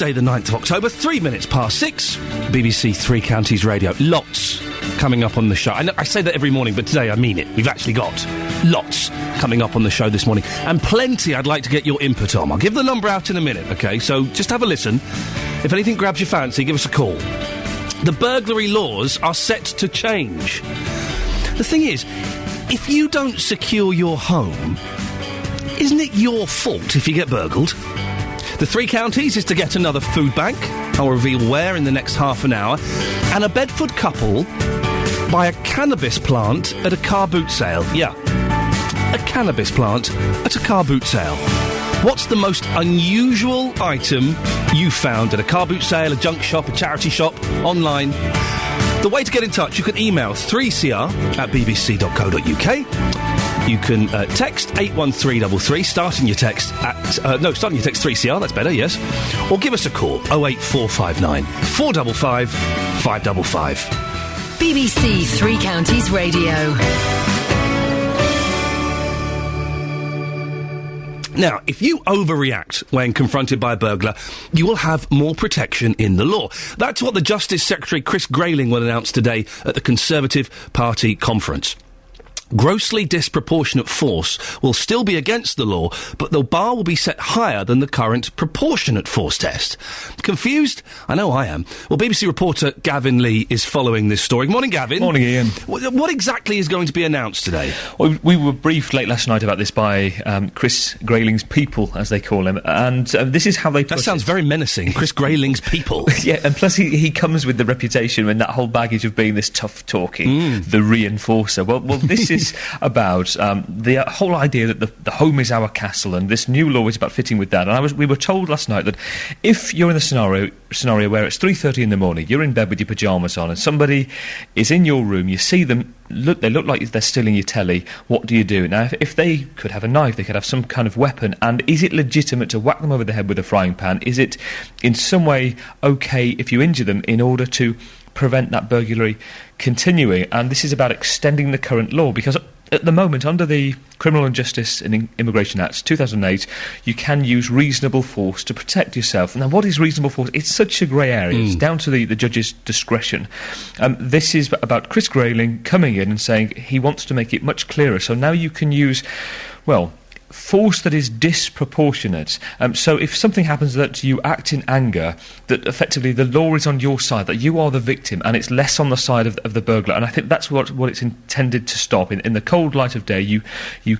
Thursday, the 9th of October, 3 minutes past 6, BBC Three Counties Radio. Lots coming up on the show. I say that every morning, but today I mean it. We've actually got lots coming up on the show this morning, and plenty I'd like to get your input on. I'll give the number out in a minute, OK? So just have a listen. If anything grabs your fancy, give us a call. The burglary laws are set to change. The thing is, if you don't secure your home, isn't it your fault if you get burgled? The Three Counties is to get another food bank. I'll reveal where in the next half an hour. And a Bedford couple buy a cannabis plant at a car boot sale. Yeah, a cannabis plant at a car boot sale. What's the most unusual item you found at a car boot sale, a junk shop, a charity shop, online? The way to get in touch, you can email 3cr@bbc.co.uk. You can text 81333, starting your text 3CR, that's better, yes. Or give us a call, 08459 455 555. BBC Three Counties Radio. Now, if you overreact when confronted by a burglar, you will have more protection in the law. That's what the Justice Secretary Chris Grayling will announce today at the Conservative Party conference. Grossly disproportionate force will still be against the law, but the bar will be set higher than the current proportionate force test. Confused? I know I am. Well, BBC reporter Gavin Lee is following this story. Good morning, Gavin. Morning, Ian. What exactly is going to be announced today? Well, we were briefed late last night about this by Chris Grayling's people, as they call him, and this is how they put it. That sounds very menacing, Chris Grayling's people. Yeah, and plus he comes with the reputation and that whole baggage of being this tough-talking, the reinforcer. Well, this is about the whole idea that the home is our castle, and this new law is about fitting with that. And we were told last night that if you're in the scenario where it's 3:30 in the morning, you're in bed with your pyjamas on, and somebody is in your room, you see them, they look like they're stealing your telly, what do you do? Now, if they could have a knife, they could have some kind of weapon, and is it legitimate to whack them over the head with a frying pan? Is it in some way okay if you injure them in order to prevent that burglary continuing? And this is about extending the current law, because at the moment, under the Criminal and Justice and Immigration Act 2008, you can use reasonable force to protect yourself. Now, what is reasonable force? It's such a grey area. It's down to the judge's discretion. This is about Chris Grayling coming in and saying he wants to make it much clearer. So now you can use, well, force that is disproportionate. So if something happens that you act in anger, that effectively the law is on your side, that you are the victim, and it's less on the side of the burglar. And I think that's what it's intended to stop. In the cold light of day, you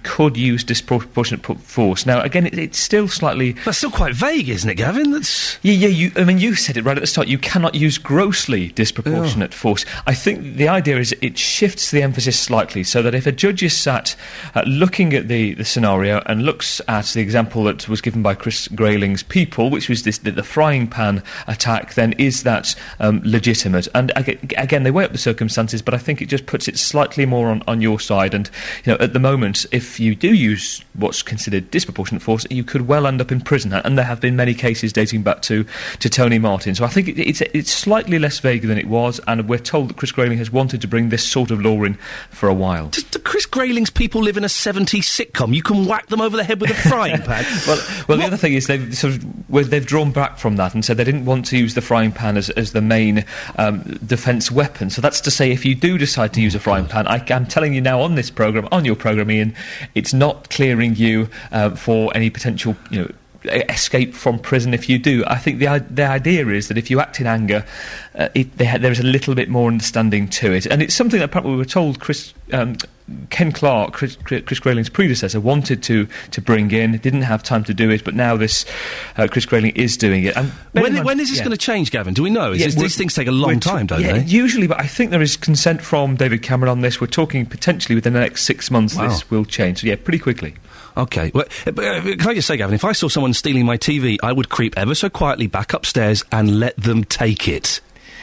could use disproportionate force. Now, again, it's still slightly... That's still quite vague, isn't it, Gavin? That's... Yeah, you said it right at the start. You cannot use grossly disproportionate force. I think the idea is it shifts the emphasis slightly, so that if a judge is sat looking at the scenario and looks at the example that was given by Chris Grayling's people, which was the frying pan attack, then is that legitimate? And again, they weigh up the circumstances, but I think it just puts it slightly more on your side. And at the moment, if you do use what's considered disproportionate force, you could well end up in prison. And there have been many cases dating back to Tony Martin. So I think it's slightly less vague than it was, and we're told that Chris Grayling has wanted to bring this sort of law in for a while. Do Chris Grayling's people live in a 70s sitcom? You can whack them over the head with a frying pan. Well, the other thing is they've drawn back from that and said they didn't want to use the frying pan as the main defence weapon. So that's to say, if you do decide to use a frying pan, I'm telling you now on your programme, Ian, it's not clearing you for any potential, escape from prison if you do. I think the idea is that if you act in anger, there is a little bit more understanding to it, and it's something that apparently we were told Ken Clark, Chris Grayling's predecessor, wanted to bring in, didn't have time to do it, but now this Chris Grayling is doing it. And when is this going to change, Gavin? Do we know? These things take a long time, don't they? Usually, but I think there is consent from David Cameron on this. We're talking potentially within the next 6 months this will change. So pretty quickly. OK. Well, can I just say, Gavin, if I saw someone stealing my TV, I would creep ever so quietly back upstairs and let them take it.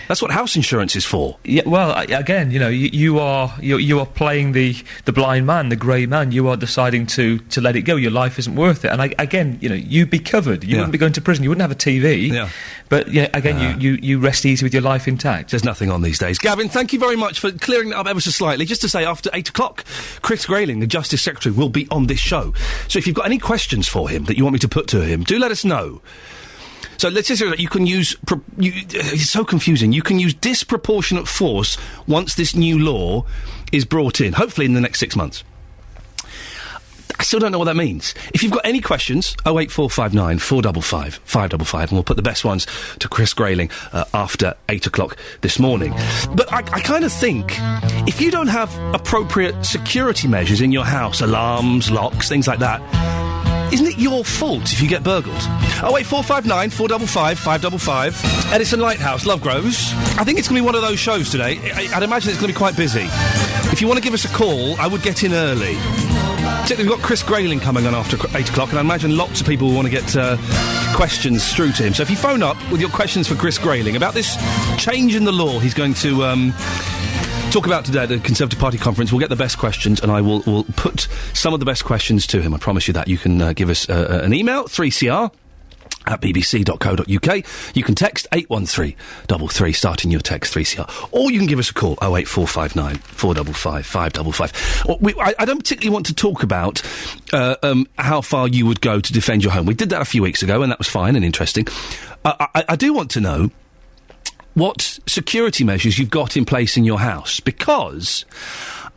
That's what house insurance is for. Yeah, well, again, you are playing the blind man, the grey man. You are deciding to let it go. Your life isn't worth it. And you'd be covered. You wouldn't be going to prison. You wouldn't have a TV. Yeah. But you rest easy with your life intact. There's nothing on these days. Gavin, thank you very much for clearing that up ever so slightly. Just to say, after 8 o'clock, Chris Grayling, the Justice Secretary, will be on this show. So if you've got any questions for him that you want me to put to him, do let us know. So let's just say that you can use... it's so confusing. You can use disproportionate force once this new law is brought in, hopefully in the next 6 months. I still don't know what that means. If you've got any questions, 08459 455 555, and we'll put the best ones to Chris Grayling after 8 o'clock this morning. But I kind of think, if you don't have appropriate security measures in your house, alarms, locks, things like that, isn't it your fault if you get burgled? 08459 455 555. Edison Lighthouse, Love Groves. I think it's going to be one of those shows today. I'd imagine it's going to be quite busy. If you want to give us a call, I would get in early. We've got Chris Grayling coming on after 8 o'clock, and I imagine lots of people will want to get questions through to him. So if you phone up with your questions for Chris Grayling about this change in the law he's going to talk about today at the Conservative Party conference, we'll get the best questions, and I will put some of the best questions to him. I promise you that. You can give us an email, 3cr at bbc.co.uk. You can text 81333, starting your text 3CR. Or you can give us a call, 08459 455 555. I don't particularly want to talk about how far you would go to defend your home. We did that a few weeks ago, and that was fine and interesting. I do want to know what security measures you've got in place in your house, because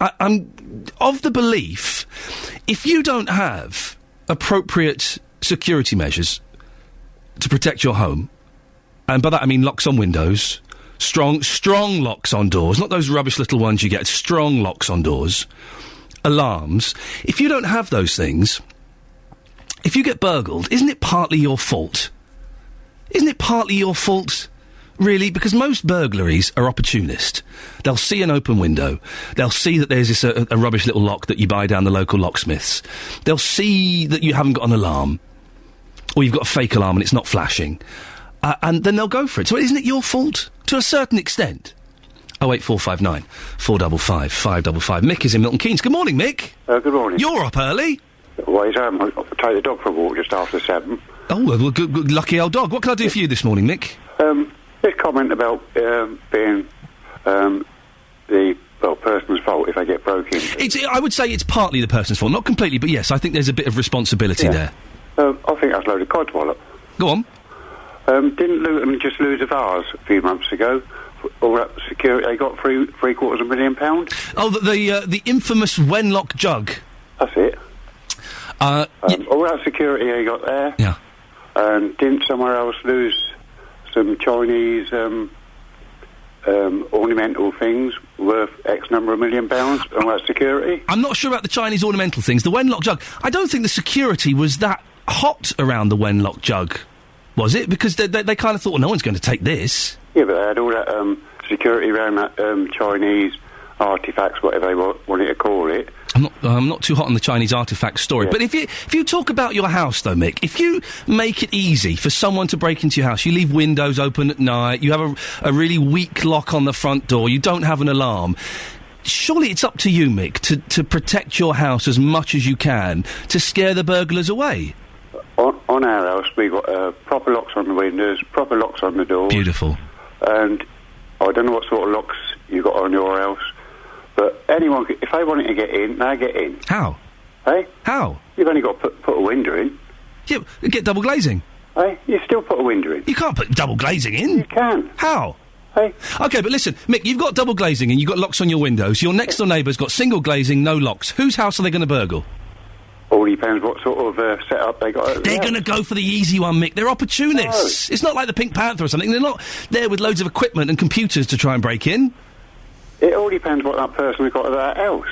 I'm of the belief, if you don't have appropriate security measures to protect your home, and by that I mean locks on windows, strong locks on doors, not those rubbish little ones you get, strong locks on doors, alarms. If you don't have those things, if you get burgled, isn't it partly your fault? Isn't it partly your fault, really? Because most burglaries are opportunist. They'll see an open window. They'll see that there's this a rubbish little lock that you buy down the local locksmiths. They'll see that you haven't got an alarm, or you've got a fake alarm and it's not flashing, and then they'll go for it. So isn't it your fault, to a certain extent? 08459 455 555. Mick is in Milton Keynes. Good morning, Mick. Good morning. You're up early. Well, I take the dog for a walk just after 7. Oh, well, good, lucky old dog. What can I do for you this morning, Mick? This comment about being the person's fault if they get broken. I would say it's partly the person's fault, not completely, but yes, I think there's a bit of responsibility there. I think that's a load of codswallop. Go on. Didn't Luton just lose a vase a few months ago? All that security, they got £750,000. Oh, the infamous Wenlock jug. That's it. All that security they got there. Yeah. And didn't somewhere else lose some Chinese ornamental things worth X number of £1 million on that security? I'm not sure about the Chinese ornamental things. The Wenlock jug, I don't think the security was that hot around the Wenlock jug, was it? Because they kind of thought, well, no one's going to take this. Yeah, but they had all that security around that Chinese artefacts, whatever they wanted to call it. I'm not too hot on the Chinese artefact story, but if you talk about your house, though, Mick, if you make it easy for someone to break into your house, you leave windows open at night, you have a really weak lock on the front door, you don't have an alarm, surely it's up to you, Mick, to protect your house as much as you can to scare the burglars away. On our house, we've got proper locks on the windows, proper locks on the doors. Beautiful. And I don't know what sort of locks you got on your house, but anyone, if they wanted to get in, they get in. How? Hey? How? You've only got to put a window in. Yeah, get double glazing. Hey? You still put a window in. You can't put double glazing in. You can. How? Hey? OK, but listen, Mick, you've got double glazing and you've got locks on your windows. Your next-door neighbour's got single glazing, no locks. Whose house are they going to burgle? All depends what sort of setup they got. They're going to go for the easy one, Mick. They're opportunists. No. It's not like the Pink Panther or something. They're not there with loads of equipment and computers to try and break in. It all depends what that person has got at their house.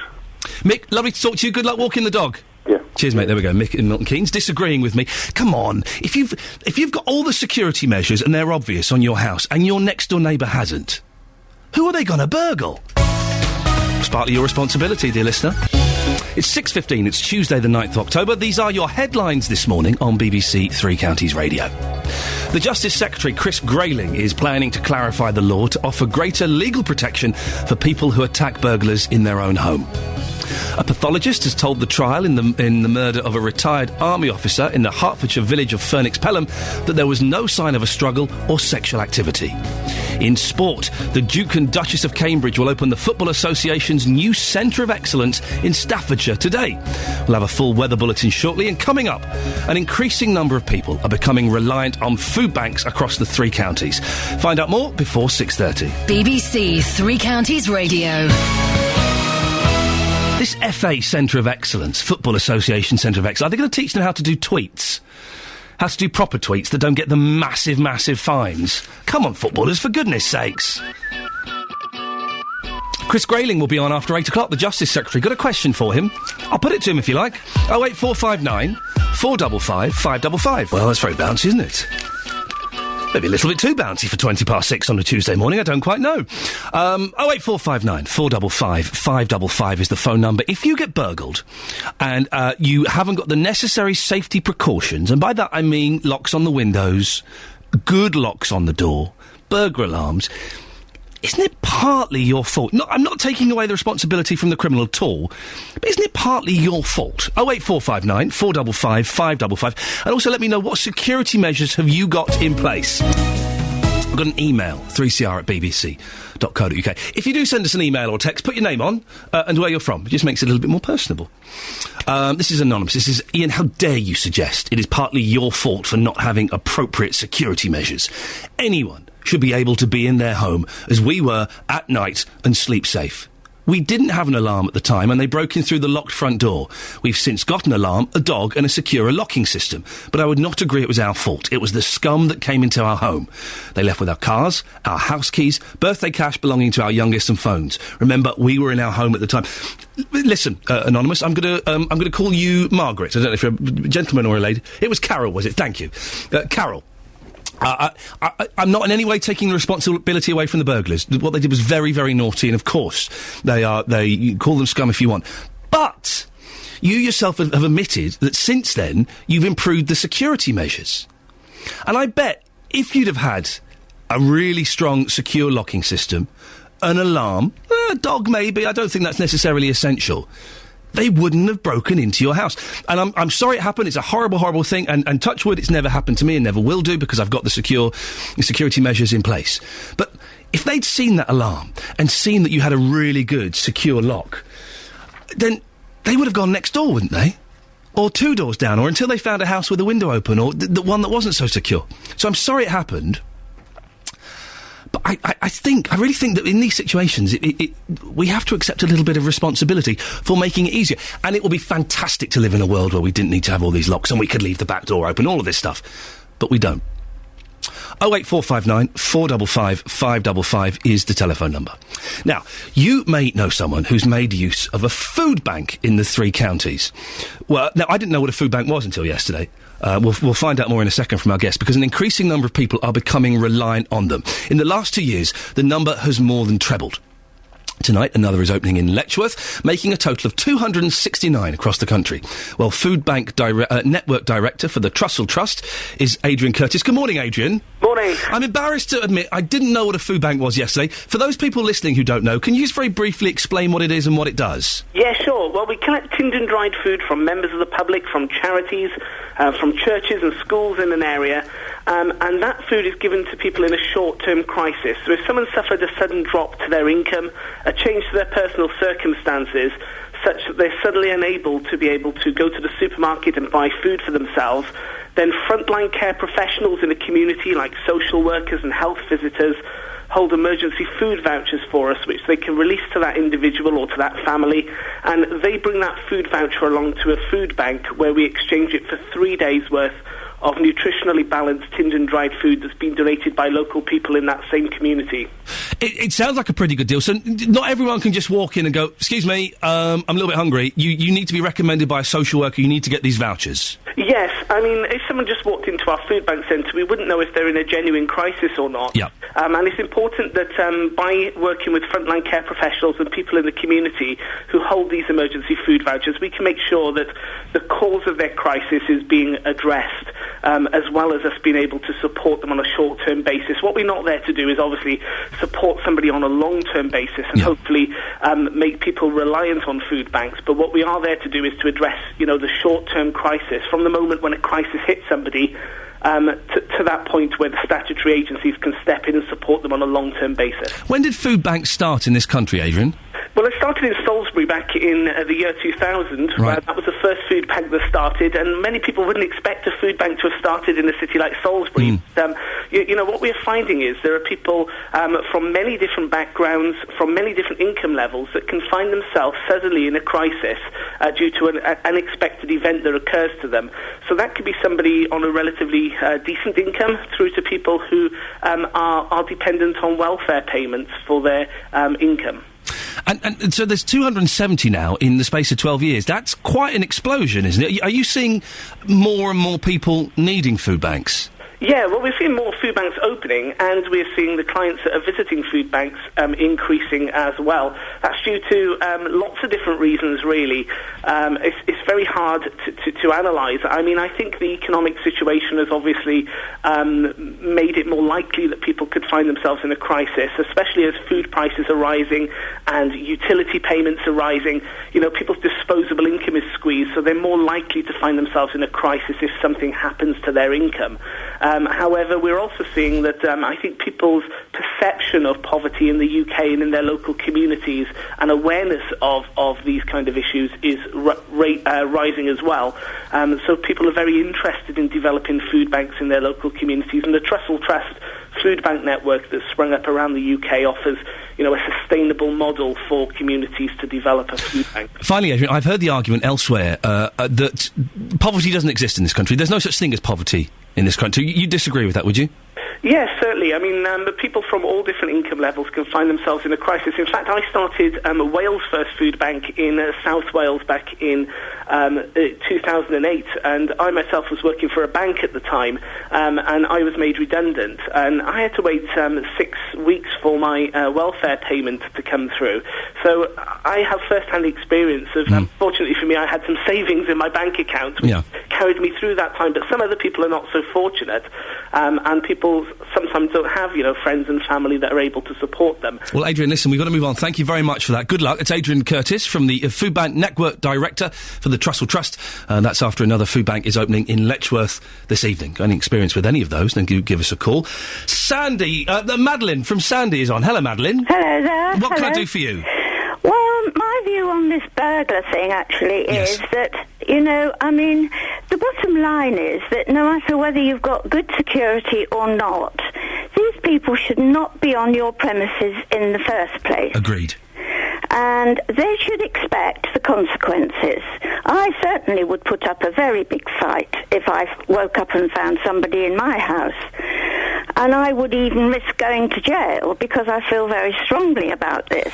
Mick, lovely to talk to you. Good luck walking the dog. Yeah. Cheers, mate. There we go. Mick in Milton Keynes disagreeing with me. Come on. If you've got all the security measures and they're obvious on your house and your next-door neighbour hasn't, who are they going to burgle? It's partly your responsibility, dear listener. It's 6:15. It's Tuesday, the 9th of October. These are your headlines this morning on BBC Three Counties Radio. The Justice Secretary, Chris Grayling, is planning to clarify the law to offer greater legal protection for people who attack burglars in their own home. A pathologist has told the trial in the murder of a retired army officer in the Hertfordshire village of Furnix Pelham that there was no sign of a struggle or sexual activity. In sport, the Duke and Duchess of Cambridge will open the Football Association's new Centre of Excellence in Staffordshire today. We'll have a full weather bulletin shortly, and coming up, an increasing number of people are becoming reliant on food banks across the three counties. Find out more before 6:30. BBC Three Counties Radio. This FA Centre of Excellence, Football Association Centre of Excellence, are they going to teach them how to do tweets? How to do proper tweets that don't get the massive, massive fines? Come on, footballers, for goodness sakes. Chris Grayling will be on after 8 o'clock, the Justice Secretary. Got a question for him? I'll put it to him if you like. 08459 455 555. Well, that's very bouncy, isn't it? Maybe a little bit too bouncy for 20 past 6 on a Tuesday morning, I don't quite know. 08459 455 555 is the phone number. If you get burgled and you haven't got the necessary safety precautions, and by that I mean locks on the windows, good locks on the door, burglar alarms, isn't it partly your fault? No, I'm not taking away the responsibility from the criminal at all, but isn't it partly your fault? 08459 455 555. And also let me know, what security measures have you got in place? I've got an email, 3cr@bbc.co.uk. If you do send us an email or text, put your name on and where you're from. It just makes it a little bit more personable. This is anonymous. This is Ian. How dare you suggest it is partly your fault for not having appropriate security measures? Anyone should be able to be in their home, as we were, at night, and sleep safe. We didn't have an alarm at the time, and they broke in through the locked front door. We've since got an alarm, a dog, and a secure locking system. But I would not agree it was our fault. It was the scum that came into our home. They left with our cars, our house keys, birthday cash belonging to our youngest, and phones. Remember, we were in our home at the time. Listen, anonymous, I'm gonna call you Margaret. I don't know if you're a gentleman or a lady. It was Carol, was it? Thank you. Carol. I'm not in any way taking the responsibility away from the burglars. What they did was very, very naughty, and of course, you call them scum if you want. But you yourself have admitted that since then, you've improved the security measures. And I bet if you'd have had a really strong secure locking system, an alarm, a dog maybe, I don't think that's necessarily essential, they wouldn't have broken into your house. And I'm sorry it happened. It's a horrible, horrible thing. And touch wood, it's never happened to me and never will do, because I've got the security measures in place. But if they'd seen that alarm and seen that you had a really good, secure lock, then they would have gone next door, wouldn't they? Or 2 doors down, or until they found a house with a window open, or the one that wasn't so secure. So I'm sorry it happened. But I really think that in these situations, we have to accept a little bit of responsibility for making it easier. And it will be fantastic to live in a world where we didn't need to have all these locks and we could leave the back door open, all of this stuff. But we don't. 08459 455 555 is the telephone number. Now, you may know someone who's made use of a food bank in the three counties. Well, now, I didn't know what a food bank was until yesterday. We'll find out more in a second from our guest, because an increasing number of people are becoming reliant on them. In the last 2 years, the number has more than trebled. Tonight, another is opening in Letchworth, making a total of 269 across the country. Well, Food Bank Network Director for the Trussell Trust is Adrian Curtis. Good morning, Adrian. Morning. I'm embarrassed to admit I didn't know what a food bank was yesterday. For those people listening who don't know, can you just very briefly explain what it is and what it does? Yeah, sure. Well, we collect tinned and dried food from members of the public, from charities, from churches and schools in an area, and that food is given to people in a short-term crisis. So if someone suffered a sudden drop to their income, a change to their personal circumstances, such that they're suddenly unable to be able to go to the supermarket and buy food for themselves, then frontline care professionals in the community, like social workers and health visitors, hold emergency food vouchers for us, which they can release to that individual or to that family, and they bring that food voucher along to a food bank where we exchange it for 3 days' worth of nutritionally balanced tinned and dried food that's been donated by local people in that same community. It sounds like a pretty good deal. So not everyone can just walk in and go, excuse me, I'm a little bit hungry. You need to be recommended by a social worker. You need to get these vouchers. Yes. I mean, if someone just walked into our food bank centre, we wouldn't know if they're in a genuine crisis or not. Yeah. And it's important that by working with frontline care professionals and people in the community who hold these emergency food vouchers, we can make sure that the cause of their crisis is being addressed. as well as us being able to support them on a short-term basis. What we're not there to do is obviously support somebody on a long-term basis and hopefully make people reliant on food banks. But what we are there to do is to address, the short-term crisis from the moment when a crisis hits somebody to that point where the statutory agencies can step in and support them on a long-term basis. When did food banks start in this country, Adrian? Well, it started in Salisbury back in the year 2000. Right. That was the first food bank that started, and many people wouldn't expect a food bank to have started in a city like Salisbury. What we're finding is there are people from many different backgrounds, from many different income levels, that can find themselves suddenly in a crisis due to an unexpected event that occurs to them. So that could be somebody on a relatively decent income through to people who are dependent on welfare payments for their income. And so there's 270 now in the space of 12 years. That's quite an explosion, isn't it? Are you seeing more and more people needing food banks? Yeah, well, we're seeing more food banks opening, and we're seeing the clients that are visiting food banks increasing as well. That's due to lots of different reasons, really. It's very hard to analyse. I mean, I think the economic situation has obviously made it more likely that people could find themselves in a crisis, especially as food prices are rising and utility payments are rising. People's disposable income is squeezed, so they're more likely to find themselves in a crisis if something happens to their income. However, we're also seeing that I think people's perception of poverty in the UK and in their local communities and awareness of these kind of issues is rising as well. So people are very interested in developing food banks in their local communities, and the Trussell Trust food bank network that's sprung up around the UK offers a sustainable model for communities to develop a food bank. Finally, Adrian, I've heard the argument elsewhere that poverty doesn't exist in this country. There's no such thing as poverty in this country. You disagree with that, would you? Yes, certainly. I mean, people from all different income levels can find themselves in a crisis. In fact, I started Wales' first food bank in South Wales back in 2008, and I myself was working for a bank at the time, and I was made redundant, and I had to wait 6 weeks for my welfare payment to come through. So I have first-hand experience of, fortunately for me, I had some savings in my bank account, which carried me through that time, but some other people are not so fortunate, and people sometimes don't have, friends and family that are able to support them. Well, Adrian, listen, we've got to move on. Thank you very much for that. Good luck. It's Adrian Curtis from the Food Bank Network Director for the Trussell Trust. That's after another food bank is opening in Letchworth this evening. Got any experience with any of those, then give us a call. Sandy, Madeline from Sandy is on. Hello, Madeline. Hello there. What can I do for you? Well, my view on this burglar thing actually is that, the bottom line is that no matter whether you've got good security or not, these people should not be on your premises in the first place. Agreed. And they should expect the consequences. I certainly would put up a very big fight if I woke up and found somebody in my house. And I would even risk going to jail because I feel very strongly about this.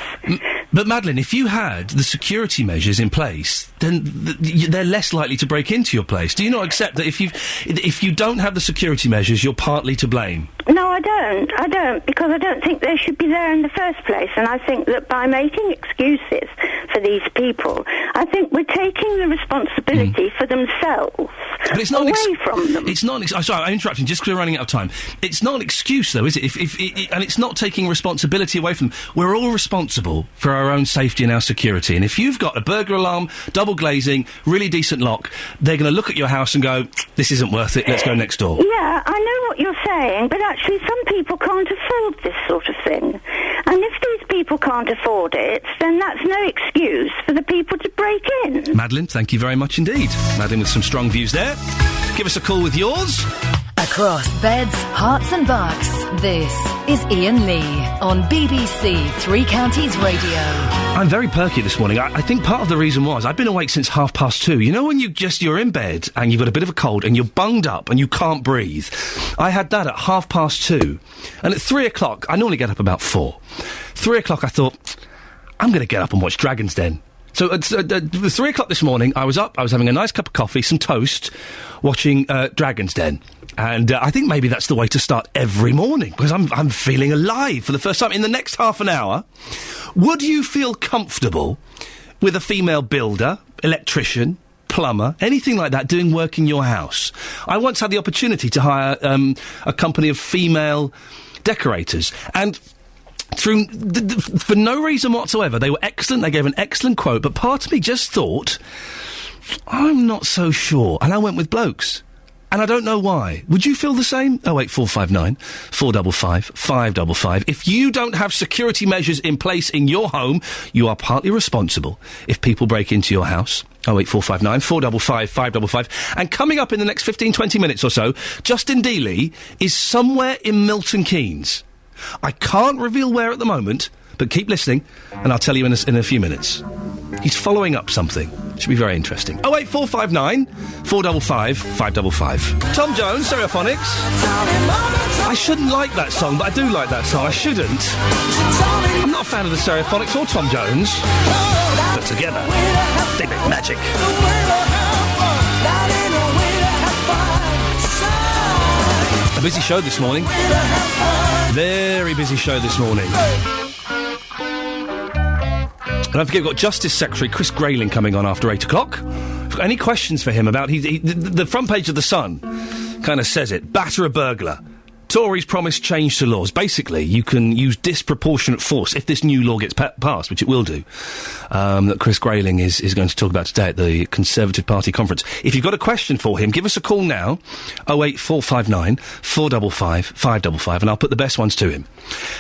But, Madeline, if you had the security measures in place, then they're less likely to break into your place. Do you not accept that if you don't have the security measures, you're partly to blame? No, I don't, because I don't think they should be there in the first place. And I think that by making excuses for these people, I think we're taking the responsibility for themselves away from them. It's not. Sorry, I'm interrupting just because we're running out of time. It's not an excuse, though, is it? And it's not taking responsibility away from them. We're all responsible for our own safety and our security. And if you've got a burglar alarm, double glazing, really decent lock, they're going to look at your house and go, "This isn't worth it. Let's go next door." Yeah, I know what you're saying, but actually some people can't afford this sort of thing. And if these people can't afford it, then that's no excuse for the people to break in. Madeline, thank you very much indeed. Madeline with some strong views there. Give us a call with yours. Across beds, hearts and bucks, this is Iain Lee on BBC Three Counties Radio. I'm very perky this morning. I think part of the reason was I've been awake since 2:30. You know when you're in bed and you've got a bit of a cold and you're bunged up and you can't breathe? I had that at 2:30. And at 3 o'clock, I normally get up about 4. 3 o'clock I thought, I'm going to get up and watch Dragon's Den. So at 3 o'clock this morning, I was up, I was having a nice cup of coffee, some toast, watching Dragon's Den. And I think maybe that's the way to start every morning, because I'm feeling alive for the first time. In the next half an hour, would you feel comfortable with a female builder, electrician, plumber, anything like that, doing work in your house. I once had the opportunity to hire a company of female decorators, and for no reason whatsoever, they were excellent, they gave an excellent quote, but part of me just thought, I'm not so sure, and I went with blokes. And I don't know why. Would you feel the same? 08459 455 555. If you don't have security measures in place in your home, you are partly responsible if people break into your house. 08459 455 555. And coming up in the next 15, 20 minutes or so, Justin Dealey is somewhere in Milton Keynes. I can't reveal where at the moment, but keep listening, and I'll tell you in a few minutes. He's following up something. Should be very interesting. 08459 455 555. Tom Jones, Stereophonics. I shouldn't like that song, but I do like that song. I shouldn't. I'm not a fan of the Stereophonics or Tom Jones. But together, they make magic. A busy show this morning. Very busy show this morning. And don't forget, we've got Justice Secretary Chris Grayling coming on after 8 o'clock. If you've got any questions for him about... the front page of The Sun kind of says it. Batter a burglar. Tories promise change to laws. Basically, you can use disproportionate force if this new law gets passed, which it will do, that Chris Grayling is going to talk about today at the Conservative Party conference. If you've got a question for him, give us a call now, 08459 455 555, and I'll put the best ones to him.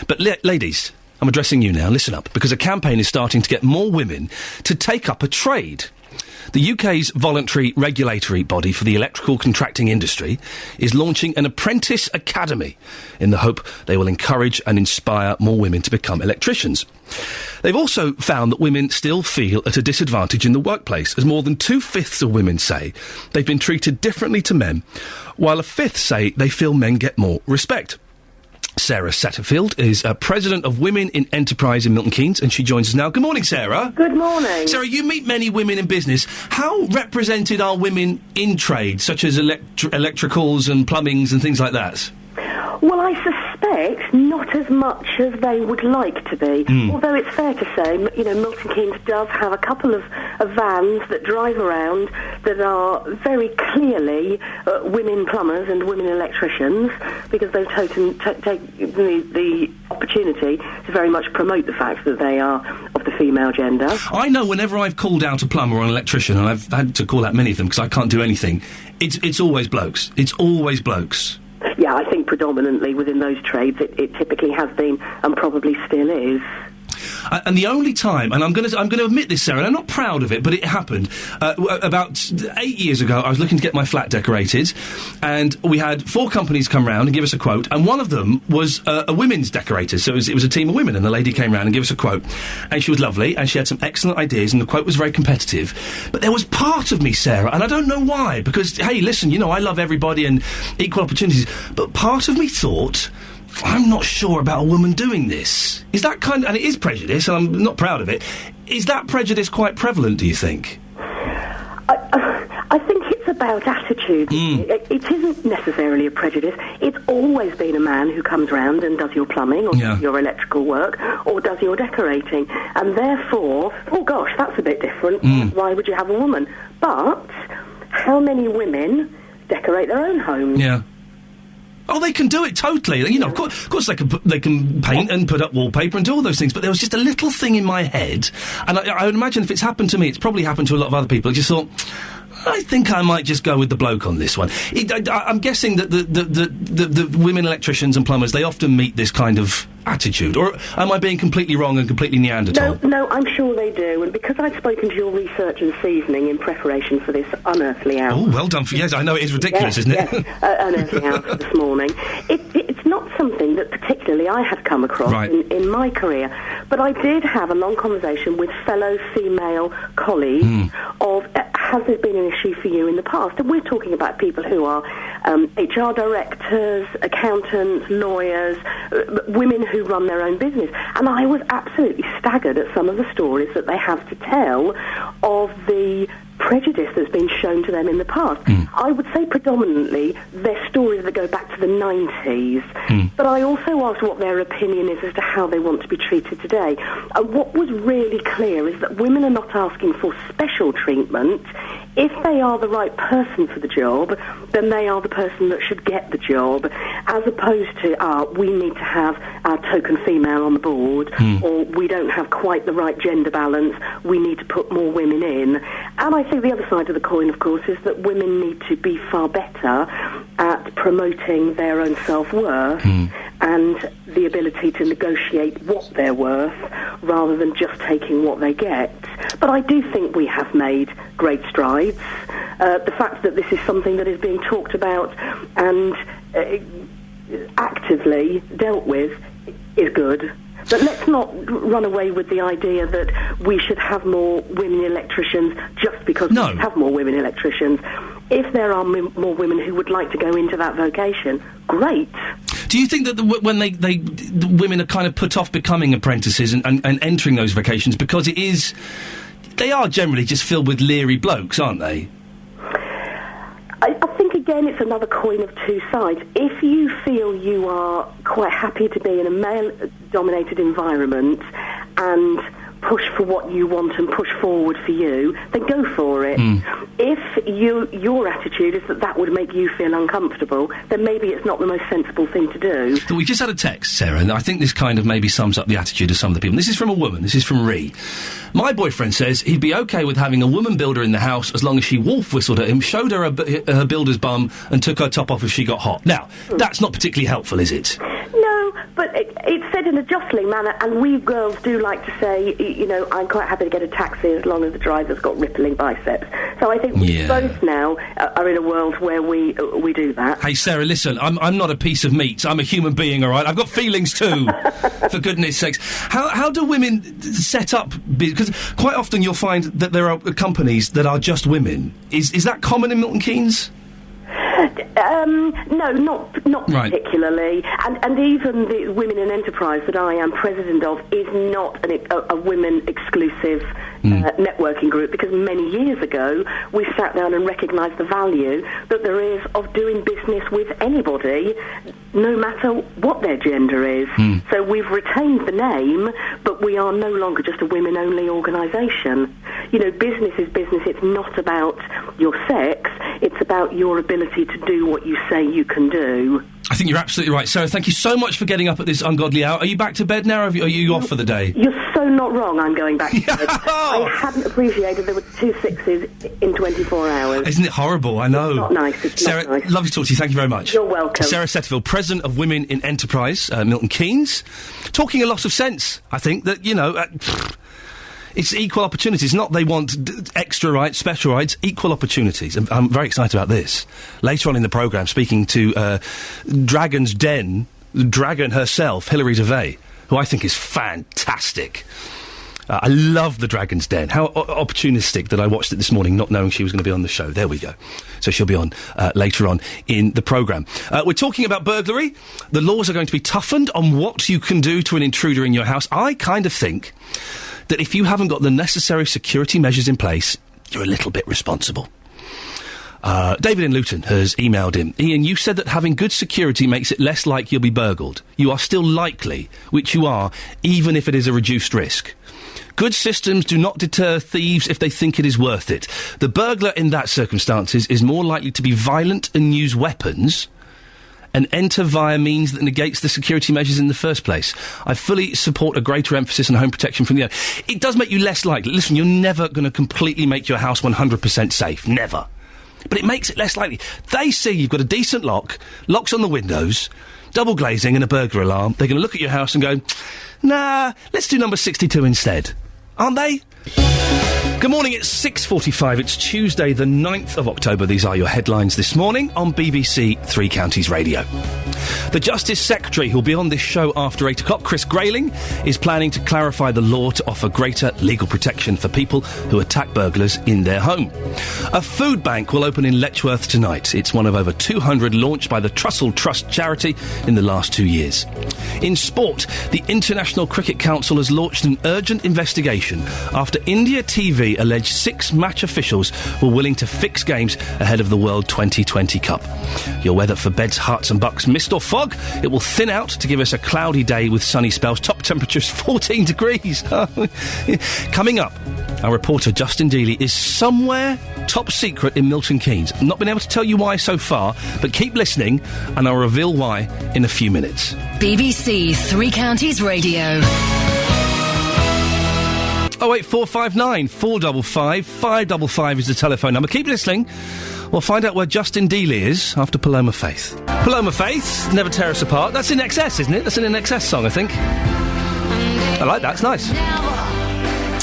But ladies... I'm addressing you now, listen up, because a campaign is starting to get more women to take up a trade. The UK's voluntary regulatory body for the electrical contracting industry is launching an apprentice academy in the hope they will encourage and inspire more women to become electricians. They've also found that women still feel at a disadvantage in the workplace, as more than 2/5 of women say they've been treated differently to men, while 1/5 say they feel men get more respect. Sarah Satterfield is President of Women in Enterprise in Milton Keynes, and she joins us now. Good morning, Sarah. Good morning. Sarah, you meet many women in business. How represented are women in trade, such as electricals and plumbings and things like that? Well, I suspect not as much as they would like to be. Although it's fair to say, Milton Keynes does have a couple of vans that drive around that are very clearly women plumbers and women electricians, because they've taken the opportunity to very much promote the fact that they are of the female gender. I know whenever I've called out a plumber or an electrician, and I've had to call out many of them because I can't do anything, it's always blokes. It's always blokes. Yeah, I think predominantly within those trades it typically has been and probably still is. And the only time, and I'm going to admit this, Sarah, and I'm not proud of it, but it happened. About 8 years ago, I was looking to get my flat decorated, and we had 4 companies come round and give us a quote, and one of them was a women's decorator, so it was a team of women, and the lady came round and gave us a quote, and she was lovely, and she had some excellent ideas, and the quote was very competitive, but there was part of me, Sarah, and I don't know why, because, hey, listen, I love everybody and equal opportunities, but part of me thought... I'm not sure about a woman doing this. Is that and it is prejudice, and I'm not proud of it. Is that prejudice quite prevalent, do you think? I think it's about attitude. It isn't necessarily a prejudice. It's always been a man who comes round and does your plumbing or does your electrical work or does your decorating. And therefore, oh gosh, that's a bit different. Why would you have a woman? But how many women decorate their own homes? Yeah. Oh, they can do it totally. Of course they can paint and put up wallpaper and do all those things. But there was just a little thing in my head, and I would imagine if it's happened to me, it's probably happened to a lot of other people. I just thought, I think I might just go with the bloke on this one. I'm guessing that the women electricians and plumbers, they often meet this kind of attitude, or am I being completely wrong and completely Neanderthal? No, I'm sure they do, and because I've spoken to your researchers this evening in preparation for this unearthly hour... Oh, well done. Yes, I know it is ridiculous, isn't it? Yes, unearthly hour this morning. It's not something that particularly I had come across in my career, but I did have a long conversation with fellow female colleagues of, has there been an issue for you in the past? And we're talking about people who are HR directors, accountants, lawyers, women who run their own business. And I was absolutely staggered at some of the stories that they have to tell of the prejudice that's been shown to them in the past. I would say predominantly they're stories that go back to the 90s, but I also asked what their opinion is as to how they want to be treated today. And what was really clear is that women are not asking for special treatment if they are the right person for the job, then they are the person that should get the job, as opposed to, we need to have our token female on the board, or we don't have quite the right gender balance, we need to put more women in. And I think the other side of the coin, of course, is that women need to be far better at promoting their own self-worth and the ability to negotiate what they're worth rather than just taking what they get. But I do think we have made great strides. The fact that this is something that is being talked about and actively dealt with is good. But let's not run away with the idea that we should have more women electricians just because we have more women electricians. If there are more women who would like to go into that vocation, great. Do you think that when the women are kind of put off becoming apprentices and entering those vocations because they are generally just filled with leery blokes, aren't they? I think, again, it's another coin of two sides. If you feel you are quite happy to be in a male-dominated environment and push for what you want and push forward for you, then go for it. If your attitude is that would make you feel uncomfortable, then maybe it's not the most sensible thing to do. So we just had a text, Sarah, and I think this kind of maybe sums up the attitude of some of the people. This is from a woman. This is from Ree. My boyfriend says he'd be okay with having a woman builder in the house as long as she wolf-whistled at him, showed her her builder's bum, and took her top off if she got hot. Now, that's not particularly helpful, is it? No, but it's said in a jostling manner, and we girls do like to say, I'm quite happy to get a taxi as long as the driver's got rippling biceps. So I think we both now are in a world where we do that. Hey, Sarah, listen, I'm not a piece of meat. I'm a human being, all right? I've got feelings too, for goodness sakes. How do women set up... Because quite often you'll find that there are companies that are just women. Is that common in Milton Keynes? No, not right. Particularly, and even the Women in Enterprise that I am president of is not a women-exclusive networking group, because many years ago we sat down and recognised the value that there is of doing business with anybody, no matter what their gender is. So we've retained the name, but we are no longer just a women-only organisation. Business is business. It's not about your sex. It's about your ability to do what you say you can do. I think you're absolutely right. Sarah, thank you so much for getting up at this ungodly hour. Are you back to bed now, or are you off for the day? You're so not wrong, I'm going back to bed. I hadn't appreciated there were 2 sixes in 24 hours. Isn't it horrible? I know. It's not nice. It's Sarah, not nice. Lovely to talk to you. Thank you very much. You're welcome. Sarah Setterfield, President of Women in Enterprise, Milton Keynes. Talking a lot of sense, I think, that, it's equal opportunities. Not they want extra rights, special rights, equal opportunities. And I'm very excited about this. Later on in the programme, speaking to Dragon's Den, the dragon herself, Hilary Devey, who I think is fantastic. I love the Dragon's Den. How opportunistic that I watched it this morning, not knowing she was going to be on the show. There we go. So she'll be on later on in the programme. We're talking about burglary. The laws are going to be toughened on what you can do to an intruder in your house. I kind of think that if you haven't got the necessary security measures in place, you're a little bit responsible. David in Luton has emailed him. Ian, you said that having good security makes it less likely you'll be burgled. You are still likely, which you are, even if it is a reduced risk. Good systems do not deter thieves if they think it is worth it. The burglar in that circumstances is more likely to be violent and use weapons and enter via means that negates the security measures in the first place. I fully support a greater emphasis on home protection from the owner. It does make you less likely. Listen, you're never going to completely make your house 100% safe. Never. But it makes it less likely. They see you've got a decent lock, locks on the windows, double glazing and a burglar alarm. They're going to look at your house and go, nah, let's do number 62 instead. Aren't they? Good morning, it's 6:45. It's Tuesday, the 9th of October. These are your headlines this morning on BBC Three Counties Radio. The Justice Secretary, who'll be on this show after 8 o'clock, Chris Grayling, is planning to clarify the law to offer greater legal protection for people who attack burglars in their home. A food bank will open in Letchworth tonight. It's one of over 200 launched by the Trussell Trust charity in the last 2 years. In sport, the International Cricket Council has launched an urgent investigation after India TV alleged 6 match officials were willing to fix games ahead of the World 2020 Cup. Your weather for Beds, Herts and Bucks, mist or fog. It will thin out to give us a cloudy day with sunny spells. Top temperatures 14 degrees. Coming up, Our reporter, Justin Dealey, is somewhere top secret in Milton Keynes. I've not been able to tell you why so far, but keep listening and I'll reveal why in a few minutes. BBC Three Counties Radio. 08459 455 555 is the telephone number. Keep listening. We'll find out where Justin Dealey is after Paloma Faith. Paloma Faith, Never Tear Us Apart. That's in excess, isn't it? That's an INXS song, I think. I like that, it's nice.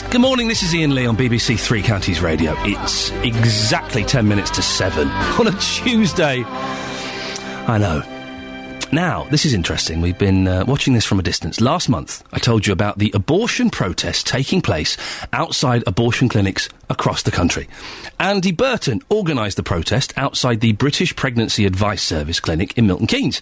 Good morning, this is Iain Lee on BBC Three Counties Radio. It's exactly 10 minutes to 7 on a Tuesday. I know. Now, this is interesting. We've been watching this from a distance. Last month, I told you about the abortion protests taking place outside abortion clinics across the country. Andy Burton organised the protest outside the British Pregnancy Advice Service clinic in Milton Keynes.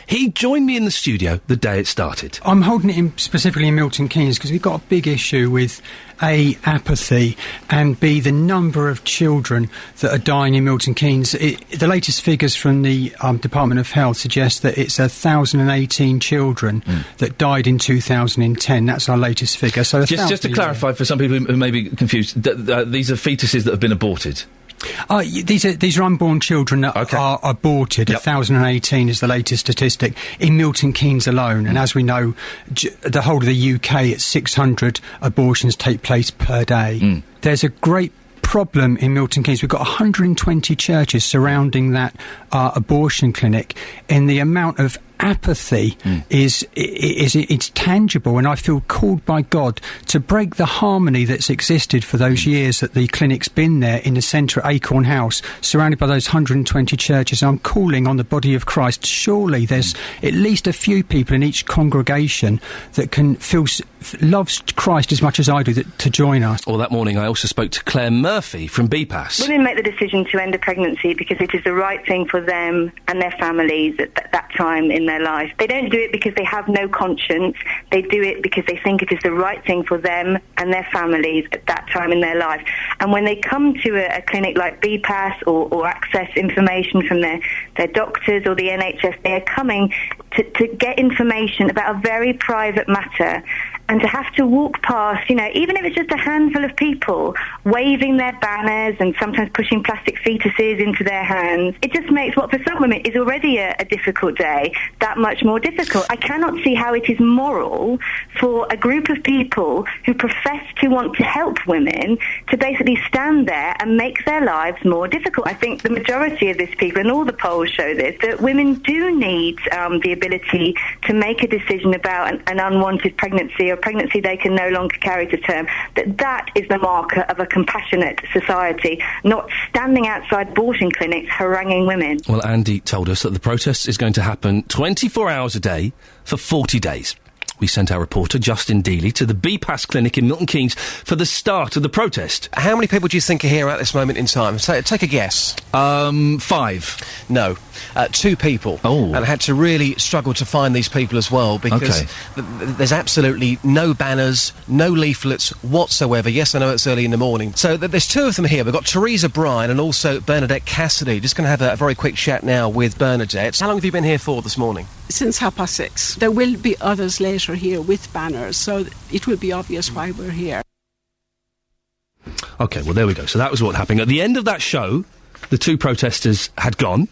He joined me in the studio the day it started. I'm holding it specifically in Milton Keynes because we've got a big issue with A, apathy, and B, the number of children that are dying in Milton Keynes. The latest figures from the Department of Health suggest that it's 1,018 children that died in 2010. That's our latest figure. So just to clarify for some people who may be confused, these are fetuses that have been aborted. These are unborn children that are aborted. 1,018 is the latest statistic in Milton Keynes alone. And as we know, the whole of the UK, it's 600 abortions take place per day. There's a great problem in Milton Keynes. We've got 120 churches surrounding that abortion clinic, and the amount of apathy it's tangible, and I feel called by God to break the harmony that's existed for those years that the clinic's been there in the centre at Acorn House, surrounded by those 120 churches. I'm calling on the body of Christ. Surely there's at least a few people in each congregation that can loves Christ as much as I do to join us. Well, that morning I also spoke to Claire Murphy from BPAS. Women make the decision to end a pregnancy because it is the right thing for them and their families at that time in their life. They don't do it because they have no conscience. They do it because they think it is the right thing for them and their families at that time in their life. And when they come to a clinic like BPAS or access information from their doctors or the NHS, they are coming to get information about a very private matter. And to have to walk past, even if it's just a handful of people waving their banners and sometimes pushing plastic fetuses into their hands, it just makes what for some women is already a difficult day that much more difficult. I cannot see how it is moral for a group of people who profess to want to help women to basically stand there and make their lives more difficult. I think the majority of these people, and all the polls show this, that women do need the ability to make a decision about an unwanted pregnancy or pregnancy they can no longer carry to term, that is the marker of a compassionate society, not standing outside abortion clinics haranguing women. Well, Andy told us that the protest is going to happen 24 hours a day for 40 days. We sent our reporter, Justin Dealey, to the BPAS clinic in Milton Keynes for the start of the protest. How many people do you think are here at this moment in time? Take a guess. 5. No. 2 people. Oh. And I had to really struggle to find these people as well because there's absolutely no banners, no leaflets whatsoever. Yes, I know it's early in the morning. So there's 2 of them here. We've got Teresa Bryan and also Bernadette Cassidy. Just going to have a very quick chat now with Bernadette. How long have you been here for this morning? Since 6:30. There will be others later here with banners, so it will be obvious why we're here. OK, well, there we go. So that was what happened. At the end of that show, the 2 protesters had gone.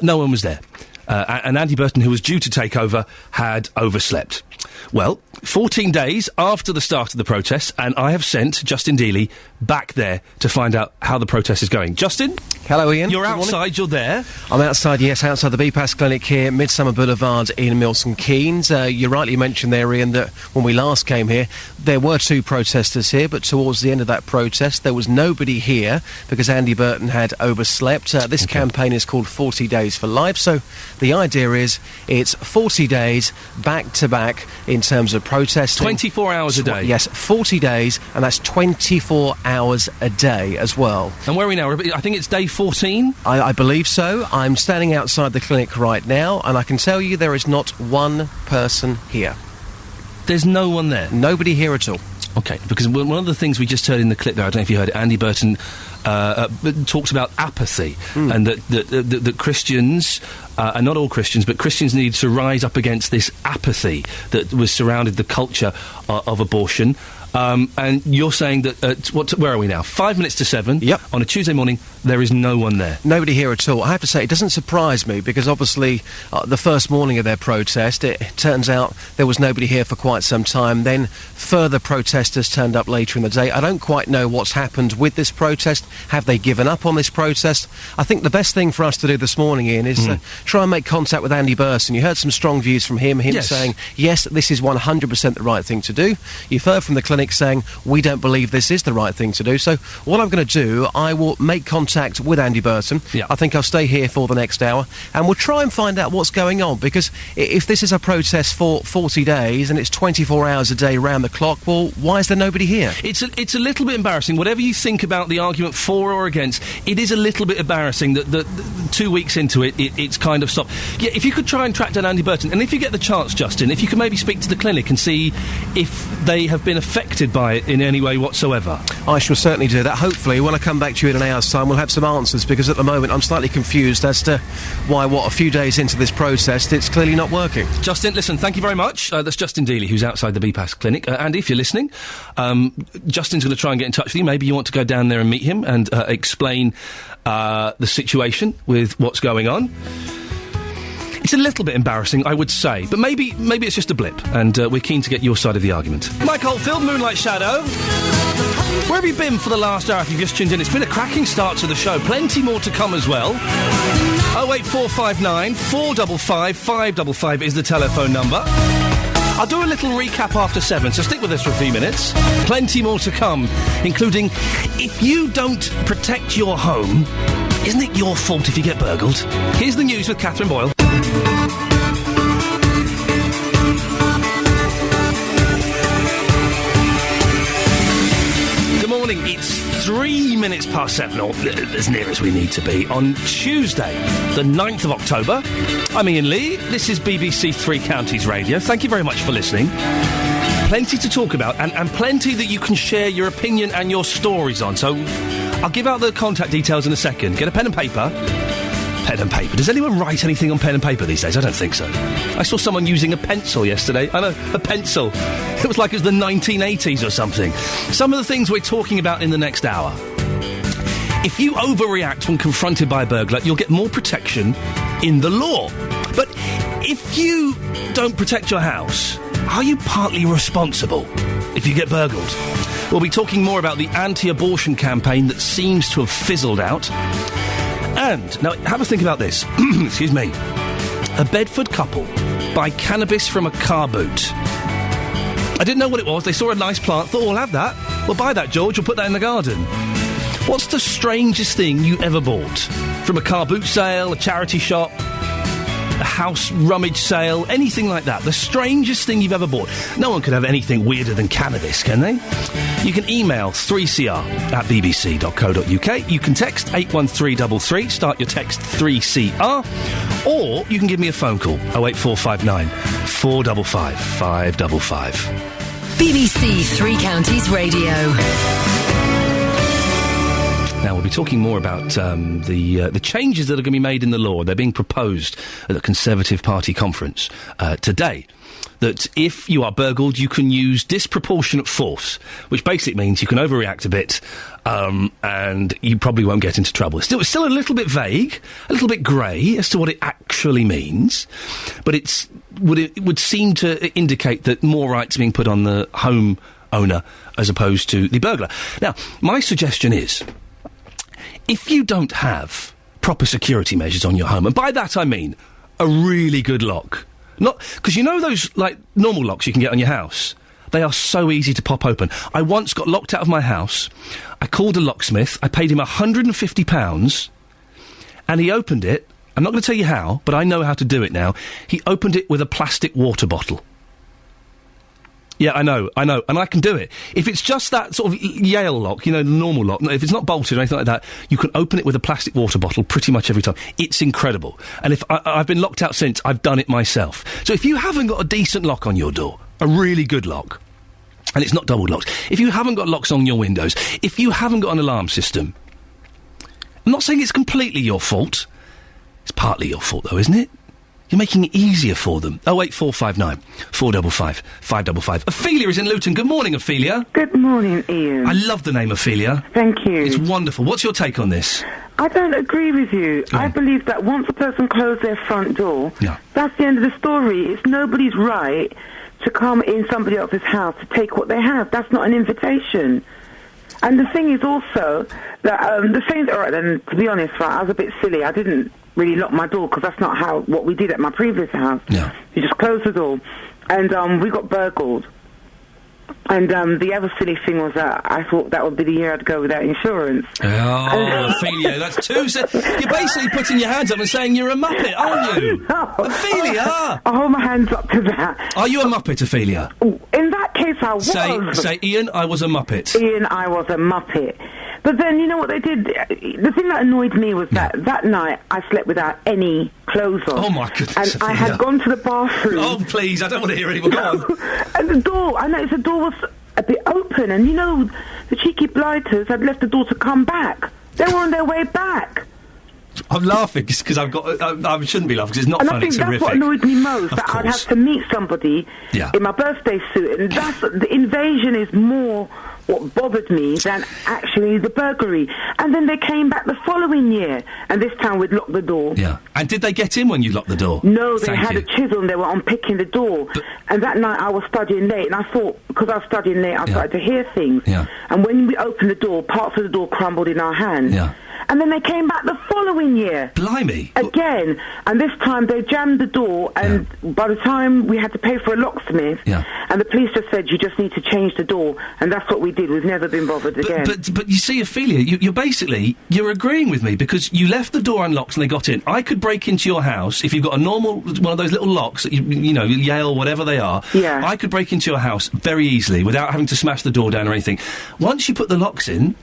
No one was there. And Andy Burton, who was due to take over, had overslept. Well, 14 days after the start of the protest, and I have sent Justin Dealey back there to find out how the protest is going. Justin? Hello, Ian. You're outside, you're there? I'm outside, yes, outside the BPAS clinic here, Midsummer Boulevard in Milton Keynes. You rightly mentioned there, Ian, that when we last came here, there were 2 protesters here, but towards the end of that protest, there was nobody here because Andy Burton had overslept. This campaign is called 40 Days for Life, so the idea is it's 40 days back-to-back in terms of protesting. 24 hours a day? Yes, 40 days, and that's 24 hours a day as well. And where are we now? I think it's day 14? I believe so. I'm standing outside the clinic right now, and I can tell you there is not one person here. There's no one there? Nobody here at all. OK, because one of the things we just heard in the clip there, I don't know if you heard it, Andy Burton talks about apathy and that Christians, and not all Christians, but Christians need to rise up against this apathy that was surrounded the culture of abortion. And you're saying that, where are we now? 5 minutes to 7. Yep. On a Tuesday morning, there is no one there. Nobody here at all. I have to say, it doesn't surprise me, because obviously the first morning of their protest, it turns out there was nobody here for quite some time. Then further protesters turned up later in the day. I don't quite know what's happened with this protest. Have they given up on this protest? I think the best thing for us to do this morning, Ian, is try and make contact with Andy Burson. You heard some strong views from him Yes. saying, yes, this is 100% the right thing to do. You've heard from the clinic saying, we don't believe this is the right thing to do. So what I'm going to do, I will make contact with Andy Burton. Yeah. I think I'll stay here for the next hour, and we'll try and find out what's going on, because if this is a protest for 40 days and it's 24 hours a day round the clock, well, why is there nobody here? It's a little bit embarrassing. Whatever you think about the argument for or against, it is a little bit embarrassing that 2 weeks into it's kind of stopped. Yeah, if you could try and track down Andy Burton, and if you get the chance, Justin, if you could maybe speak to the clinic and see if they have been affected by it in any way whatsoever. I shall certainly do that. Hopefully, when I come back to you in an hour's time, we'll have some answers, because at the moment I'm slightly confused as to why, a few days into this protest, it's clearly not working. Justin, listen, thank you very much. That's Justin Dealey, who's outside the BPAS clinic. Andy, if you're listening, Justin's going to try and get in touch with you. Maybe you want to go down there and meet him and explain the situation with what's going on. It's a little bit embarrassing, I would say, but maybe it's just a blip, and we're keen to get your side of the argument. Mike Oldfield, Moonlight Shadow. Where have you been for the last hour if you've just tuned in? It's been a cracking start to the show. Plenty more to come as well. 08459 455 555 is the telephone number. I'll do a little recap after 7, so stick with us for a few minutes. Plenty more to come, including, if you don't protect your home, isn't it your fault if you get burgled? Here's the news with Catherine Boyle. Good morning, it's 3 minutes past 7, or as near as we need to be, on Tuesday, the 9th of October. I'm Ian Lee, this is BBC Three Counties Radio. Thank you very much for listening. Plenty to talk about, and plenty that you can share your opinion and your stories on, so I'll give out the contact details in a second. Get a pen and paper. Pen and paper. Does anyone write anything on pen and paper these days? I don't think so. I saw someone using a pencil yesterday. I know, a pencil. It was like it was the 1980s or something. Some of the things we're talking about in the next hour. If you overreact when confronted by a burglar, you'll get more protection in the law. But if you don't protect your house, are you partly responsible if you get burgled? We'll be talking more about the anti-abortion campaign that seems to have fizzled out. And, now, have a think about this. Excuse me. A Bedford couple buy cannabis from a car boot. I didn't know what it was. They saw a nice plant, thought, we'll have that. We'll buy that, George. We'll put that in the garden. What's the strangest thing you ever bought? From a car boot sale, a charity shop, a house rummage sale, anything like that. The strangest thing you've ever bought. No one could have anything weirder than cannabis, can they? You can email 3cr@bbc.co.uk. You can text 81333, start your text 3CR, or you can give me a phone call, 08459 455 555. BBC Three Counties Radio. Now, we'll be talking more about the changes that are going to be made in the law. They're being proposed at the Conservative Party conference today. That if you are burgled, you can use disproportionate force, which basically means you can overreact a bit, and you probably won't get into trouble. It's still a little bit vague, a little bit grey as to what it actually means, but it would seem to indicate that more rights are being put on the home owner as opposed to the burglar. Now, my suggestion is, if you don't have proper security measures on your home, and by that I mean a really good lock, not because you know those like normal locks you can get on your house, they are so easy to pop open. I once got locked out of my house. I called a locksmith. I paid him £150, and he opened it. I'm not going to tell you how, but I know how to do it now. He opened it with a plastic water bottle. Yeah, I know, and I can do it. If it's just that sort of Yale lock, you know, the normal lock, if it's not bolted or anything like that, you can open it with a plastic water bottle pretty much every time. It's incredible. And if I've been locked out since, I've done it myself. So if you haven't got a decent lock on your door, a really good lock, and it's not double locked, if you haven't got locks on your windows, if you haven't got an alarm system, I'm not saying it's completely your fault. It's partly your fault, though, isn't it? You're making it easier for them. 08459 455 555. Ophelia is in Luton. Good morning, Ophelia. Good morning, Ian. I love the name Ophelia. Thank you. It's wonderful. What's your take on this? I don't agree with you. I believe that once a person closes their front door, that's the end of the story. It's nobody's right to come in somebody else's house to take what they have. That's not an invitation. And the thing is also that the things. All right, then. To be honest, right, I was a bit silly. I didn't really lock my door because that's not what we did at my previous house. Yeah. You just closed the door, and we got burgled. And the other silly thing was that I thought that would be the year I'd go without insurance. Oh, Ophelia, that's too... You're basically putting your hands up and saying you're a muppet, aren't you? No. Ophelia! I hold my hands up to that. Are you a muppet, Ophelia? In that case, I was. Say, Ian, I was a muppet. Ian, I was a muppet. But then, you know what they did? The thing that annoyed me was that night I slept without any clothes on. Oh, my goodness, And I had gone to the bathroom. Oh, please, I don't want to hear it anymore. Go on. And the door, I noticed the door was a bit open, and, you know, the cheeky blighters had left the door to come back. They were on their way back. I'm laughing because I've got... I shouldn't be laughing because it's not funny, it's horrific. And I think that's what annoyed me most, that course. I'd have to meet somebody in my birthday suit, and that's... the invasion is more what bothered me than actually the burglary. And then they came back the following year, and this time we'd locked the door. Yeah. And did they get in when you locked the door? No, they had a chisel and they were unpicking the door. And that night I was studying late, and I thought, because I was studying late, I started to hear things. Yeah. And when we opened the door, parts of the door crumbled in our hands. Yeah. And then they came back the following year. Blimey. Again. And this time they jammed the door, and by the time we had to pay for a locksmith, and the police just said, you just need to change the door. And that's what we did. We've never been bothered again. But you see, Ophelia, you're agreeing with me because you left the door unlocked and they got in. I could break into your house if you've got a normal, one of those little locks that you know, Yale, whatever they are. Yeah. I could break into your house very easily without having to smash the door down or anything. Once you put the locks in,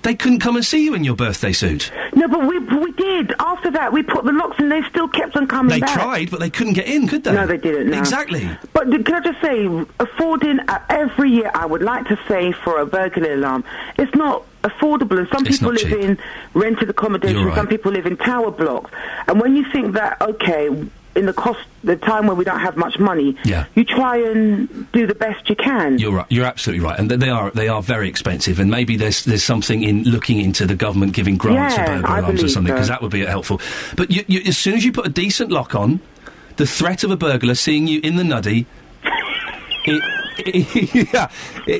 they couldn't come and see you in your birthday suit. No, but we did. After that, we put the locks in. They still kept on coming back. They tried, but they couldn't get in, could they? No, they didn't. No. Exactly. But can I just say, affording every year, I would like to say, for a burglary alarm, it's not affordable. And some people live in rented accommodation. Some people live in tower blocks. And when you think that, okay, in the time where we don't have much money, you try and do the best you can. You're right. You're absolutely right, and they are very expensive. And maybe there's something in looking into the government giving grants for burglar alarms or something, because that would be helpful. But as soon as you put a decent lock on, the threat of a burglar seeing you in the nuddy,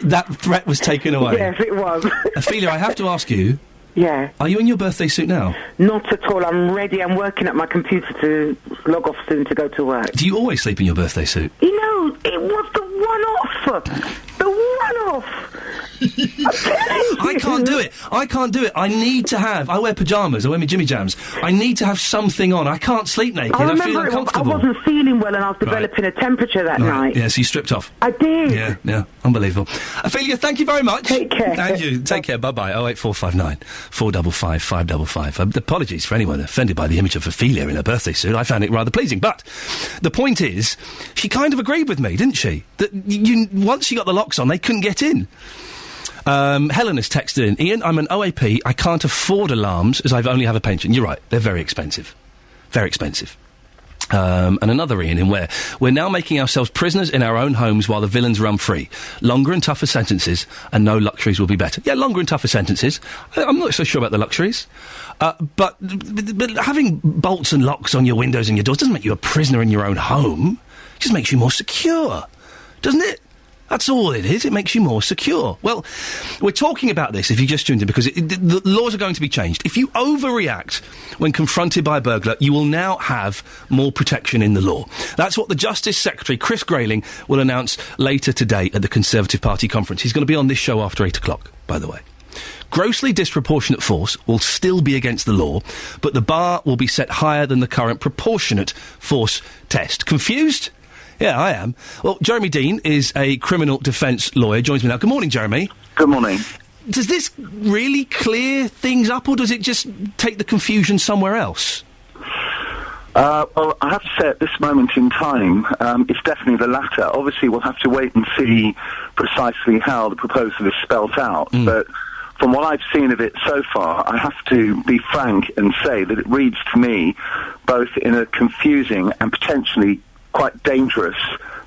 that threat was taken away. Yes, it was. Ophelia, I have to ask you. Yeah. Are you in your birthday suit now? Not at all. I'm ready. I'm working at my computer to log off soon to go to work. Do you always sleep in your birthday suit? You know, it was the one-off. The one-off. I can't do it. I need to have... I wear pyjamas. I wear my Jimmy Jams. I need to have something on. I can't sleep naked. I feel uncomfortable. I wasn't feeling well and I was developing a temperature that night. Yeah, so you stripped off. I did. Yeah. Unbelievable. Ophelia, thank you very much. Take care. And you. Take care. Bye-bye. 08459 455 555. Apologies for anyone offended by the image of Ophelia in her birthday suit. I found it rather pleasing. But the point is, she kind of agreed with me, didn't she? That once she got the locks on, they couldn't get in. Helen has texted in, Ian, I'm an OAP, I can't afford alarms as I only have a pension. You're right, they're very expensive. Very expensive. And another Ian in where we're now making ourselves prisoners in our own homes while the villains run free. Longer and tougher sentences and no luxuries will be better. Yeah, longer and tougher sentences. I'm not so sure about the luxuries. But having bolts and locks on your windows and your doors doesn't make you a prisoner in your own home. It just makes you more secure, doesn't it? That's all it is. It makes you more secure. Well, we're talking about this, if you just tuned in, because the laws are going to be changed. If you overreact when confronted by a burglar, you will now have more protection in the law. That's what the Justice Secretary, Chris Grayling, will announce later today at the Conservative Party conference. He's going to be on this show after 8 o'clock, by the way. Grossly disproportionate force will still be against the law, but the bar will be set higher than the current proportionate force test. Confused? Yeah, I am. Well, Jeremy Dean is a criminal defence lawyer, joins me now. Good morning, Jeremy. Good morning. Does this really clear things up, or does it just take the confusion somewhere else? Well, I have to say at this moment in time, it's definitely the latter. Obviously, we'll have to wait and see precisely how the proposal is spelt out, but from what I've seen of it so far, I have to be frank and say that it reads to me both in a confusing and potentially quite dangerous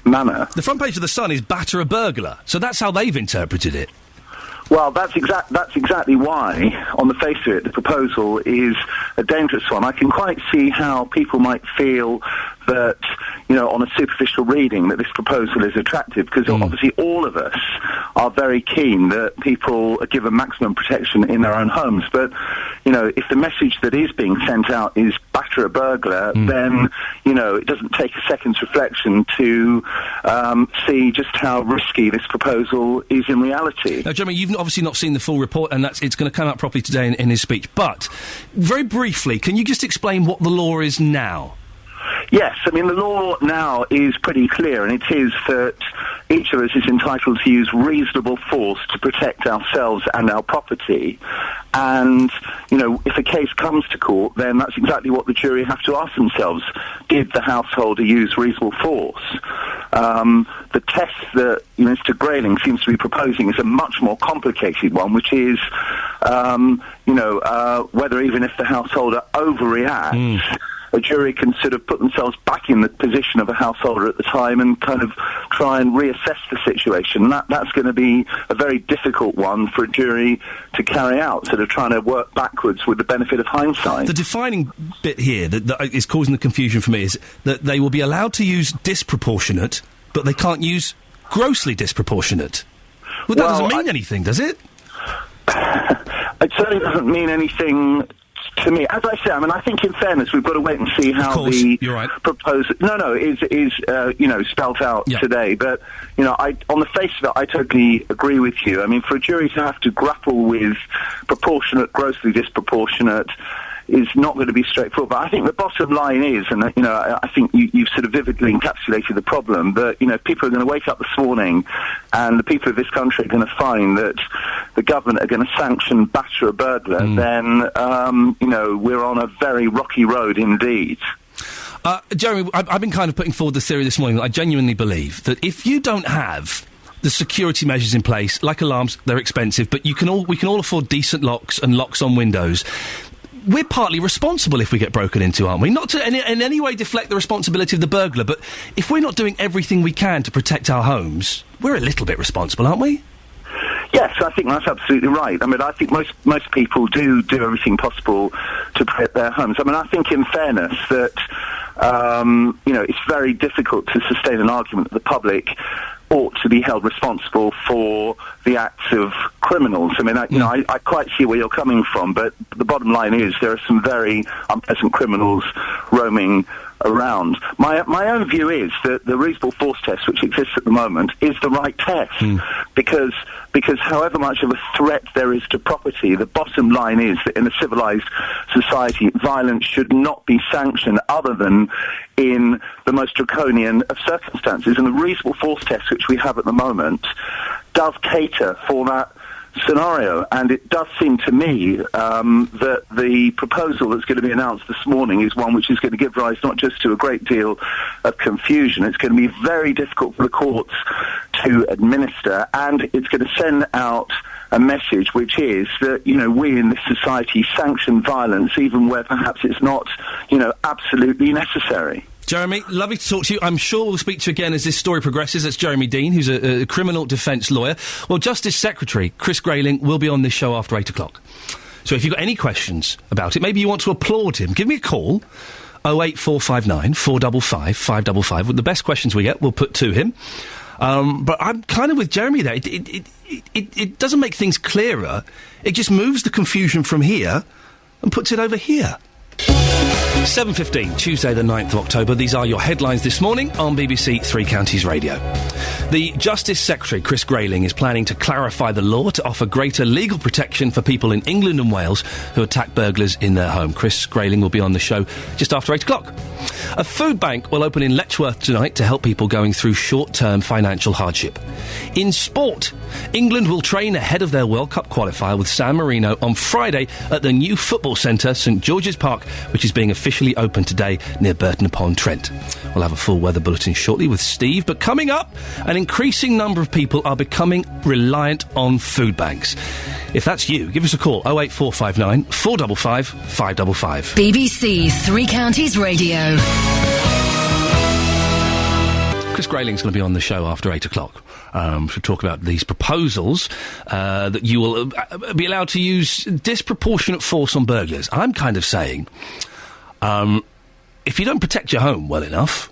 manner. The front page of The Sun is batter a burglar, so that's how they've interpreted it. Well, that's exactly why, on the face of it, the proposal is a dangerous one. I can quite see how people might feel that, on a superficial reading, that this proposal is attractive, because obviously all of us are very keen that people are given maximum protection in their own homes. But, if the message that is being sent out is batter a burglar, then, it doesn't take a second's reflection to see just how risky this proposal is in reality. Now, Jeremy, you've obviously not seen the full report, and it's going to come out properly today in his speech. But, very briefly, can you just explain what the law is now? Yes, I mean, the law now is pretty clear, and it is that each of us is entitled to use reasonable force to protect ourselves and our property. And, if a case comes to court, then that's exactly what the jury have to ask themselves. Did the householder use reasonable force? The test that Mr. Grayling seems to be proposing is a much more complicated one, which is, whether even if the householder overreacts, a jury can sort of put themselves back in the position of a householder at the time and kind of try and reassess the situation. That's going to be a very difficult one for a jury to carry out, sort of trying to work backwards with the benefit of hindsight. The defining bit here that is causing the confusion for me is that they will be allowed to use disproportionate, but they can't use grossly disproportionate. Well, that doesn't mean anything, does it? It certainly doesn't mean anything to me. As I say, I think in fairness, we've got to wait and see how the proposal is spelt out today. But, on the face of it, I totally agree with you. For a jury to have to grapple with proportionate, grossly disproportionate, is not going to be straightforward. But I think the bottom line is, and I think you've sort of vividly encapsulated the problem, that people are going to wake up this morning and the people of this country are going to find that the government are going to sanction batter a burglar, then we're on a very rocky road indeed. Jeremy, I've been kind of putting forward the theory this morning that I genuinely believe that if you don't have the security measures in place, like alarms, they're expensive, but we can all afford decent locks and locks on windows. We're partly responsible if we get broken into, aren't we? Not to in any way deflect the responsibility of the burglar, but if we're not doing everything we can to protect our homes, we're a little bit responsible, aren't we? Yes, I think that's absolutely right. I think most people do everything possible to protect their homes. I think in fairness that, it's very difficult to sustain an argument that the public ought to be held responsible for the acts of criminals. I quite see where you're coming from, but the bottom line is there are some very unpleasant criminals roaming around. My own view is that the reasonable force test, which exists at the moment, is the right test, because however much of a threat there is to property, the bottom line is that in a civilized society, violence should not be sanctioned other than in the most draconian of circumstances. And the reasonable force test, which we have at the moment, does cater for that scenario, and it does seem to me that the proposal that's going to be announced this morning is one which is going to give rise not just to a great deal of confusion, it's going to be very difficult for the courts to administer, and it's going to send out a message which is that, we in this society sanction violence even where perhaps it's not, absolutely necessary. Jeremy, lovely to talk to you. I'm sure we'll speak to you again as this story progresses. That's Jeremy Dean, who's a criminal defence lawyer. Well, Justice Secretary Chris Grayling will be on this show after 8 o'clock. So if you've got any questions about it, maybe you want to applaud him, give me a call, 08459 455 555. The best questions we get, we'll put to him. But I'm kind of with Jeremy there. It doesn't make things clearer. It just moves the confusion from here and puts it over here. 7:15, Tuesday the 9th of October. These are your headlines this morning on BBC Three Counties Radio. The Justice Secretary, Chris Grayling, is planning to clarify the law to offer greater legal protection for people in England and Wales who attack burglars in their home. Chris Grayling will be on the show just after 8 o'clock. A food bank will open in Letchworth tonight to help people going through short-term financial hardship. In sport, England will train ahead of their World Cup qualifier with San Marino on Friday at the new football centre, St George's Park, which is being officially opened today near Burton-upon-Trent. We'll have a full weather bulletin shortly with Steve, but coming up, an increasing number of people are becoming reliant on food banks. If that's you, give us a call, 08459 455 555. BBC Three Counties Radio. Chris Grayling's going to be on the show after 8 o'clock to talk about these proposals that you will be allowed to use disproportionate force on burglars. I'm kind of saying, if you don't protect your home well enough,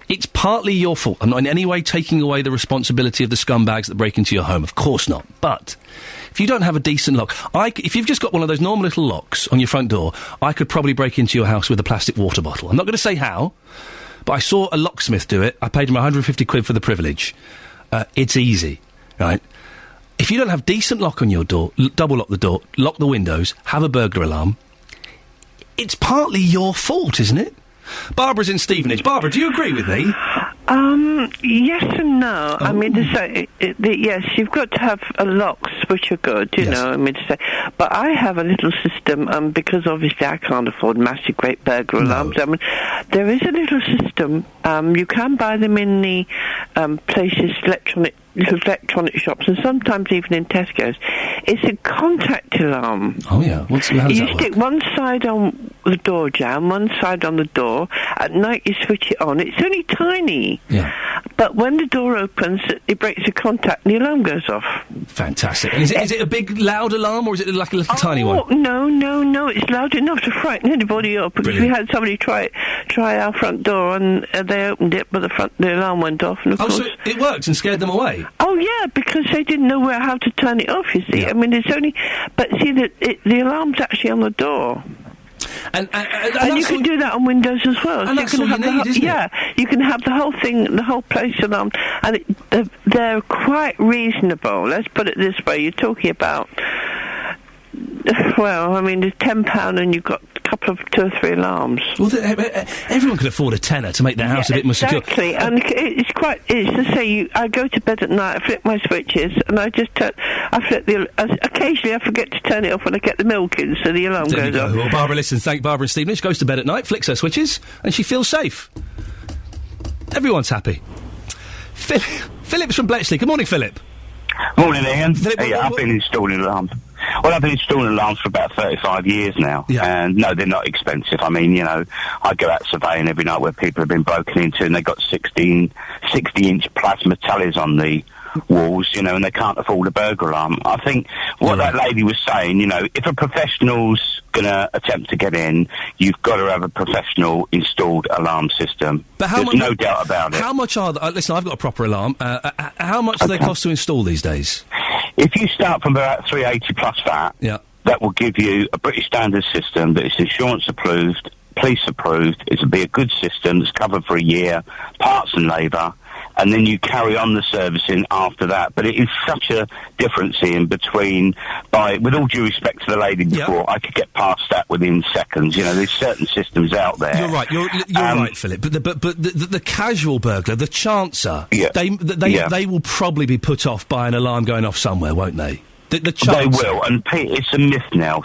it's partly your fault. I'm not in any way taking away the responsibility of the scumbags that break into your home. Of course not. But if you don't have a decent lock, if you've just got one of those normal little locks on your front door, I could probably break into your house with a plastic water bottle. I'm not going to say how, but I saw a locksmith do it. I paid him 150 quid for the privilege. It's easy, right? If you don't have decent lock on your door, double lock the door, lock the windows, have a burglar alarm, it's partly your fault, isn't it? Barbara's in Stevenage. Barbara, do you agree with me? Yes and no. I mean, to say, yes, you've got to have locks which are good, you know, I mean to say. But I have a little system, because obviously I can't afford massive, great burglar alarms. I mean, there is a little system. You can buy them in the places, little electronic shops, and sometimes even in Tesco's. It's a contact alarm. Oh, yeah. How does you that stick one side on the door jamb, one side on the door. At night you switch it on. It's only tiny. Yeah. But when the door opens, it breaks the contact and the alarm goes off. Fantastic. And is it a big, loud alarm, or is it like a little tiny one? No. It's loud enough to frighten anybody up. Because we had somebody try our front door, and they opened it, but the alarm went off. And of course, so it worked and scared them away? Oh, yeah, because they didn't know how to turn it off, you see. Yeah. I mean, it's only... But see, the alarm's actually on the door. And you can do that on windows as well. And so that's all you need, isn't it? Yeah, you can have the whole thing, the whole place alarmed. And they're quite reasonable. Let's put it this way. You're talking about... Well, I mean, it's £10 and you've got a couple of 2 or 3 alarms. Well, everyone could afford a tenner to make their house a bit more secure. Exactly, and it's to say, I go to bed at night, I flip my switches, and occasionally I forget to turn it off when I get the milk in, so the alarm goes off. Well, Barbara, listen, thank Barbara in Stevenage, goes to bed at night, flicks her switches, and she feels safe. Everyone's happy. Philip's from Bletchley. Good morning, Philip. Morning, Ian. I've been installing alarms. Well, I've been installing alarms for about 35 years now. Yeah. And no, they're not expensive. I mean, I go out surveying every night where people have been broken into and they've got 60-inch plasma tallies on the walls, and they can't afford a burglar alarm. I think what that lady was saying, if a professional's going to attempt to get in, you've got to have a professional installed alarm system. But there's no doubt about it. How much are they? Listen, I've got a proper alarm. How much do they cost to install these days? If you start from about $380 plus that, that will give you a British standard system that is insurance approved, police approved. It'll be a good system that's covered for a year, parts and labour, and then you carry on the servicing after that. But it is such a difference in between, with all due respect to the lady before, I could get past that within seconds. There's certain systems out there. You're right, you're right, Philip. But the casual burglar, the chancer, they will probably be put off by an alarm going off somewhere, won't they? They will, and Pete, it's a myth now,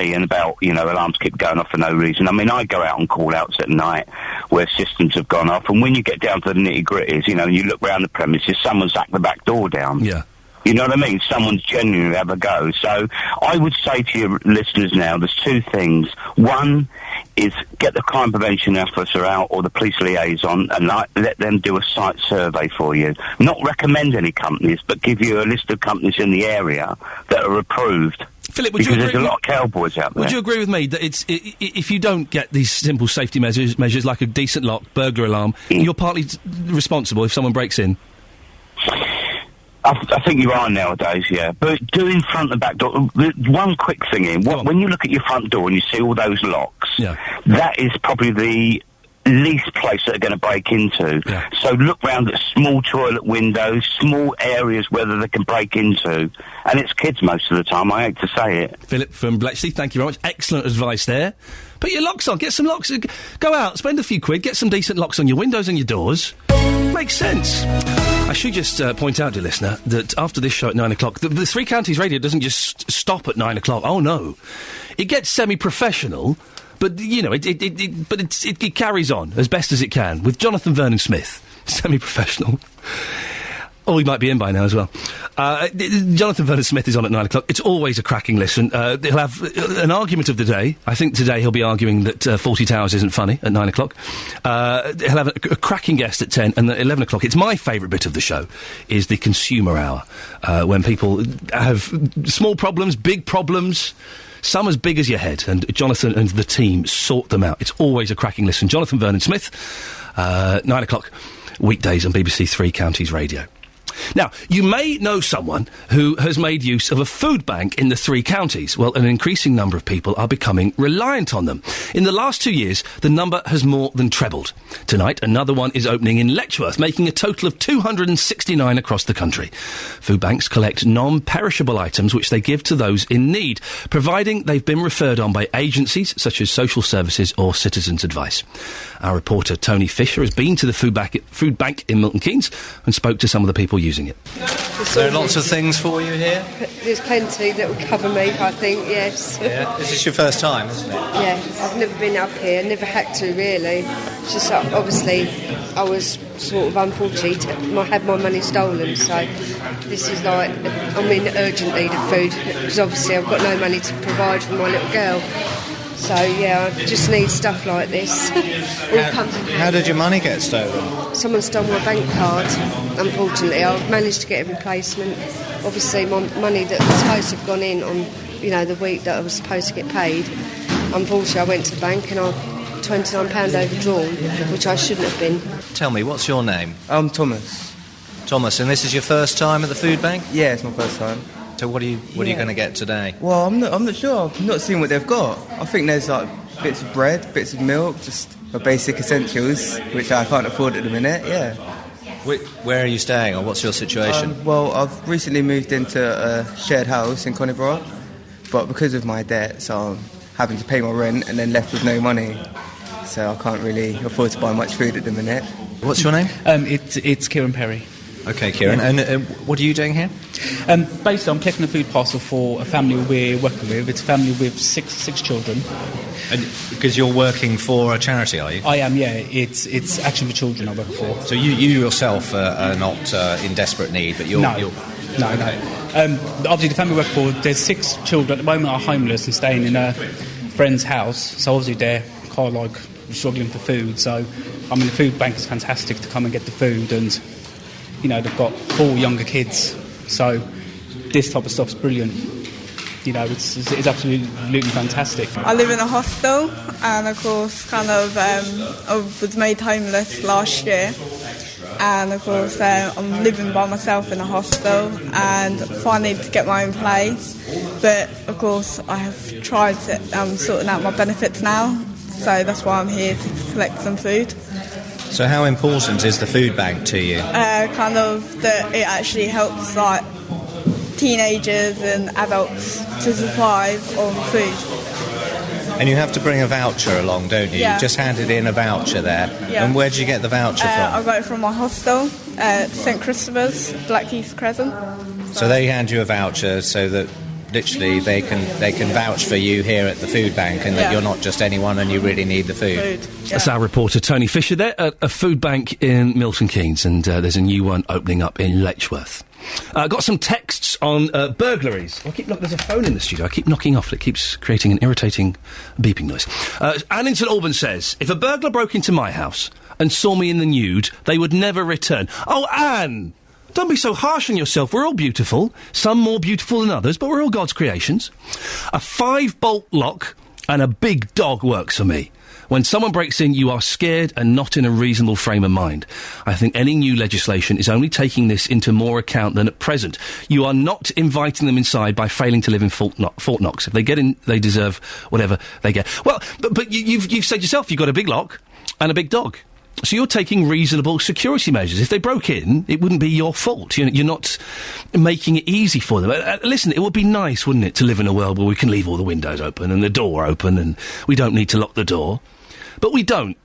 Ian, about, alarms keep going off for no reason. I mean, I go out on call-outs at night where systems have gone off, and when you get down to the nitty-gritties, and you look around the premises, someone's hacked the back door down. Yeah. You know what I mean? Someone's genuinely have a go. So I would say to your listeners now, there's 2 things. One is get the crime prevention officer out or the police liaison and let them do a site survey for you. Not recommend any companies, but give you a list of companies in the area that are approved. Philip, because there's a lot of cowboys out there. Would you agree with me that if you don't get these simple safety measures like a decent lock, burglar alarm, you're partly responsible if someone breaks in? I think you are nowadays, yeah. But doing front and back door, one quick thing, when you look at your front door and you see all those locks, that is probably least place that are going to break into. Yeah. So look round at small toilet windows, small areas where they can break into. And it's kids most of the time, I hate to say it. Philip from Bletchley, thank you very much. Excellent advice there. Put your locks on, get some locks. Go out, spend a few quid, get some decent locks on your windows and your doors. Makes sense. I should just point out, dear listener, that after this show at 9 o'clock, the Three Counties Radio doesn't just stop at 9 o'clock. Oh, no. It gets semi-professional, but, you know, it carries on as best as it can with Jonathan Vernon Smith. Semi-professional. Oh, he might be in by now as well. Jonathan Vernon Smith is on at 9 o'clock. It's always a cracking listen. He'll have an argument of the day. I think today he'll be arguing that 40 Towers isn't funny at 9 o'clock. He'll have a cracking guest at 10 and at 11 o'clock. It's my favourite bit of the show, is the consumer hour, when people have small problems, big problems, some as big as your head, and Jonathan and the team sort them out. It's always a cracking listen. Jonathan Vernon Smith, 9 o'clock, weekdays on BBC Three Counties Radio. Now, you may know someone who has made use of a food bank in the Three Counties. Well, an increasing number of people are becoming reliant on them. In the last 2 years, the number has more than trebled. Tonight, another one is opening in Letchworth, making a total of 269 across the country. Food banks collect non-perishable items which they give to those in need, providing they've been referred on by agencies such as social services or Citizens Advice. Our reporter Tony Fisher has been to the food bank in Milton Keynes and spoke to some of the people using it. There are lots of things for you here? There's plenty that will cover me, I think, yes. Yeah, this is your first time, isn't it? Yeah, I've never been up here, never had to, really. It's just, obviously, I was sort of unfortunate, I had my money stolen, so this is like, I'm in urgent need of food, because obviously I've got no money to provide for my little girl. So, yeah, I just need stuff like this. How did your money get stolen? Someone stole my bank card, unfortunately. I managed to get a replacement. Obviously, my money that was supposed to have gone in on, you know, the week that I was supposed to get paid, unfortunately, I went to the bank and I £29 overdrawn, which I shouldn't have been. Tell me, what's your name? I'm Thomas. Thomas, and this is your first time at the food bank? Yeah, it's my first time. So what are you going to get today? Well, I'm not sure. I've not seen what they've got. I think there's like bits of bread, bits of milk, just my basic essentials, which I can't afford at the minute. Yeah. Where are you staying, or what's your situation? Well, I've recently moved into a shared house in Connyborough, but because of my debt, so I'm having to pay my rent and then left with no money. So I can't really afford to buy much food at the minute. What's your name? It's Kieran Perry. Okay, Kieran. Yeah. And what are you doing here? Basically, I'm collecting a food parcel for a family we're working with. It's a family with six children. And because you're working for a charity, are you? I am, yeah. It's Action for Children I work for. So you yourself are not in desperate need, but you're... No. Okay. Obviously, the family we work for, there's 6 children at the moment are homeless and staying in a friend's house. So obviously they're kind of like struggling for food. So, I mean, the food bank is fantastic to come and get the food, and... You know, they've got 4 younger kids, so this type of stuff's brilliant. You know, it's absolutely fantastic. I live in a hostel, and of course, I was made homeless last year, and of course, I'm living by myself in a hostel, and finally to get my own place. But of course, I have tried sorting out my benefits now, so that's why I'm here to collect some food. So how important is the food bank to you? That it actually helps like teenagers and adults to survive on food. And you have to bring a voucher along, don't you? Yeah. You've just handed in a voucher there. Yeah. And where did you get the voucher from? I got it from my hostel, St Christopher's, Blackheath Crescent. So they hand you a voucher so that literally they can vouch for you here at the food bank, and that you're not just anyone and you really need the food. Yeah. That's our reporter Tony Fisher there at a food bank in Milton Keynes, and there's a new one opening up in Letchworth. Got some texts on burglaries. There's a phone in the studio. I keep knocking off. It keeps creating an irritating beeping noise. Anne in St Albans says, if a burglar broke into my house and saw me in the nude, they would never return. Oh, Anne! Don't be so harsh on yourself. We're all beautiful. Some more beautiful than others, but we're all God's creations. A 5-bolt lock and a big dog works for me. When someone breaks in, you are scared and not in a reasonable frame of mind. I think any new legislation is only taking this into more account than at present. You are not inviting them inside by failing to live in Fort Knox. If they get in, they deserve whatever they get. Well, but you've said yourself you've got a big lock. and a big dog. So you're taking reasonable security measures. If they broke in, it wouldn't be your fault. You're not making it easy for them. Listen, it would be nice, wouldn't it, to live in a world where we can leave all the windows open and the door open and we don't need to lock the door. But we don't,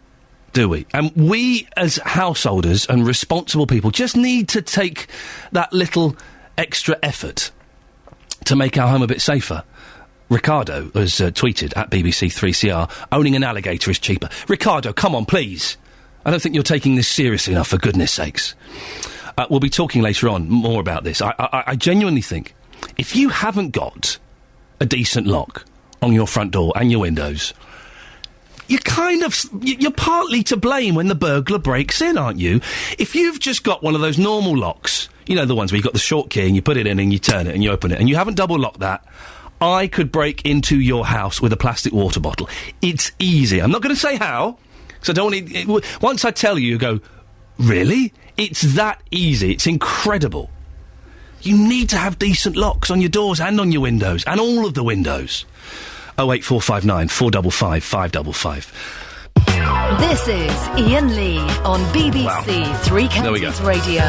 do we? And we, as householders and responsible people, just need to take that little extra effort to make our home a bit safer. Ricardo has tweeted at BBC3CR, owning an alligator is cheaper. Ricardo, come on, please. I don't think you're taking this seriously enough, for goodness sakes. We'll be talking later on more about this. I genuinely think if you haven't got a decent lock on your front door and your windows, you're partly to blame when the burglar breaks in, aren't you? If you've just got one of those normal locks, you know, the ones where you've got the short key and you put it in and you turn it and you open it, and you haven't double locked that, I could break into your house with a plastic water bottle. It's easy. I'm not going to say how, because I don't want it. Once I tell you, you go, really? It's that easy. It's incredible. You need to have decent locks on your doors and on your windows, and all of the windows. 08459 455 555. This is Iain Lee on BBC Three Counties Radio.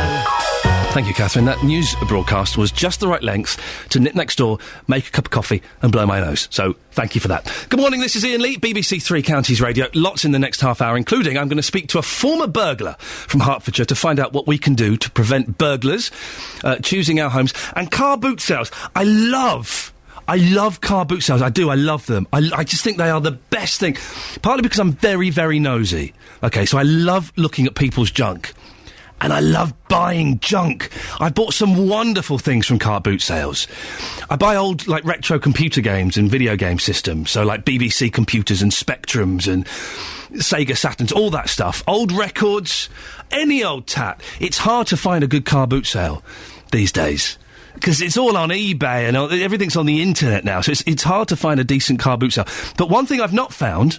Thank you, Catherine. That news broadcast was just the right length to nip next door, make a cup of coffee and blow my nose. So, thank you for that. Good morning, this is Iain Lee, BBC Three Counties Radio. Lots in the next half hour, including I'm going to speak to a former burglar from Hertfordshire to find out what we can do to prevent burglars choosing our homes. And car boot sales. I love car boot sales. I do. I love them. I just think they are the best thing. Partly because I'm very, very nosy. Okay, so I love looking at people's junk. And I love buying junk. I've bought some wonderful things from car boot sales. I buy old, retro computer games and video game systems. So, BBC computers and Spectrums and Sega Saturns, all that stuff. Old records, any old tat. It's hard to find a good car boot sale these days. Because it's all on eBay and everything's on the internet now. So it's hard to find a decent car boot sale. But one thing I've not found,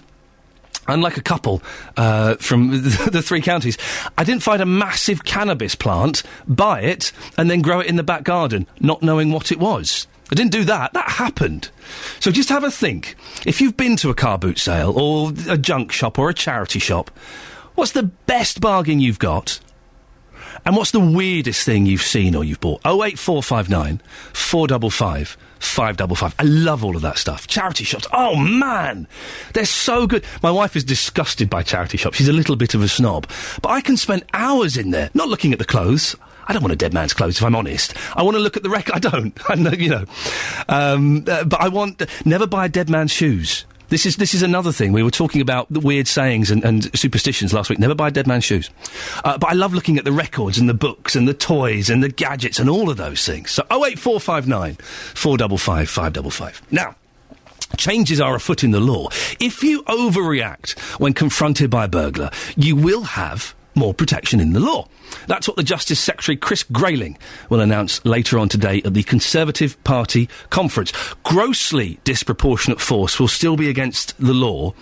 unlike a couple from the Three Counties, I didn't find a massive cannabis plant, buy it, and then grow it in the back garden, not knowing what it was. I didn't do that. That happened. So just have a think. If you've been to a car boot sale or a junk shop or a charity shop, what's the best bargain you've got? And what's the weirdest thing you've seen or you've bought? 08459 455 555. I love all of that stuff. Charity shops. Oh, man. They're so good. My wife is disgusted by charity shops. She's a little bit of a snob. But I can spend hours in there, not looking at the clothes. I don't want a dead man's clothes, if I'm honest. I want to look at the record. I don't. I know, you know. But I want... Never buy a dead man's shoes. This is another thing. We were talking about the weird sayings and superstitions last week. Never buy a dead man's shoes. But I love looking at the records and the books and the toys and the gadgets and all of those things. So 08459 455 555. Now, changes are afoot in the law. If you overreact when confronted by a burglar, you will have more protection in the law. That's what the Justice Secretary Chris Grayling will announce later on today at the Conservative Party conference. Grossly disproportionate force will still be against the law,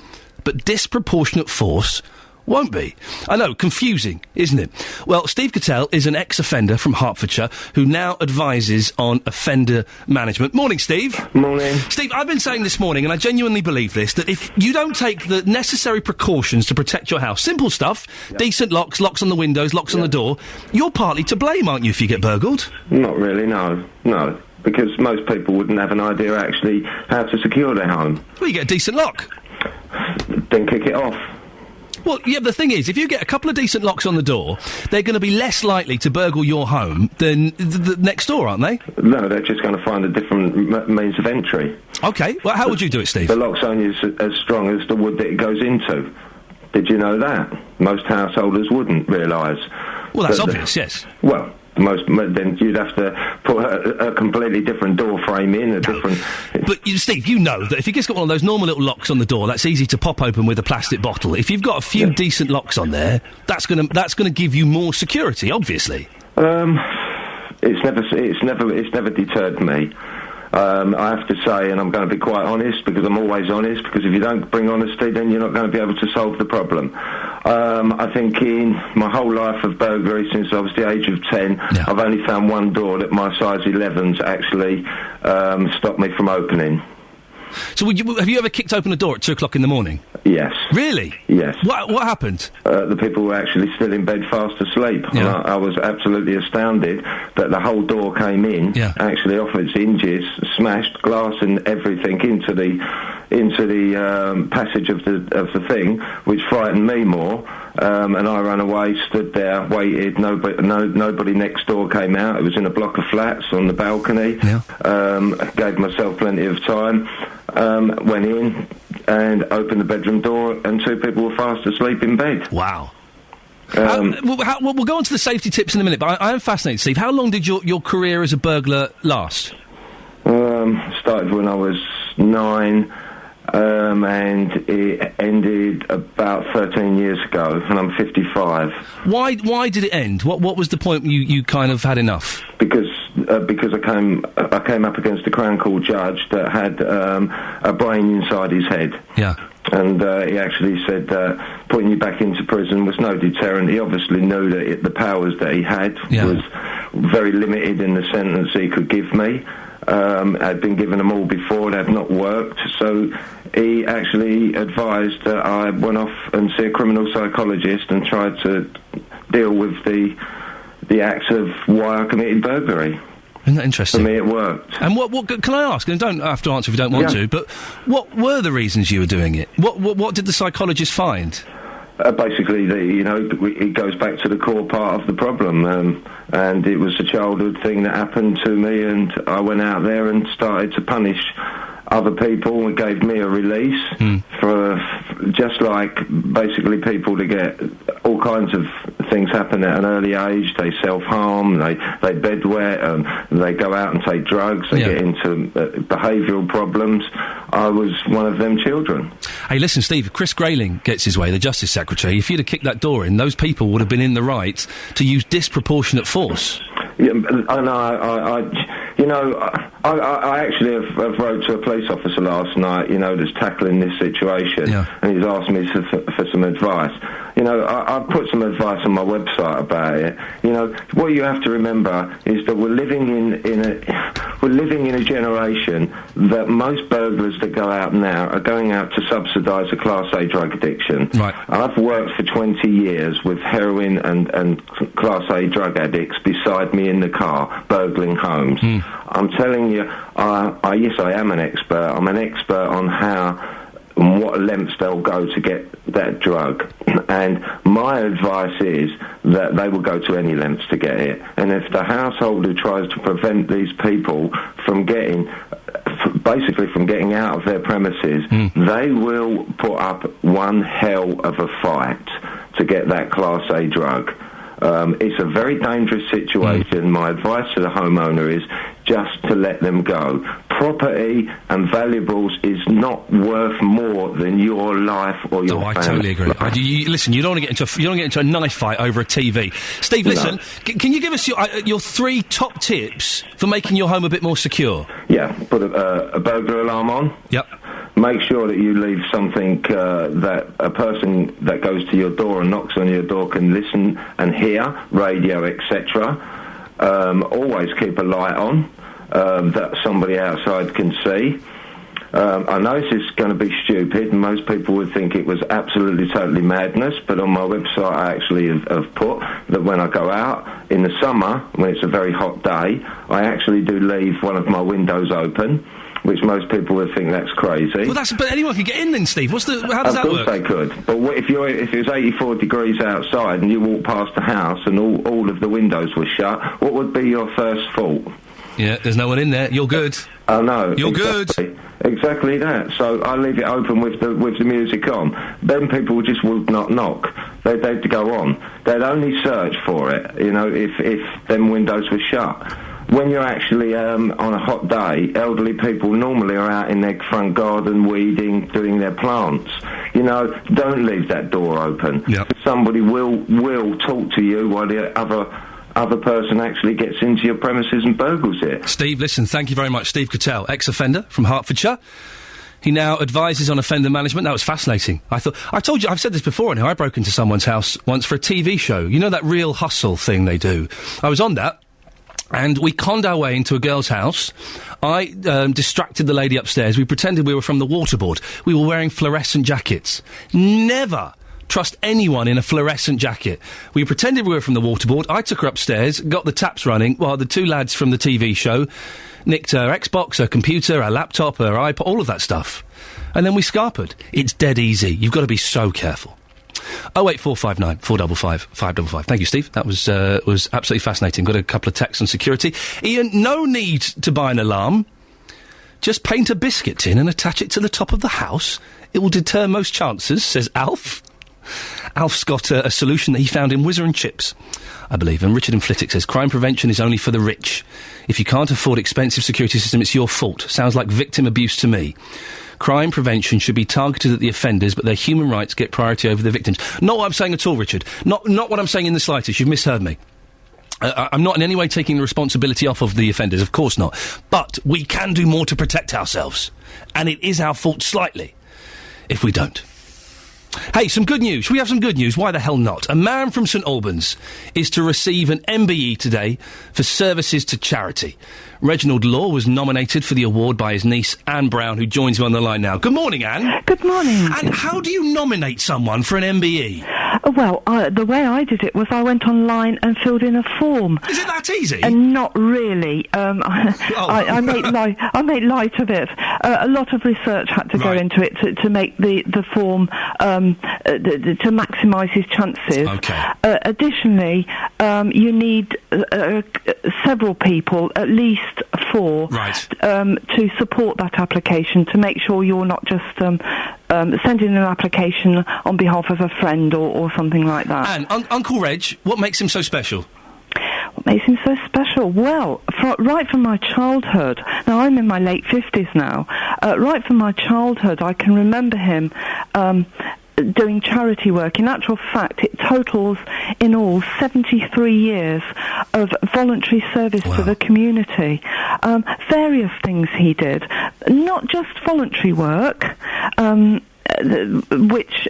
but disproportionate force won't be. I know, confusing, isn't it? Well, Steve Cattell is an ex-offender from Hertfordshire who now advises on offender management. Morning, Steve. Morning. Steve, I've been saying this morning, and I genuinely believe this, that if you don't take the necessary precautions to protect your house, simple stuff, decent locks on the windows, locks on the door, you're partly to blame, aren't you, if you get burgled? Not really, no. No. Because most people wouldn't have an idea actually how to secure their home. Well, you get a decent lock. Then kick it off. Well, yeah, the thing is, if you get a couple of decent locks on the door, they're going to be less likely to burgle your home than the next door, aren't they? No, they're just going to find a different means of entry. OK, well, how would you do it, Steve? The lock's only as strong as the wood that it goes into. Did you know that? Most householders wouldn't realise. Well, that's obvious, yes. Well... then you'd have to put a completely different door frame in, different... But, Steve, you know that if you've just got one of those normal little locks on the door, that's easy to pop open with a plastic bottle. If you've got a few decent locks on there, that's gonna give you more security, obviously. It's never deterred me. I have to say, and I'm going to be quite honest, because I'm always honest, because if you don't bring honesty, then you're not going to be able to solve the problem. I think in my whole life of burglary, since I was the age of 10, I've only found one door that my size 11s actually stopped me from opening. So have you ever kicked open a door at 2 o'clock in the morning? Yes. Really? Yes. What happened? The people were actually still in bed fast asleep. Yeah. I was absolutely astounded that the whole door came in, actually off its hinges, smashed glass and everything into the passage of the thing, which frightened me more. And I ran away, stood there, waited. Nobody next door came out. It was in a block of flats on the balcony. Yeah. Gave myself plenty of time. Went in and opened the bedroom door, and 2 people were fast asleep in bed. Wow. We'll go on to the safety tips in a minute, but I am fascinated, Steve. How long did your career as a burglar last? Started when I was 9. And it ended about 13 years ago, and I'm 55. Why did it end? What was the point you kind of had enough? Because I came up against a Crown Court judge that had a brain inside his head. Yeah. And he actually said putting you back into prison was no deterrent. He obviously knew that the powers that he had was very limited in the sentence he could give me. I'd been given them all before, they had not worked, so he actually advised that I went off and see a criminal psychologist and tried to deal with the acts of why I committed burglary. Isn't that interesting? For me, it worked. And what can I ask? And don't have to answer if you don't want to. But what were the reasons you were doing it? What did the psychologist find? Basically, it goes back to the core part of the problem, and it was a childhood thing that happened to me, and I went out there and started to punish other people, and gave me a release for just like basically people to get all kinds of things happen at an early age. They self-harm, they bedwet, they go out and take drugs, they get into behavioural problems. I was one of them children. Hey, listen, Steve, if Chris Grayling gets his way, the Justice Secretary, if you'd have kicked that door in, those people would have been in the right to use disproportionate force. Yeah, I actually have wrote to a police officer last night, that's tackling this situation, and he's asked me for some advice. I've put some advice on my website about it. What you have to remember is that we're living in a generation that most burglars that go out now are going out to subsidise a Class A drug addiction. Right. I've worked for 20 years with heroin and Class A drug addicts beside me in the car, burgling homes. I'm telling you, yes, I am an expert. I'm an expert on how and what lengths they'll go to get that drug. And my advice is that they will go to any lengths to get it. And if the householder tries to prevent these people from getting out of their premises, they will put up one hell of a fight to get that Class A drug. It's a very dangerous situation. My advice to the homeowner is just to let them go. Property and valuables is not worth more than your life or your I family. totally agree. Listen, you don't want to get into a knife fight over a TV. Steve, listen, can you give us your 3 top tips for making your home a bit more secure? Yeah, put a burglar alarm on. Yep. Make sure that you leave something that a person that goes to your door and knocks on your door can listen and hear, radio, etc. Always keep a light on that somebody outside can see. I know this is going to be stupid, and most people would think it was absolutely, totally madness, but on my website I actually have put that when I go out in the summer, when it's a very hot day, I actually do leave one of my windows open, which most people would think that's crazy. Well, but anyone can get in then, Steve. How does that work? Of course they could. But if it's 84 degrees outside and you walk past the house and all of the windows were shut, what would be your first thought? Yeah, there's no one in there. You're good. Oh, no. You're exactly. good. Exactly that. So I leave it open with the music on. Then people just would not knock. They'd go on. They'd only search for it, if them windows were shut. When you're actually on a hot day, elderly people normally are out in their front garden weeding, doing their plants. Don't leave that door open. Yep. Somebody will talk to you while the other person actually gets into your premises and burgles it. Steve, listen, thank you very much. Steve Cattell, ex-offender from Hertfordshire. He now advises on offender management. That was fascinating. I've said this before, I broke into someone's house once for a TV show. You know that Real Hustle thing they do? I was on that. And we conned our way into a girl's house. I distracted the lady upstairs. We pretended we were from the water board. We were wearing fluorescent jackets. Never trust anyone in a fluorescent jacket. We pretended we were from the water board. I took her upstairs, got the taps running, while the two lads from the TV show nicked her Xbox, her computer, her laptop, her iPod, all of that stuff. And then we scarpered. It's dead easy. You've got to be so careful. 08459 455 555. Thank you, Steve. That was absolutely fascinating. Got a couple of texts on security. Ian, no need to buy an alarm. Just paint a biscuit tin and attach it to the top of the house. It will deter most chances, says Alf. Alf's got a solution that he found in Whizzer and Chips, I believe. And Richard in Flitwick says, crime prevention is only for the rich. If you can't afford expensive security system, it's your fault. Sounds like victim abuse to me. Crime prevention should be targeted at the offenders, but their human rights get priority over the victims. Not what I'm saying at all, Richard. Not what I'm saying in the slightest. You've misheard me. I'm not in any way taking the responsibility off of the offenders, of course not. But we can do more to protect ourselves. And it is our fault slightly if we don't. Hey, some good news. Should we have some good news? Why the hell not? A man from St Albans is to receive an MBE today for services to charity. Reginald Law was nominated for the award by his niece, Anne Brown, who joins me on the line now. Good morning, Anne. Good morning. And how do you nominate someone for an MBE? Well, the way I did it was I went online and filled in a form. Is it that easy? And not really. I made light of it. A lot of research had to go into it to make the form to maximise his chances. Okay. Additionally, you need several people, at least 4, to support that application to make sure you're not just sending an application on behalf of a friend or something like that. And Uncle Reg, what makes him so special? What makes him so special? Well, right from my childhood, now I'm in my late 50s now, right from my childhood I can remember him doing charity work. In actual fact, it totals in all 73 years of voluntary service to the community. Various things he did, not just voluntary work, which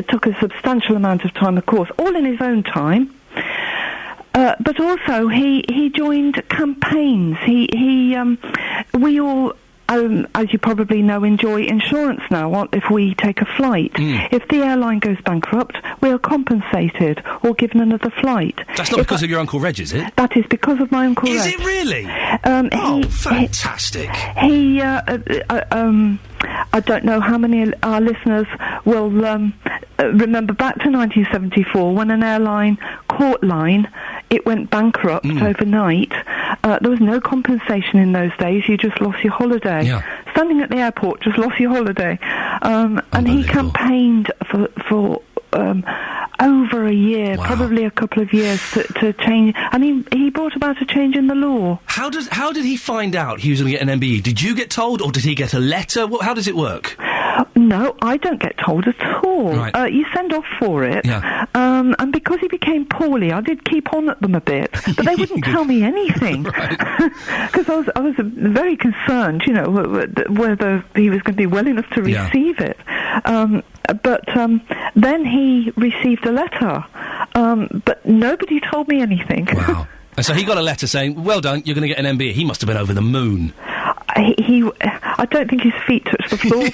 took a substantial amount of time, of course, all in his own time. But also, he joined campaigns. We all, as you probably know, enjoy insurance now if we take a flight. If the airline goes bankrupt, we are compensated or given another flight. That's not because of your Uncle Reg, is it? That is because of my Uncle Reg. Is it really? Fantastic. I don't know how many of our listeners will remember back to 1974 when an airline, Court Line, it went bankrupt overnight. There was no compensation in those days. You just lost your holiday. Standing at the airport, just lost your holiday. And he campaigned for over a year, probably a couple of years, to change. And he brought about a change in the law. How did he find out he was going to get an MBE? Did you get told, or did he get a letter? How does it work? No, I don't get told at all. Right. You send off for it. And because he became poorly, I did keep on at them a bit, but they wouldn't tell me anything. Because I was very concerned, whether he was going to be well enough to receive it. But then he received a letter, but nobody told me anything. Wow. And so he got a letter saying, well done, you're going to get an MBE. He must have been over the moon. I don't think his feet touched the floor.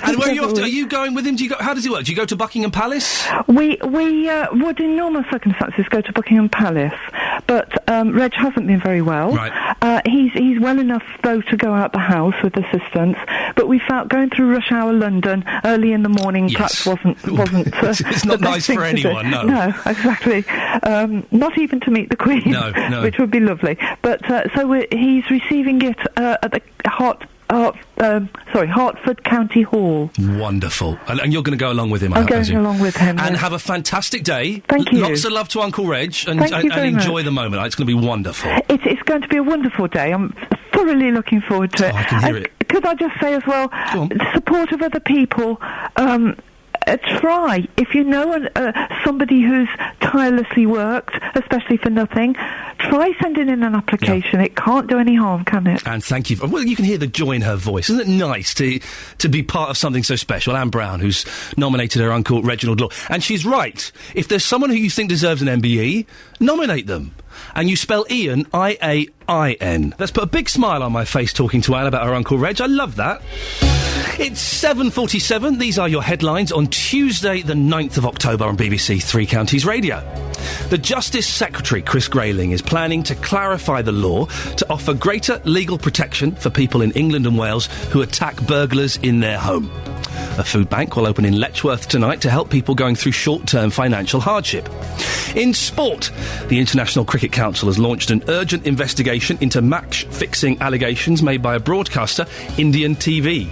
And where are you off to? Are you going with him? How does it work? Do you go to Buckingham Palace? We would in normal circumstances go to Buckingham Palace, but Reg hasn't been very well. He's well enough though to go out the house with assistance, but we felt going through rush hour London early in the morning perhaps wasn't it's not nice for anyone. No, exactly. Not even to meet the Queen, no. which would be lovely. But he's receiving it at the Hertford County Hall. Wonderful. And you're going to go along with him, I'm going along with him. And have a fantastic day. Thank you. Lots of love to Uncle Reg, and enjoy the moment. It's going to be wonderful. It's going to be a wonderful day. I'm thoroughly looking forward to it. I can hear it. Could I just say as well, support of other people, try. If you know somebody who's tirelessly worked, especially for nothing, try sending in an application. It can't do any harm, can it? And thank you. Well, you can hear the joy in her voice. Isn't it nice to be part of something so special? Anne Brown, who's nominated her uncle Reginald Law. And she's right. If there's someone who you think deserves an MBE, nominate them. And you spell Iain, I-A-I-N. Let's put a big smile on my face talking to Anne about her Uncle Reg. I love that. It's 7:47. These are your headlines on Tuesday, the 9th of October on BBC Three Counties Radio. The Justice Secretary, Chris Grayling, is planning to clarify the law to offer greater legal protection for people in England and Wales who attack burglars in their home. A food bank will open in Letchworth tonight to help people going through short-term financial hardship. In sport, the International Cricket Council has launched an urgent investigation into match-fixing allegations made by a broadcaster, Indian TV.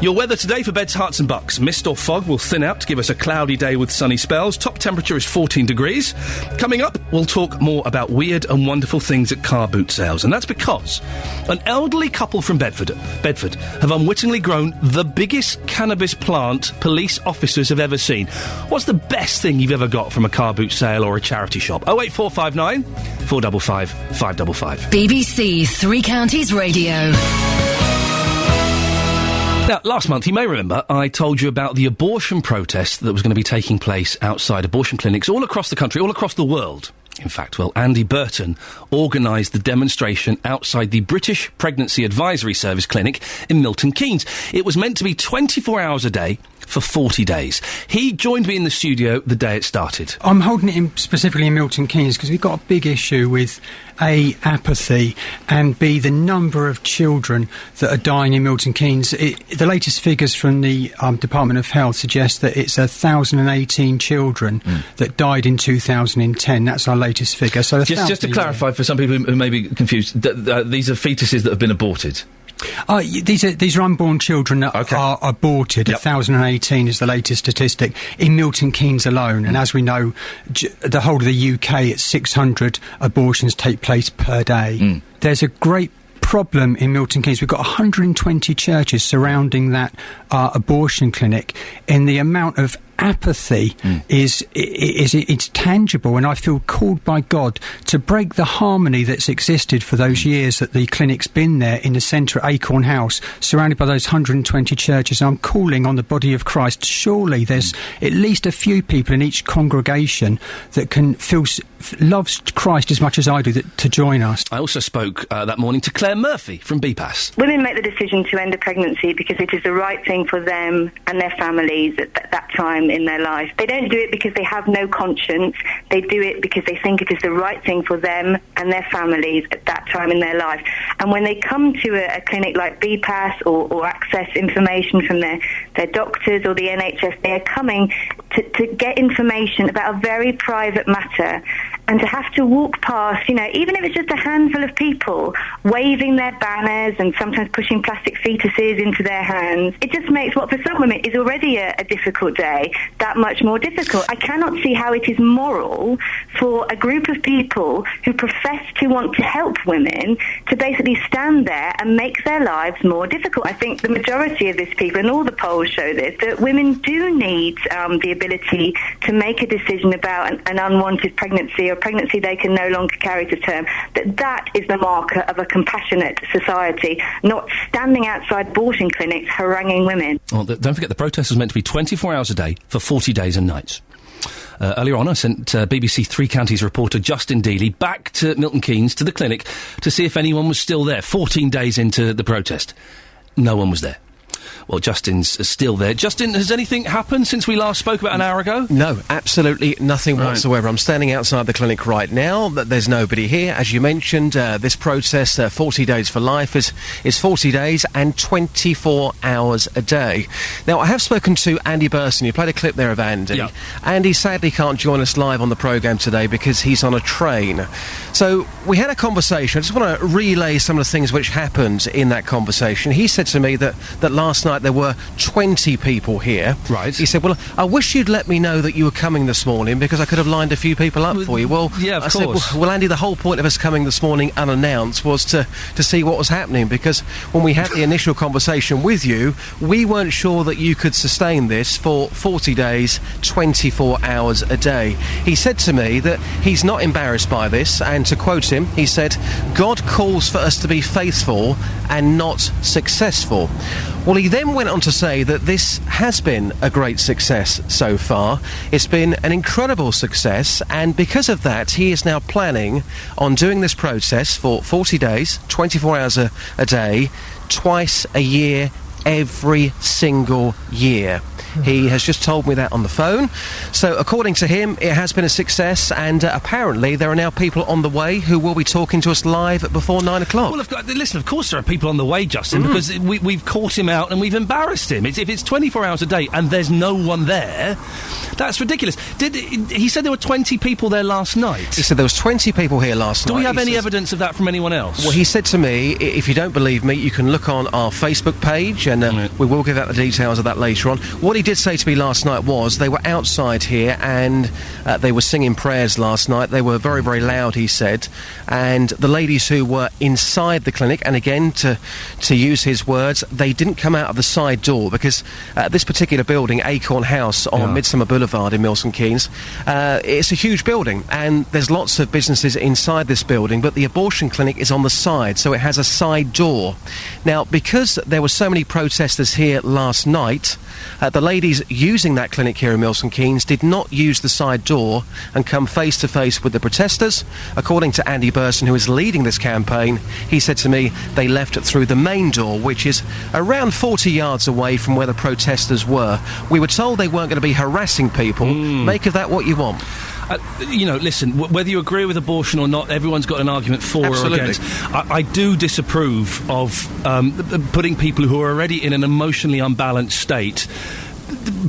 Your weather today for Beds, Herts and Bucks. Mist or fog will thin out to give us a cloudy day with sunny spells. Top temperature is 14 degrees. Coming up, we'll talk more about weird and wonderful things at car boot sales. And that's because an elderly couple from Bedford have unwittingly grown the biggest cannabis plant police officers have ever seen. What's the best thing you've ever got from a car boot sale or a charity shop? 08459 455 555. BBC Three Counties Radio. Now, last month, you may remember, I told you about the abortion protest that was going to be taking place outside abortion clinics all across the country, all across the world. In fact, well, Andy Burton organised the demonstration outside the British Pregnancy Advisory Service clinic in Milton Keynes. It was meant to be 24 hours a day for 40 days. He joined me in the studio the day it started. I'm holding it in specifically in Milton Keynes because we've got a big issue with A, apathy, and B, the number of children that are dying in Milton Keynes. The latest figures from the Department of Health suggest that it's 1,018 children that died in 2010. That's our latest figure. So just to clarify for some people who may be confused, these are fetuses that have been aborted. These are unborn children that are aborted. 1,018 is the latest statistic in Milton Keynes alone. And as we know, the whole of the UK, it's 600 abortions take place per day. There's a great problem in Milton Keynes. We've got 120 churches surrounding that abortion clinic, and the amount of apathy it's tangible, and I feel called by God to break the harmony that's existed for those years that the clinic's been there in the centre at Acorn House, surrounded by those 120 churches. And I'm calling on the body of Christ. Surely there's at least a few people in each congregation that can loves Christ as much as I do to join us. I also spoke that morning to Claire Murphy from BPAS. Women make the decision to end a pregnancy because it is the right thing for them and their families at that time in their life. They don't do it because they have no conscience. They do it because they think it is the right thing for them and their families at that time in their life. And when they come to a clinic like BPAS or access information from their doctors or the NHS, they are coming to get information about a very private matter. And to have to walk past, even if it's just a handful of people waving their banners and sometimes pushing plastic fetuses into their hands, it just makes what for some women is already a difficult day that much more difficult. I cannot see how it is moral for a group of people who profess to want to help women to basically stand there and make their lives more difficult. I think the majority of these people, and all the polls show this, that women do need the ability to make a decision about an unwanted pregnancy or pregnancy they can no longer carry to term. That is the marker of a compassionate society, not standing outside abortion clinics haranguing women. Well, don't forget the protest was meant to be 24 hours a day for 40 days and nights. Earlier on, I sent BBC Three Counties reporter Justin Dealey back to Milton Keynes to the clinic to see if anyone was still there 14 days into the protest. No one was there. Well, Justin's still there. Justin, has anything happened since we last spoke about an hour ago? No, absolutely nothing whatsoever. I'm standing outside the clinic right now. There's nobody here. As you mentioned, this protest, 40 Days for Life, is 40 days and 24 hours a day. Now, I have spoken to Andy Burton. You played a clip there of Andy. Yeah. Andy sadly can't join us live on the programme today because he's on a train. So we had a conversation. I just want to relay some of the things which happened in that conversation. He said to me that last last night there were 20 people here. Right. He said, well, I wish you'd let me know that you were coming this morning because I could have lined a few people up for you. Well, yeah, of course. Said, well, Andy, the whole point of us coming this morning unannounced was to see what was happening, because when we had the initial conversation with you, we weren't sure that you could sustain this for 40 days, 24 hours a day. He said to me that he's not embarrassed by this, and to quote him, he said, God calls for us to be faithful and not successful. Well, he then went on to say that this has been a great success so far. It's been an incredible success, and because of that, he is now planning on doing this process for 40 days, 24 hours a day, twice a year, every single year. He has just told me that on the phone. So, according to him, it has been a success, and apparently there are now people on the way who will be talking to us live before 9 o'clock. Well, listen, of course there are people on the way, Justin, because we've caught him out and we've embarrassed him. If it's 24 hours a day and there's no one there, that's ridiculous. He said there were 20 people there last night? He said there was 20 people here last night. Do we have any evidence of that from anyone else? Well, he said to me, if you don't believe me, you can look on our Facebook page, and we will give out the details of that later on. What he did say to me last night was they were outside here and they were singing prayers last night. They were very, very loud, he said, and the ladies who were inside the clinic, and again, to use his words, they didn't come out of the side door, because this particular building, Acorn House on Midsummer Boulevard in Milton Keynes, it's a huge building, and there's lots of businesses inside this building, but the abortion clinic is on the side, so it has a side door. Now, because there were so many protesters here last night, the ladies using that clinic here in Milton Keynes did not use the side door and come face to face with the protesters. According to Andy Burson, who is leading this campaign, he said to me they left through the main door, which is around 40 yards away from where the protesters were. We were told they weren't going to be harassing people. Make of that what you want. Listen, whether you agree with abortion or not, everyone's got an argument for or against. I do disapprove of putting people who are already in an emotionally unbalanced state,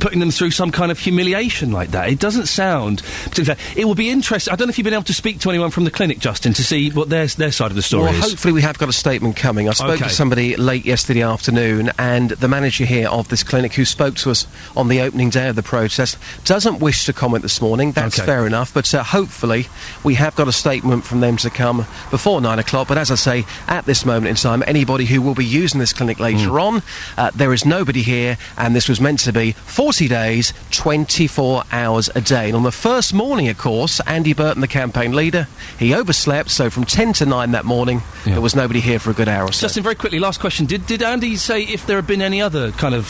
putting them through some kind of humiliation like that. It doesn't sound particularly fair. It will be interesting. I don't know if you've been able to speak to anyone from the clinic, Justin, to see what their side of the story is. Well, hopefully we have got a statement coming. I spoke to somebody late yesterday afternoon, and the manager here of this clinic, who spoke to us on the opening day of the protest, doesn't wish to comment this morning. That's fair enough, but hopefully we have got a statement from them to come before 9 o'clock. But as I say, at this moment in time, anybody who will be using this clinic later on, there is nobody here, and this was meant to be 40 days, 24 hours a day. And on the first morning, of course, Andy Burton, the campaign leader, he overslept, so from 10 to 9 that morning, there was nobody here for a good hour or so. Justin, very quickly, last question. Did Andy say if there had been any other kind of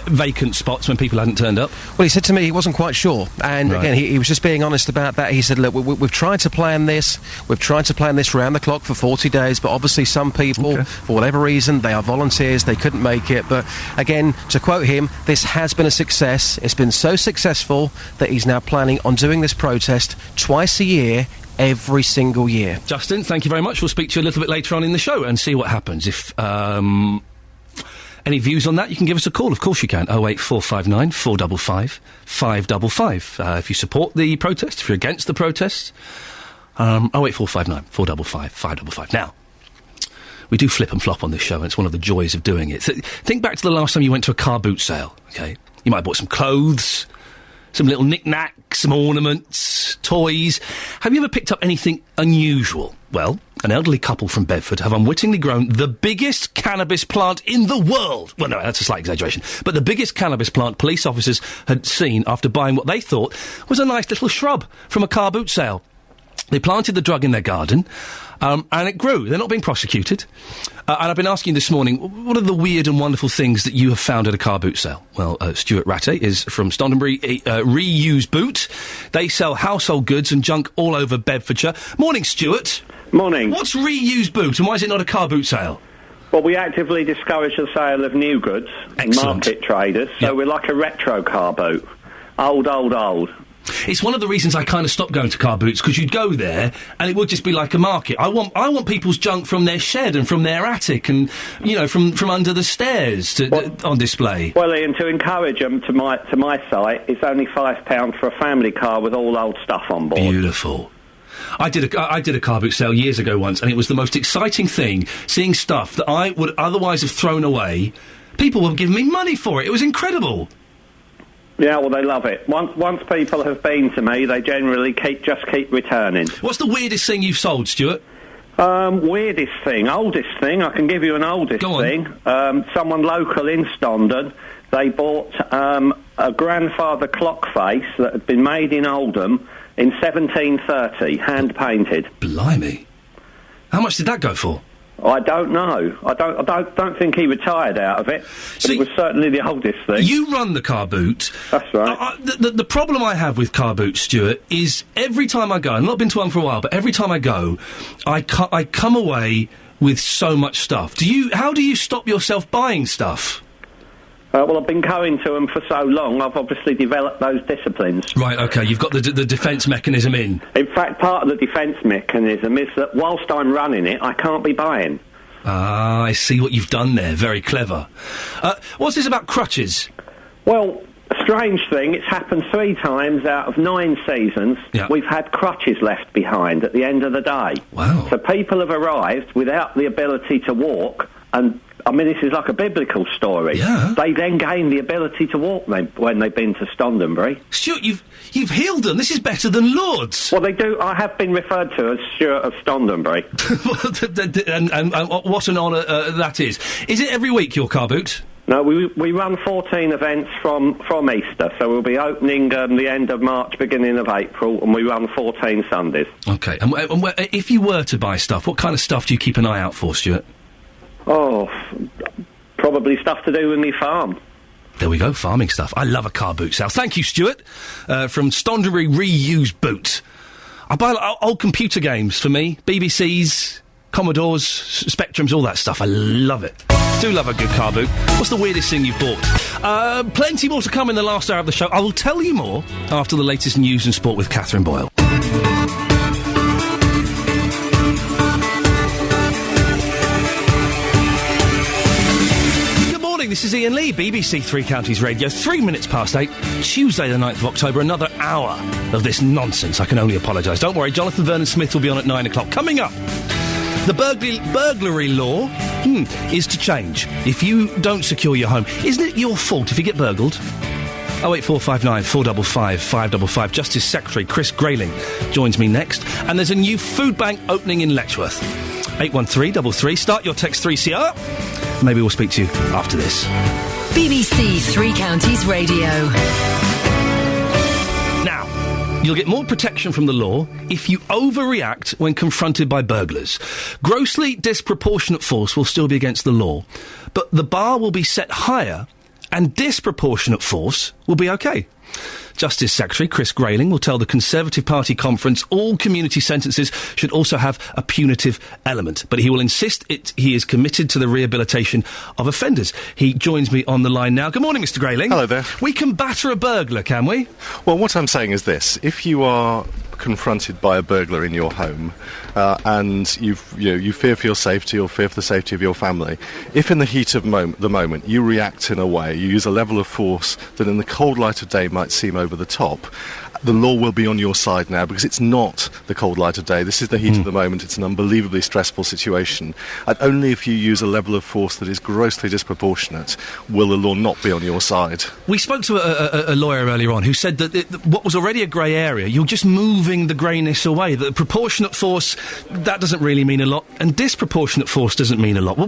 vacant spots when people hadn't turned up? Well, he said to me he wasn't quite sure. And again, he was just being honest about that. He said, look, we've tried to plan this. We've tried to plan this round the clock for 40 days, but obviously some people, for whatever reason, they are volunteers, they couldn't make it. But again, to quote him, this has been a success. It's been so successful that he's now planning on doing this protest twice a year, every single year. Justin, thank you very much. We'll speak to you a little bit later on in the show and see what happens. If any views on that, you can give us a call. Of course you can. 08459 455 555. If you support the protest, if you're against the protest, 08459 455 555. Now, we do flip and flop on this show, and it's one of the joys of doing it. So, think back to the last time you went to a car boot sale, okay? You might have bought some clothes, some little knick-knacks, some ornaments, toys. Have you ever picked up anything unusual? Well, an elderly couple from Bedford have unwittingly grown the biggest cannabis plant in the world. Well, no, that's a slight exaggeration. But the biggest cannabis plant police officers had seen after buying what they thought was a nice little shrub from a car boot sale. They planted the drug in their garden, and it grew. They're not being prosecuted. And I've been asking this morning, what are the weird and wonderful things that you have found at a car boot sale? Well, Stuart Rattay is from Stondenbury Reuse Boot. They sell household goods and junk all over Bedfordshire. Morning, Stuart. Morning. What's Reuse Boot, and why is it not a car boot sale? Well, we actively discourage the sale of new goods and market traders, so we're like a retro car boot. Old. It's one of the reasons I kind of stopped going to car boots, because you'd go there and it would just be like a market. I want people's junk from their shed and from their attic and, you know, from under the stairs on display. Well, Ian, to encourage them to my site, it's only £5 for a family car with all old stuff on board. Beautiful. I did a car boot sale years ago once, and it was the most exciting thing, seeing stuff that I would otherwise have thrown away People were giving me money for it. It was incredible. Yeah, well, they love it. Once people have been to me, they generally keep returning. What's the weirdest thing you've sold, Stuart? Oldest thing. I can give you an oldest thing. Someone local in Stondon, they bought a grandfather clock face that had been made in Oldham in 1730, hand-painted. Blimey. How much did that go for? I don't know. I don't think he retired out of it. But it was certainly the oldest thing. You run the car boot. That's right. The problem I have with car boots, Stuart, is every time I go, I've not been to one for a while, but every time I go, I come away with so much stuff. How do you stop yourself buying stuff? Well, I've been going to them for so long, I've obviously developed those disciplines. Right, OK, you've got the defence mechanism in. In fact, part of the defence mechanism is that whilst I'm running it, I can't be buying. Ah, I see what you've done there. Very clever. What's this about crutches? Well, a strange thing, it's happened 3 times out of 9 seasons. Yeah. We've had crutches left behind at the end of the day. Wow. So people have arrived without the ability to walk, and I mean, this is like a biblical story. Yeah. They then gain the ability to walk when they've been to Stondonbury. Stuart, you've healed them. This is better than Lord's. Well, they do. I have been referred to as Stuart of Stondonbury. and what an honour that is. Is it every week, your car boot? No, we run 14 events from Easter, so we'll be opening the end of March, beginning of April, and we run 14 Sundays. OK, and if you were to buy stuff, what kind of stuff do you keep an eye out for, Stuart? Oh, probably stuff to do with me farm. There we go, farming stuff. I love a car boot sale. Thank you, Stuart, from Stondonbury Reused Boot. I buy old computer games for me, BBCs, Commodores, Spectrums, all that stuff. I love it. Do love a good car boot. What's the weirdest thing you've bought? Plenty more to come in the last hour of the show. I will tell you more after the latest news and sport with Catherine Boyle. This is Iain Lee, BBC Three Counties Radio, 3 minutes past 8, Tuesday the 9th of October, another hour of this nonsense. I can only apologise. Don't worry, Jonathan Vernon-Smith will be on at 9 o'clock. Coming up, the burglary law is to change. If you don't secure your home, isn't it your fault if you get burgled? 08459 455 555. Justice Secretary Chris Grayling joins me next. And there's a new food bank opening in Letchworth. 81333. Start your text 3CR. Maybe we'll speak to you after this. BBC Three Counties Radio. Now, you'll get more protection from the law if you overreact when confronted by burglars. Grossly disproportionate force will still be against the law, but the bar will be set higher and disproportionate force will be OK. Justice Secretary Chris Grayling will tell the Conservative Party conference all community sentences should also have a punitive element. But he will insist he is committed to the rehabilitation of offenders. He joins me on the line now. Good morning, Mr. Grayling. Hello there. We can batter a burglar, can we? Well, what I'm saying is this. If you are confronted by a burglar in your home and you fear for your safety or fear for the safety of your family, if in the heat of the moment you react in a way, you use a level of force that in the cold light of day might seem over the top, the law will be on your side now, because it's not the cold light of day. This is the heat of the moment. It's an unbelievably stressful situation. And only if you use a level of force that is grossly disproportionate will the law not be on your side. We spoke to a lawyer earlier on who said that what was already a grey area, you're just moving the greyness away. That proportionate force, that doesn't really mean a lot, and disproportionate force doesn't mean a lot.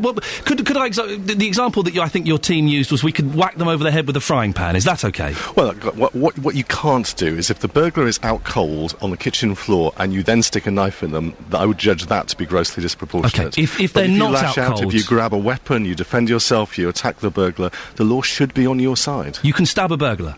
Could I the example that I think your team used was we could whack them over the head with a frying pan. Is that OK? Well, what you can't do is if the burglar is out cold on the kitchen floor and you then stick a knife in them, I would judge that to be grossly disproportionate. OK, if they're not out cold... If you grab a weapon, you defend yourself, you attack the burglar, the law should be on your side. You can stab a burglar?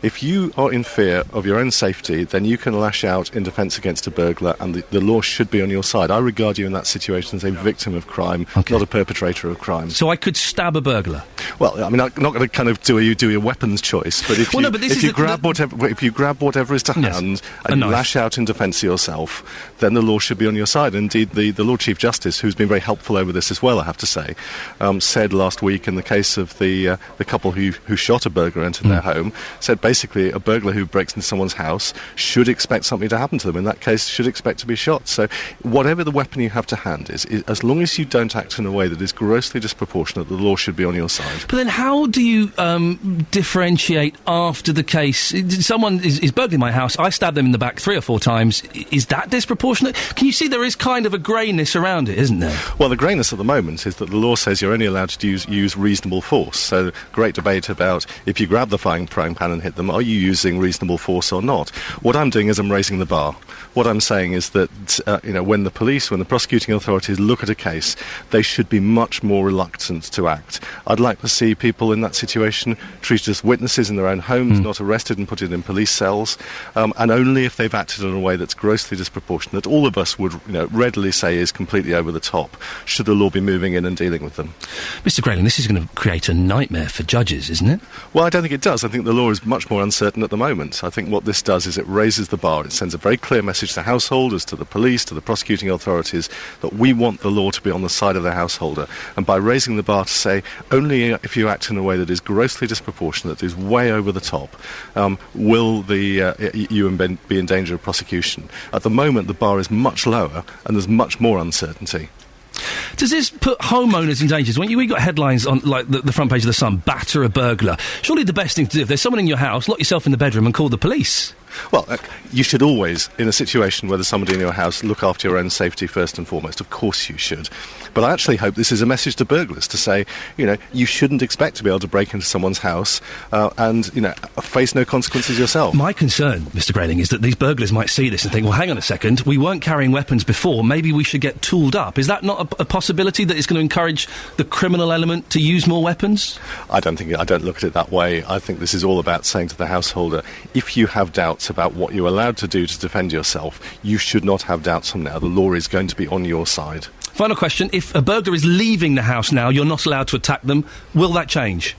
If you are in fear of your own safety, then you can lash out in defence against a burglar, and the law should be on your side. I regard you in that situation as a victim of crime, not a perpetrator of crime. So I could stab a burglar? Well, I mean, I'm not going to kind of do a weapons choice, but if you grab whatever is to hand and you lash out in defence of yourself, then the law should be on your side. Indeed, the Lord Chief Justice, who's been very helpful over this as well, I have to say, said last week in the case of the couple who shot a burglar into their home, said basically a burglar who breaks into someone's house should expect something to happen to them. In that case, should expect to be shot. So whatever the weapon you have to hand is, as long as you don't act in a way that is grossly disproportionate, the law should be on your side. But then how do you differentiate after the case? Someone is burgling my house, I stab them in the back 3 or 4 times. Is that disproportionate? Can you see there is kind of a greyness around it, isn't there? Well, the greyness at the moment is that the law says you're only allowed to use reasonable force. So great debate about if you grab the frying pan and hit them, are you using reasonable force or not? What I'm doing is I'm raising the bar. What I'm saying is that, when the police, when the prosecuting authorities look at a case, they should be much more reluctant to act. I'd like to see people in that situation treated as witnesses in their own homes, not arrested and put in police cells, and only if they've acted in a way that's grossly disproportionate, all of us would readily say is completely over the top, should the law be moving in and dealing with them. Mr. Grayling, this is going to create a nightmare for judges, isn't it? Well, I don't think it does. I think the law is much more uncertain at the moment. I think what this does is it raises the bar. It sends a very clear message to householders, to the police, to the prosecuting authorities, that we want the law to be on the side of the householder. And by raising the bar to say, only if you act in a way that is grossly disproportionate, that is way over the top, will you be in danger of prosecution. At the moment, the bar is much lower, and there's much more uncertainty. Does this put homeowners in danger? When we got headlines on, like, the front page of The Sun, batter a burglar. Surely the best thing to do, if there's someone in your house, lock yourself in the bedroom and call the police. Well, you should always, in a situation where there's somebody in your house, look after your own safety first and foremost. Of course you should. But I actually hope this is a message to burglars to say, you shouldn't expect to be able to break into someone's house and face no consequences yourself. My concern, Mr. Grayling, is that these burglars might see this and think, well, hang on a second, we weren't carrying weapons before, maybe we should get tooled up. Is that not a possibility that it's going to encourage the criminal element to use more weapons? I don't look at it that way. I think this is all about saying to the householder, if you have doubts about what you're allowed to do to defend yourself, you should not have doubts from now. The law is going to be on your side. Final question. If a burglar is leaving the house now, you're not allowed to attack them. Will that change?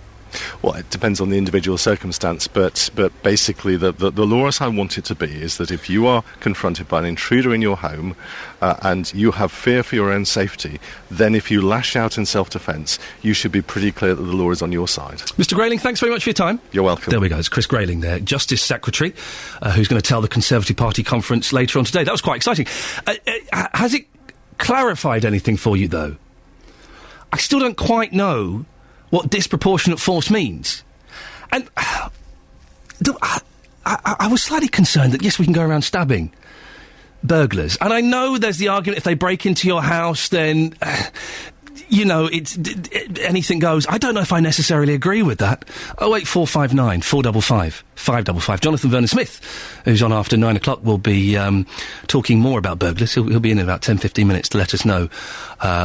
Well, it depends on the individual circumstance, but basically the law as I want it to be is that if you are confronted by an intruder in your home and you have fear for your own safety, then if you lash out in self-defence, you should be pretty clear that the law is on your side. Mr. Grayling, thanks very much for your time. You're welcome. There we go. It's Chris Grayling there, Justice Secretary, who's going to tell the Conservative Party conference later on today. That was quite exciting. Has it clarified anything for you, though? I still don't quite know what disproportionate force means. And I was slightly concerned that, yes, we can go around stabbing burglars. And I know there's the argument if they break into your house, then, anything goes. I don't know if I necessarily agree with that. 08459 455 555. Jonathan Vernon-Smith, who's on after 9 o'clock, will be talking more about burglars. He'll be in about 10-15 minutes to let us know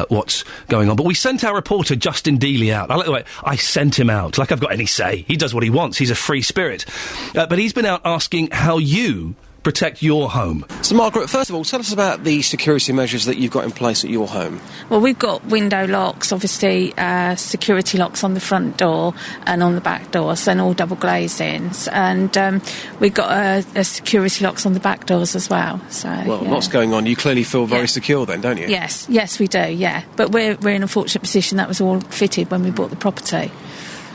what's going on. But we sent our reporter Justin Dealey out. I sent him out, like I've got any say. He does what he wants. He's a free spirit. But he's been out asking how you protect your home. So, Margaret, first of all, tell us about the security measures that you've got in place at your home. Well, we've got window locks, obviously security locks on the front door and on the back doors, and all double glazings. And we've got a security locks on the back doors as well. So, lots going on. You clearly feel very secure then, don't you? Yes, we do, yeah. But we're in a fortunate position that was all fitted when we bought the property.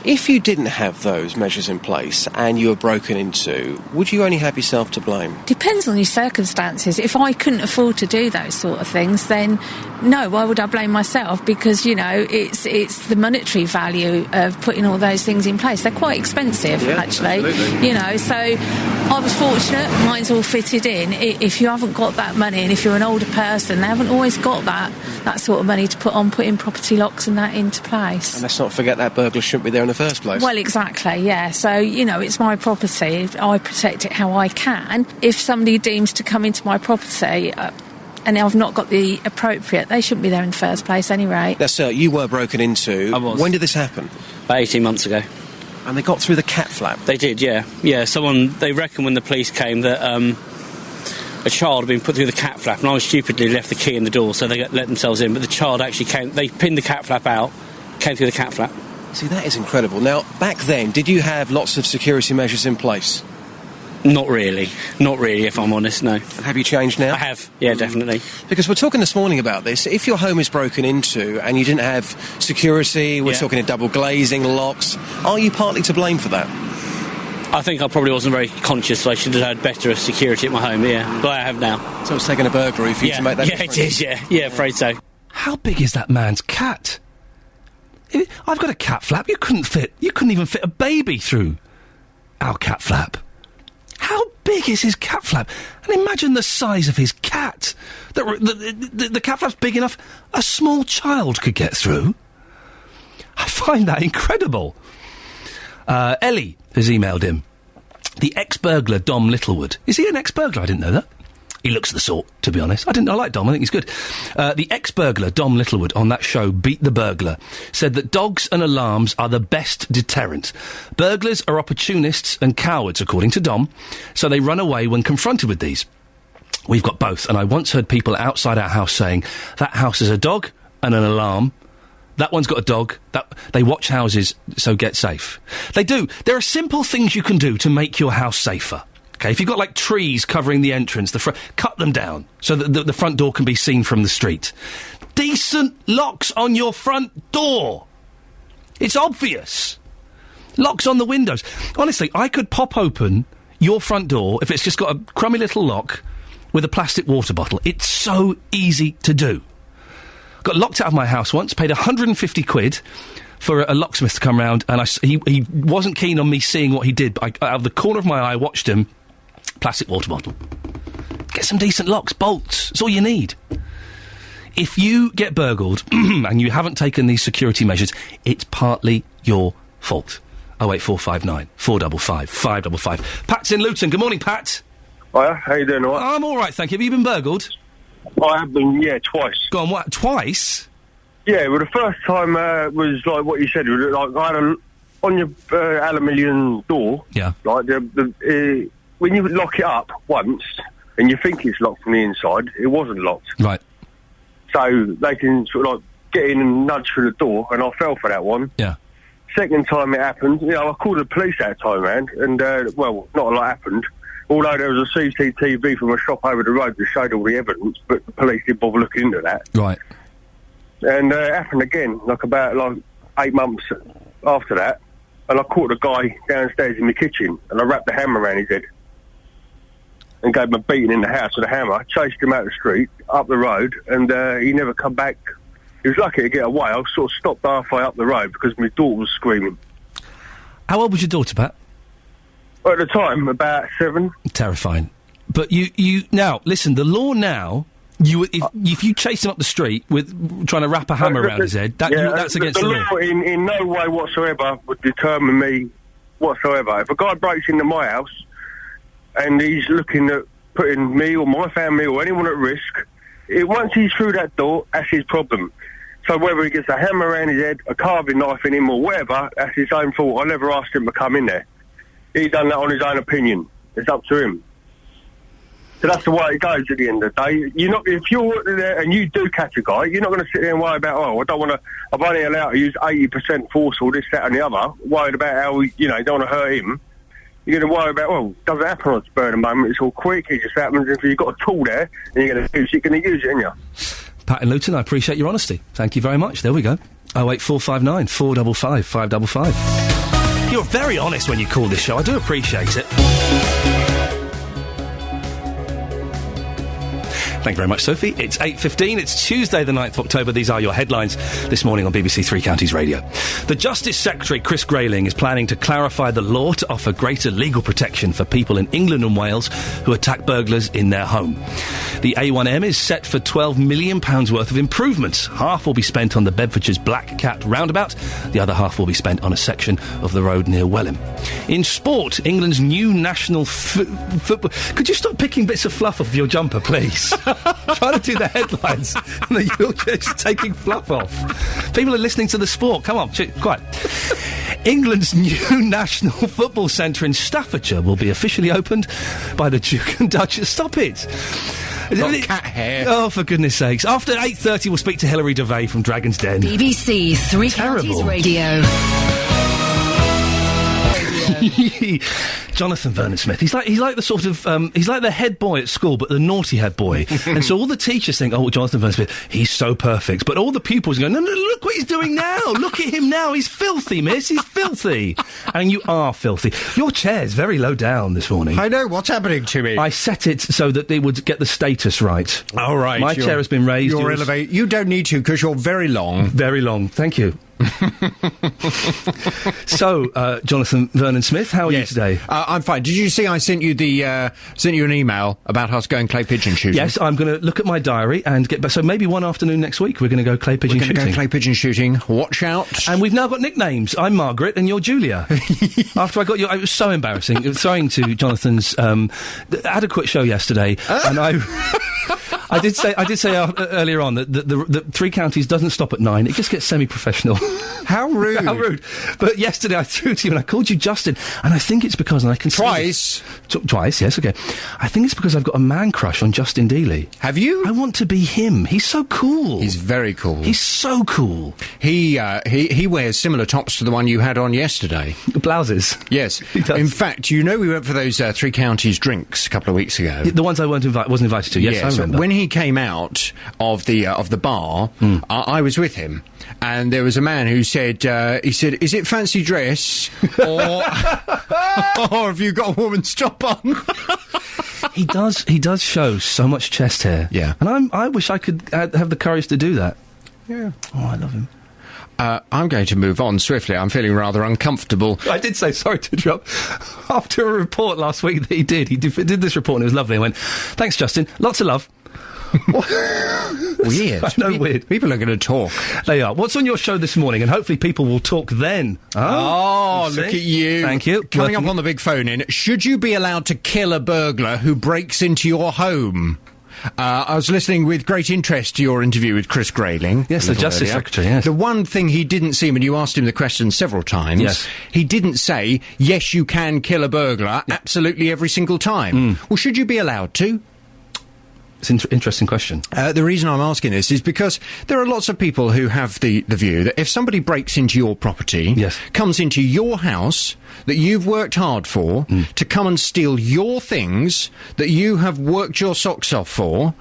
If you didn't have those measures in place and you were broken into, would you only have yourself to blame? Depends on your circumstances. If I couldn't afford to do those sort of things, then no, why would I blame myself? Because, it's the monetary value of putting all those things in place. They're quite expensive, actually. Absolutely. So I was fortunate. Mine's all fitted in. If you haven't got that money, and if you're an older person, they haven't always got that sort of money to put in property locks and that into place. And let's not forget that burglar shouldn't be there in the first place. Well, exactly, yeah. So, it's my property. I protect it how I can. If somebody deems to come into my property and I've not got the appropriate, they shouldn't be there in the first place anyway. Now, sir, you were broken into. I was. When did this happen? About 18 months ago. And they got through the cat flap? They did, yeah. Yeah, they reckon when the police came that a child had been put through the cat flap, and I stupidly left the key in the door, so they let themselves in, but the child actually came, they pinned the cat flap out, came through the cat flap. See, that is incredible. Now, back then, did you have lots of security measures in place? Not really, if I'm honest, no. And have you changed now? I have, yeah, definitely. Because we're talking this morning about this. If your home is broken into and you didn't have security, we're talking of double glazing, locks, are you partly to blame for that? I think I probably wasn't very conscious, so I should have had better security at my home, yeah. But I have now. So it's taken a burglary for you to make that difference? Yeah, it is, yeah. Yeah, afraid so. How big is that man's cat? I've got a cat flap. You couldn't even fit a baby through our cat flap. How big is his cat flap? And imagine the size of his cat. The cat flap's big enough a small child could get through. I find that incredible. Ellie has emailed him. The ex-burglar Dom Littlewood. Is he an ex-burglar? I didn't know that. He looks the sort, to be honest. I like Dom. I think he's good. The ex-burglar, Dom Littlewood, on that show, Beat the Burglar, said that dogs and alarms are the best deterrent. Burglars are opportunists and cowards, according to Dom, so they run away when confronted with these. We've got both, and I once heard people outside our house saying, that house has a dog and an alarm. That one's got a dog. They watch houses, so get safe. They do. There are simple things you can do to make your house safer. Okay, if you've got, like, trees covering the entrance, cut them down so that the front door can be seen from the street. Decent locks on your front door. It's obvious. Locks on the windows. Honestly, I could pop open your front door if it's just got a crummy little lock with a plastic water bottle. It's so easy to do. Got locked out of my house once, paid 150 quid for a locksmith to come round, and he wasn't keen on me seeing what he did, but out of the corner of my eye, I watched him. Plastic water bottle. Get some decent locks, bolts. That's all you need. If you get burgled and you haven't taken these security measures, it's partly your fault. 08459 455 555. Pat's in Luton. Good morning, Pat. Hiya, how you doing, all right? I'm all right, thank you. Have you been burgled? I have been, yeah, twice. Go on, what? Twice? Yeah, well, the first time was like what you said. Like, I had on your aluminium door. Yeah. Like when you lock it up once and you think it's locked from the inside, it wasn't locked. Right. So they can sort of like get in and nudge through the door, and I fell for that one. Yeah. Second time it happened, I called the police that time round, and well, not a lot happened. Although there was a CCTV from a shop over the road that showed all the evidence, but the police didn't bother looking into that. Right. And it happened again, about 8 months after that, and I caught the guy downstairs in the kitchen, and I wrapped the hammer around his head and gave him a beating in the house with a hammer, chased him out the street, up the road, and he never come back. He was lucky to get away. I sort of stopped halfway up the road because my daughter was screaming. How old was your daughter, Pat? At the time, about 7. Terrifying. But you now, listen, the law now, if you chase him up the street with trying to wrap a hammer around his head, that's against the law. In no way whatsoever would determine me whatsoever. If a guy breaks into my house and he's looking at putting me or my family or anyone at risk, once he's through that door, that's his problem. So whether he gets a hammer around his head, a carving knife in him or whatever, that's his own fault. I never asked him to come in there. He done that on his own opinion. It's up to him. So that's the way it goes at the end of the day. If you're there and you do catch a guy, you're not going to sit there and worry about, I've only allowed to use 80% force or this, that and the other, worried about how, you don't want to hurt him. You're going to worry about, does it happen on a spur of the moment? It's all quick, it just happens. If you've got a tool there and you're going to use it, you're going to use it, ain't you? Pat in Luton, I appreciate your honesty. Thank you very much. There we go. 08459 455 555. You're very honest when you call this show. I do appreciate it. Thank you very much, Sophie. It's 8:15. It's Tuesday, the 9th of October. These are your headlines this morning on BBC Three Counties Radio. The Justice Secretary, Chris Grayling, is planning to clarify the law to offer greater legal protection for people in England and Wales who attack burglars in their home. The A1M is set for £12 million worth of improvements. Half will be spent on the Bedfordshire's Black Cat roundabout. The other half will be spent on a section of the road near Welham. In sport, England's new national football... Could you stop picking bits of fluff off your jumper, please? Trying to do the headlines and you're just taking fluff off. People are listening to the sport. Come on, quiet. England's new National Football Centre in Staffordshire will be officially opened by the Duke and Duchess. Stop it. Got cat hair. Oh, for goodness sakes. After 8:30, we'll speak to Hilary Devey from Dragon's Den. BBC Three Counties Radio. Jonathan Vernon Smith. He's like the sort of he's like the head boy at school, but the naughty head boy. And so all the teachers think, oh, Jonathan Vernon Smith, he's so perfect. But all the pupils go, no, look what he's doing now. Look at him now. He's filthy, miss. He's filthy. And you are filthy. Your chair's very low down this morning. I know. What's happening to me? I set it so that they would get the status right. All right. My chair has been raised. You don't need to, because you're very long. Very long. Thank you. So, Jonathan Vernon Smith, how are you today? I'm fine. Did you see I sent you an email about us going clay pigeon shooting? Yes, I'm going to look at my diary and get back. So maybe one afternoon next week we're going to go clay pigeon shooting. Go clay pigeon shooting. Watch out. And we've now got nicknames. I'm Margaret and you're Julia. After I got you, it was so embarrassing. Throwing to Jonathan's adequate show yesterday, and I did say earlier on that the Three Counties doesn't stop at 9. It just gets semi-professional. How rude. How rude. But yesterday I threw to you and I called you Justin, and I think it's because, and I can Twice? Twice, yes, okay. I think it's because I've got a man crush on Justin Dealey. Have you? I want to be him. He's so cool. He's very cool. He's so cool. He wears similar tops to the one you had on yesterday. Blouses. Yes. He does. In fact, we went for those Three Counties drinks a couple of weeks ago. The ones I wasn't invited to, yes, I remember. When he came out of the bar, I was with him. And there was a man who said, is it fancy dress? Or have you got a woman's top on? He does show so much chest hair. Yeah. And I wish I could have the courage to do that. Yeah. Oh, I love him. I'm going to move on swiftly. I'm feeling rather uncomfortable. I did say, sorry to interrupt, after a report last week that he did this report and it was lovely. I went, thanks, Justin. Lots of love. Weird. I know, weird. People are going to talk. They are. What's on your show this morning? And hopefully people will talk then. Oh, look at you. Thank you. Coming up on the big phone in, should you be allowed to kill a burglar who breaks into your home? I was listening with great interest to your interview with Chris Grayling. Yes, the Justice Secretary, yes. The one thing he didn't seem, and you asked him the question several times, yes. He didn't say, yes, you can kill a burglar absolutely every single time. Well, should you be allowed to? It's an interesting question. The reason I'm asking this is because there are lots of people who have the view that if somebody breaks into your property, comes into your house that you've worked hard for, to come and steal your things that you have worked your socks off for,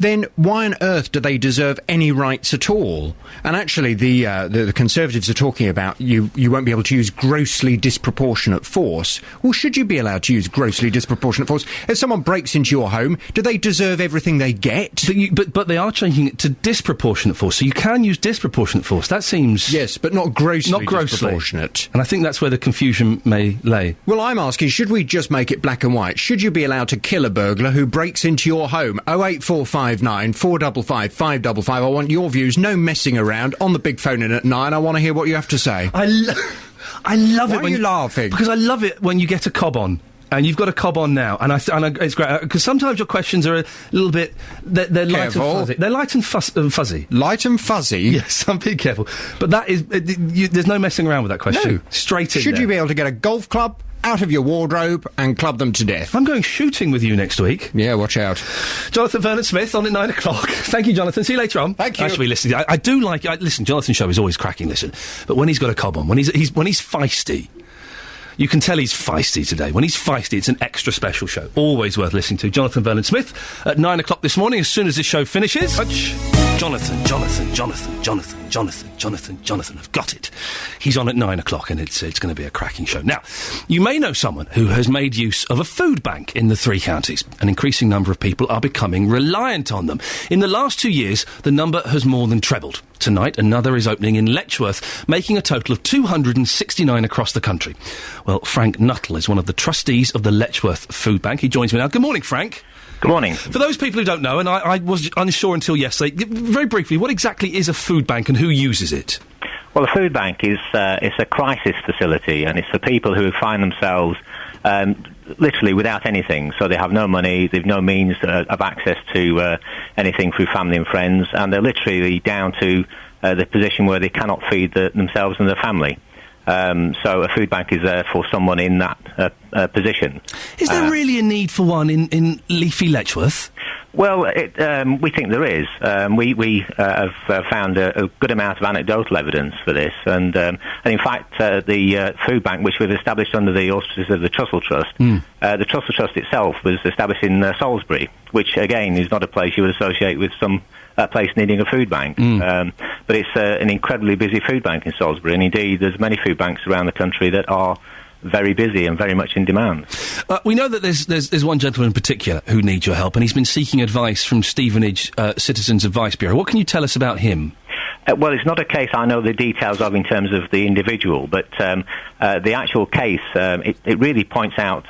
then why on earth do they deserve any rights at all? And actually, the Conservatives are talking about you won't be able to use grossly disproportionate force. Well, should you be allowed to use grossly disproportionate force? If someone breaks into your home, do they deserve everything they get? But they are changing it to disproportionate force, so you can use disproportionate force. That seems... Yes, but not grossly disproportionate. And I think that's where the confusion may lay. Well, I'm asking, should we just make it black and white? Should you be allowed to kill a burglar who breaks into your home? 08459 455 555. I want your views. No messing around. On the big phone in at 9. I want to hear what you have to say. I love it. Why are you laughing? Because I love it when you get a cob on. And you've got a cob on now, and it's great because sometimes your questions are a little bit. They're light and fuzzy. They're light and fuzzy. Light and fuzzy. Yes, I'm being careful. But that is. There's no messing around with that question. No. Straight in. Should there. you be able to get a golf club out of your wardrobe and club them to death? I'm going shooting with you next week. Yeah, watch out. Jonathan Vernon Smith on at 9 o'clock. Thank you, Jonathan. See you later on. Thank you. I should be listening. I do like. Listen, Jonathan's show is always cracking. Listen, but when he's got a cob on, when he's feisty. You can tell he's feisty today. When he's feisty, it's an extra special show. Always worth listening to. Jonathan Vernon Smith at 9 o'clock this morning, as soon as this show finishes. Jonathan. I've got it. He's on at 9 o'clock, and it's going to be a cracking show. Now, you may know someone who has made use of a food bank in the Three Counties. An increasing number of people are becoming reliant on them. In the last 2 years, the number has more than trebled. Tonight, another is opening in Letchworth, making a total of 269 across the country. Well, Frank Nuttall is one of the trustees of the Letchworth Food Bank. He joins me now. Good morning, Frank. Good morning. For those people who don't know, and I was unsure until yesterday, very briefly, what exactly is a food bank and who uses it? Well, a food bank is it's a crisis facility, and it's for people who find themselves literally without anything. So they have no money, they've no means of access to anything through family and friends, and they're literally down to the position where they cannot feed themselves and their family. So a food bank is there for someone in that position. Is there really a need for one in leafy Letchworth? Well, we think there is. We have found a good amount of anecdotal evidence for this, and in fact, the food bank, which we've established under the auspices of the Trussell Trust, the Trussell Trust itself was established in Salisbury, which again is not a place you would associate with some place needing a food bank. But it's an incredibly busy food bank in Salisbury, and indeed there's many food banks around the country that are very busy and very much in demand. We know that there's one gentleman in particular who needs your help, and he's been seeking advice from Stevenage Citizens Advice Bureau. What can you tell us about him? Well, it's not a case I know the details of in terms of the individual, but the actual case, it really points out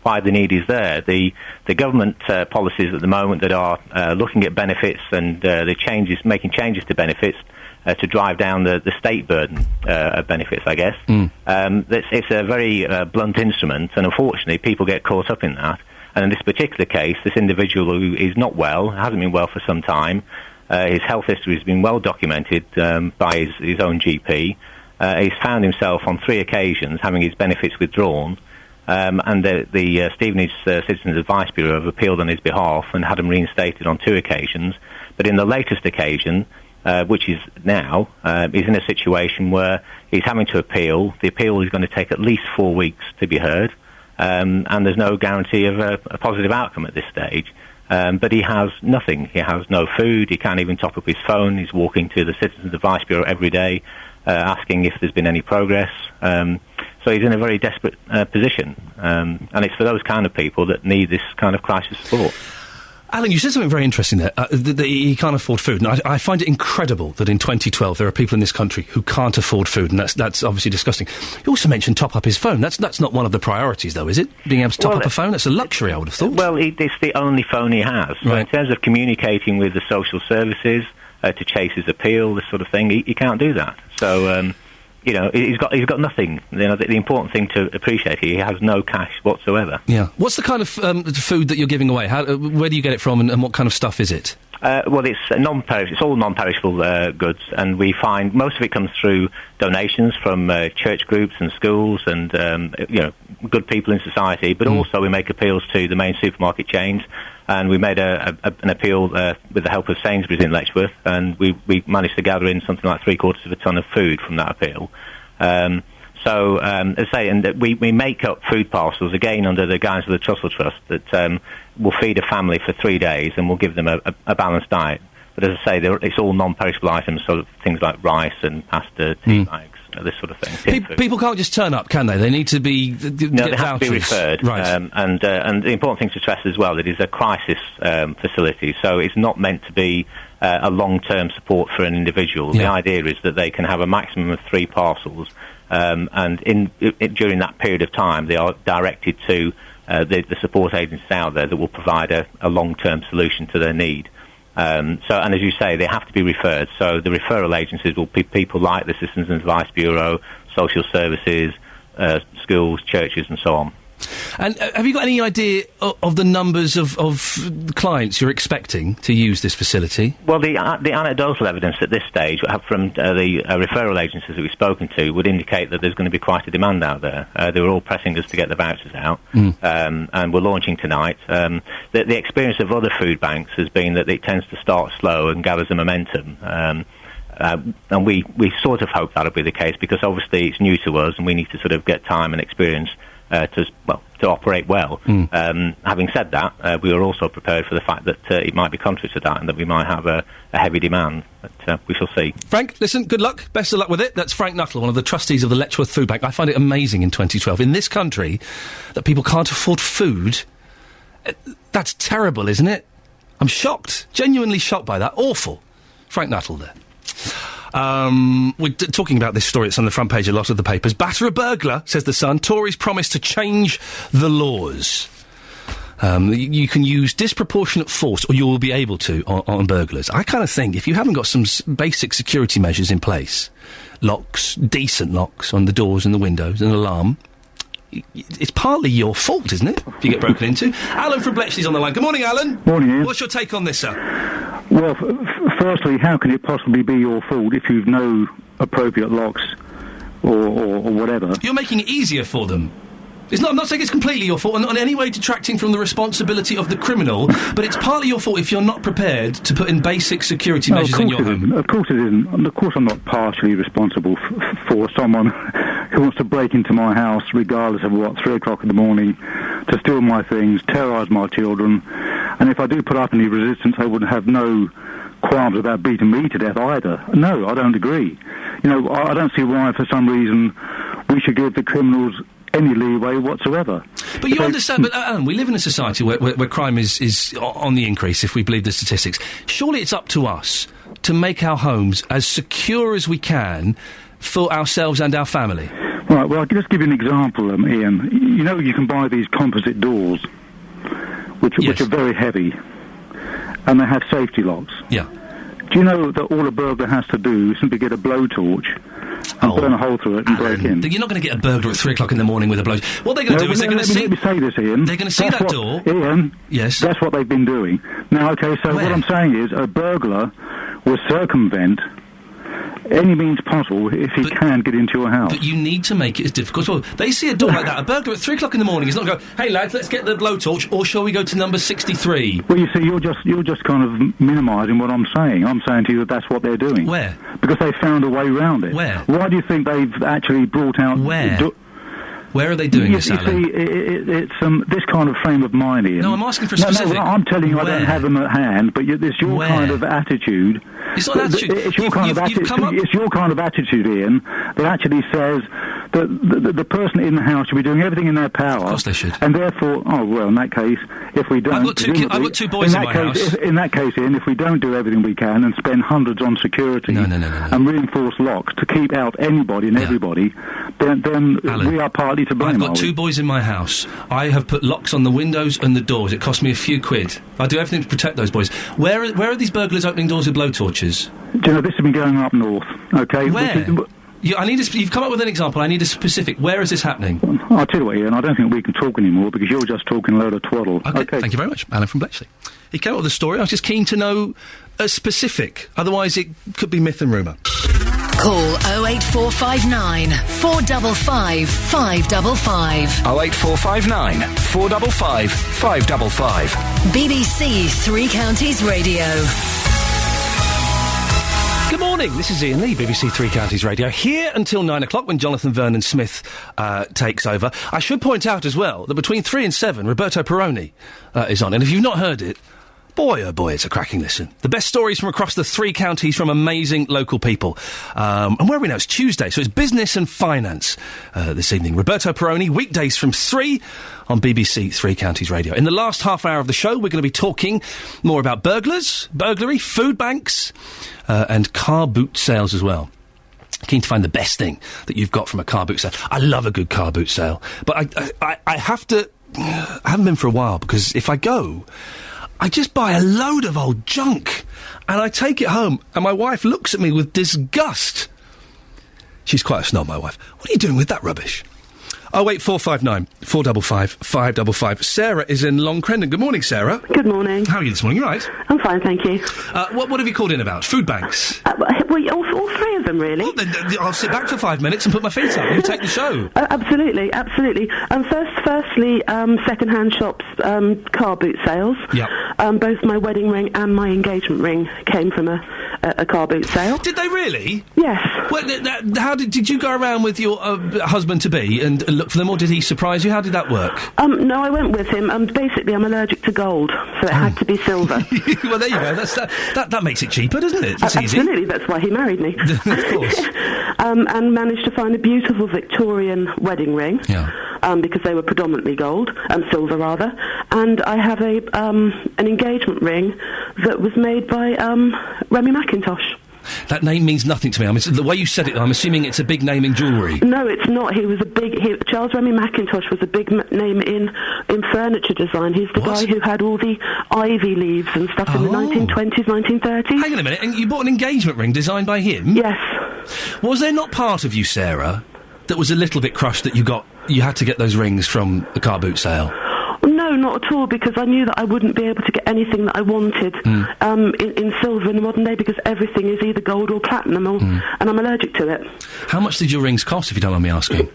why the need is there. The government policies at the moment that are looking at benefits and making changes to benefits to drive down the state burden of benefits, I guess. It's a very blunt instrument, and unfortunately people get caught up in that. And in this particular case, this individual who is not well, hasn't been well for some time, his health history has been well documented by his own GP. He's found himself on 3 occasions having his benefits withdrawn, and the Stevenage Citizens Advice Bureau have appealed on his behalf and had him reinstated on 2 occasions. But in the latest occasion, which is now, he's in a situation where he's having to appeal. The appeal is going to take at least 4 weeks to be heard, and there's no guarantee of a positive outcome at this stage. But he has nothing. He has no food. He can't even top up his phone. He's walking to the Citizens Advice Bureau every day, asking if there's been any progress. So he's in a very desperate position, and it's for those kind of people that need this kind of crisis support. Alan, you said something very interesting there, that he can't afford food. And I find it incredible that in 2012 there are people in this country who can't afford food, and that's obviously disgusting. You also mentioned top up his phone. That's not one of the priorities, though, is it? Being able to top up a phone? That's a luxury, I would have thought. Well, it's the only phone he has. So in terms of communicating with the social services, to chase his appeal, this sort of thing, he can't do that. So, he's got nothing. The important thing to appreciate here, he has no cash whatsoever. Yeah. What's the kind of food that you're giving away? Where do you get it from, and what kind of stuff is it? Well, it's it's all non-perishable goods, and we find most of it comes through donations from church groups and schools and good people in society. But also we make appeals to the main supermarket chains, and we made an appeal with the help of Sainsbury's in Letchworth, and we managed to gather in something like 3/4 of a tonne of food from that appeal. So, as I say, and we make up food parcels, again, under the guise of the Trussell Trust, that will feed a family for 3 days and will give them a balanced diet. But as I say, it's all non-perishable items, so things like rice and pasta, tea bags, this sort of thing. People can't just turn up, can they? They need to be No, they have to be referred. Right. And the important thing to stress as well, that it is a crisis facility, so it's not meant to be a long-term support for an individual. The idea is that they can have a maximum of 3 parcels, and during that period of time, they are directed to the support agencies out there that will provide a long-term solution to their need. And as you say, they have to be referred. So the referral agencies will be people like the Citizens Advice Bureau, social services, schools, churches, and so on. And have you got any idea of the numbers of clients you're expecting to use this facility? Well, the anecdotal evidence at this stage from the referral agencies that we've spoken to would indicate that there's going to be quite a demand out there. They were all pressing us to get the vouchers out, and we're launching tonight. The experience of other food banks has been that it tends to start slow and gathers a momentum. And we sort of hope that'll be the case, because obviously it's new to us and we need to sort of get time and experience to operate well. Having said that, we are also prepared for the fact that it might be contrary to that and that we might have a heavy demand, but we shall see. Frank, listen, good luck. Best of luck with it. That's Frank Nuttall, one of the trustees of the Letchworth Food Bank. I find it amazing in 2012, in this country, that people can't afford food. That's terrible, isn't it? I'm shocked. Genuinely shocked by that. Awful. Frank Nuttall there. We're talking about this story. It's on the front page of a lot of the papers. Batter a burglar, says The Sun. Tories promise to change the laws. You can use disproportionate force, or you will be able to, on burglars. I kind of think if you haven't got some basic security measures in place, locks, decent locks on the doors and the windows, an alarm, it's partly your fault, isn't it, if you get broken into? Alan from Bletchley's on the line. Good morning, Alan. Morning, Ian. What's your take on this, sir? Well, firstly, how can it possibly be your fault if you've no appropriate locks or whatever? You're making it easier for them. I'm not saying it's completely your fault, and not in any way detracting from the responsibility of the criminal, but it's partly your fault if you're not prepared to put in basic security measures in your home. Of course it isn't. And of course I'm not partially responsible for someone who wants to break into my house, regardless of 3 o'clock in the morning, to steal my things, terrorise my children. And if I do put up any resistance, they would have no qualms about beating me to death either. No, I don't agree. I don't see why, for some reason, we should give the criminals any leeway whatsoever. But you understand, but Alan, we live in a society where crime is on the increase, if we believe the statistics. Surely it's up to us to make our homes as secure as we can for ourselves and our family. Right, well, I can just give you an example, Ian. You can buy these composite doors, which are very heavy, and they have safety locks. Yeah. Do you know that all a burglar has to do is simply get a blowtorch and burn a hole through it and break in? You're not going to get a burglar at 3 o'clock in the morning with a blowtorch. What they're going to do is they're going to see... Let me say this, Ian. They're going to see that door... Ian, yes. That's what they've been doing. Now, OK, so what I'm saying is a burglar will circumvent any means possible if he can get into your house. But you need to make it as difficult as possible. They see a door like that. A burglar at 3 o'clock in the morning is not going to go, hey, lads, let's get the blowtorch, or shall we go to number 63? Well, you see, you're just kind of minimising what I'm saying. I'm saying to you that that's what they're doing. Where? Because they found a way around it. Where? Why do you think they've actually brought out... Where? Where are they doing this, Alan? You see, it's this kind of frame of mind, Ian. No, I'm asking for a specific... No, I'm telling you I don't have them at hand, but it's your kind of attitude... It's not an attitude. It's your kind of attitude, Ian, that actually says that the person in the house should be doing everything in their power. Of course they should. And therefore, in that case, if we don't... I've got two boys in my house. In that case, Ian, if we don't do everything we can and spend hundreds on security and reinforce locks to keep out anybody and everybody, then Alan, we are partly to blame. I've got 2 boys in my house. I have put locks on the windows and the doors. It cost me a few quid. I do everything to protect those boys. Where are these burglars opening doors with blowtorches? Do you know, this has been going up north, OK? Where? You've come up with an example. I need a specific. Where is this happening? I'll tell you what, Ian, I don't think we can talk anymore because you're just talking a load of twaddle. Okay. Thank you very much. Alan from Bletchley. He came up with a story. I was just keen to know a specific. Otherwise, it could be myth and rumour. Call 08459 455 555. 08459 455 555. BBC Three Counties Radio. Good morning, this is Iain Lee, BBC Three Counties Radio, here until 9 o'clock when Jonathan Vernon Smith takes over. I should point out as well that between 3 and 7, Roberto Perrone is on, and if you've not heard it, boy, oh boy, it's a cracking listen. The best stories from across the 3 counties from amazing local people. And where are we now? It's Tuesday, so it's business and finance this evening. Roberto Perrone, weekdays from 3 on BBC Three Counties Radio. In the last half hour of the show, we're going to be talking more about burglary, food banks, and car boot sales as well. Keen to find the best thing that you've got from a car boot sale. I love a good car boot sale. But I have to... I haven't been for a while, because if I go... I just buy a load of old junk, and I take it home, and my wife looks at me with disgust. She's quite a snob, my wife. What are you doing with that rubbish? 08459 455 555. Sarah is in Long Crendon. Good morning, Sarah. Good morning. How are you this morning? You right? I'm fine, thank you. What have you called in about? Food banks? Well, all 3 of them, really. Well, then, I'll sit back for 5 minutes and put my feet up. You take the show. Absolutely. Firstly, second-hand shops, car boot sales. Yeah. Both my wedding ring and my engagement ring came from a car boot sale. Did they really? Yes. Well, how did you go around with your husband-to-be and look for them, or did he surprise you? How did that work? No, I went with him. Basically, I'm allergic to gold, so it had to be silver. Well, there you go. That makes it cheaper, doesn't it? It's easy. Absolutely. That's why he married me. Of course. And managed to find a beautiful Victorian wedding ring. Yeah. Because they were predominantly gold, silver rather. And I have an engagement ring that was made by Remy McIntosh. That name means nothing to me. The way you said it, I'm assuming it's a big name in jewellery. No, it's not. Charles Remy McIntosh was a big name in furniture design. He's the guy who had all the ivy leaves and stuff in the 1920s, 1930s. Hang on a minute, and you bought an engagement ring designed by him? Yes. Was there not part of you, Sarah, that was a little bit crushed that you had to get those rings from the car boot sale? No, not at all, because I knew that I wouldn't be able to get anything that I wanted in silver in the modern day, because everything is either gold or platinum, and I'm allergic to it. How much did your rings cost, if you don't mind me asking?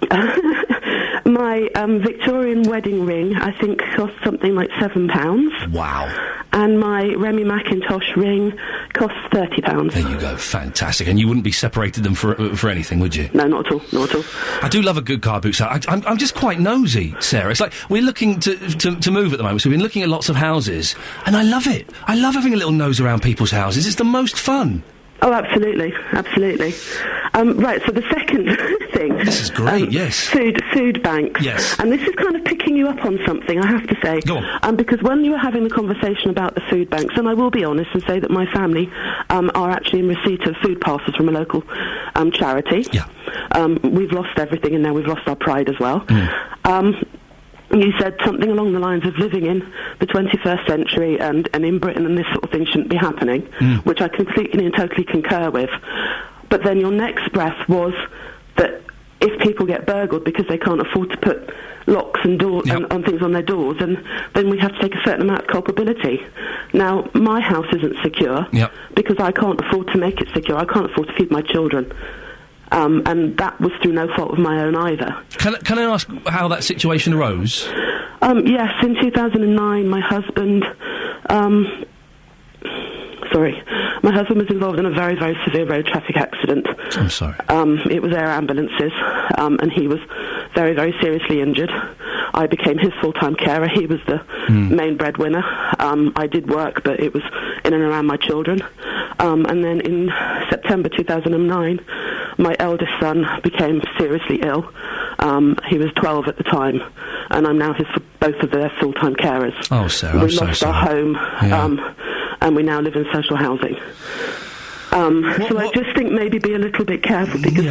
My Victorian wedding ring, I think, cost something like £7. Wow. And my Remy McIntosh ring cost £30. There you go, fantastic. And you wouldn't be separated them for anything, would you? No, not at all, not at all. I do love a good car boot sale. I'm just quite nosy, Sarah. It's like we're looking to move at the moment, so we've been looking at lots of houses, and I love it. I love having a little nose around people's houses. It's the most fun. Oh, absolutely, absolutely. Right, so the second thing... This is great, yes. Food banks. Yes. And this is kind of picking you up on something, I have to say. Go on. Because when you were having the conversation about the food banks, and I will be honest and say that my family are actually in receipt of food parcels from a local charity. Yeah. We've lost everything, and now we've lost our pride as well. You said something along the lines of living in the 21st century and in Britain, and this sort of thing shouldn't be happening, which I completely and totally concur with. But then your next breath was that if people get burgled because they can't afford to put locks and doors on things on their doors, and then we have to take a certain amount of culpability. Now, my house isn't secure because I can't afford to make it secure. I can't afford to feed my children. And that was through no fault of my own either. Can I ask how that situation arose? Yes, in 2009, my husband was involved in a very, very severe road traffic accident. I'm sorry. It was air ambulances, and he was very, very seriously injured. I became his full-time carer. He was the main breadwinner. I did work, but it was in and around my children. And then in September 2009, my eldest son became seriously ill. He was 12 at the time, and I'm now both of their full-time carers. Oh, Sarah, we lost our home, and we now live in social housing. I just think maybe be a little bit careful, because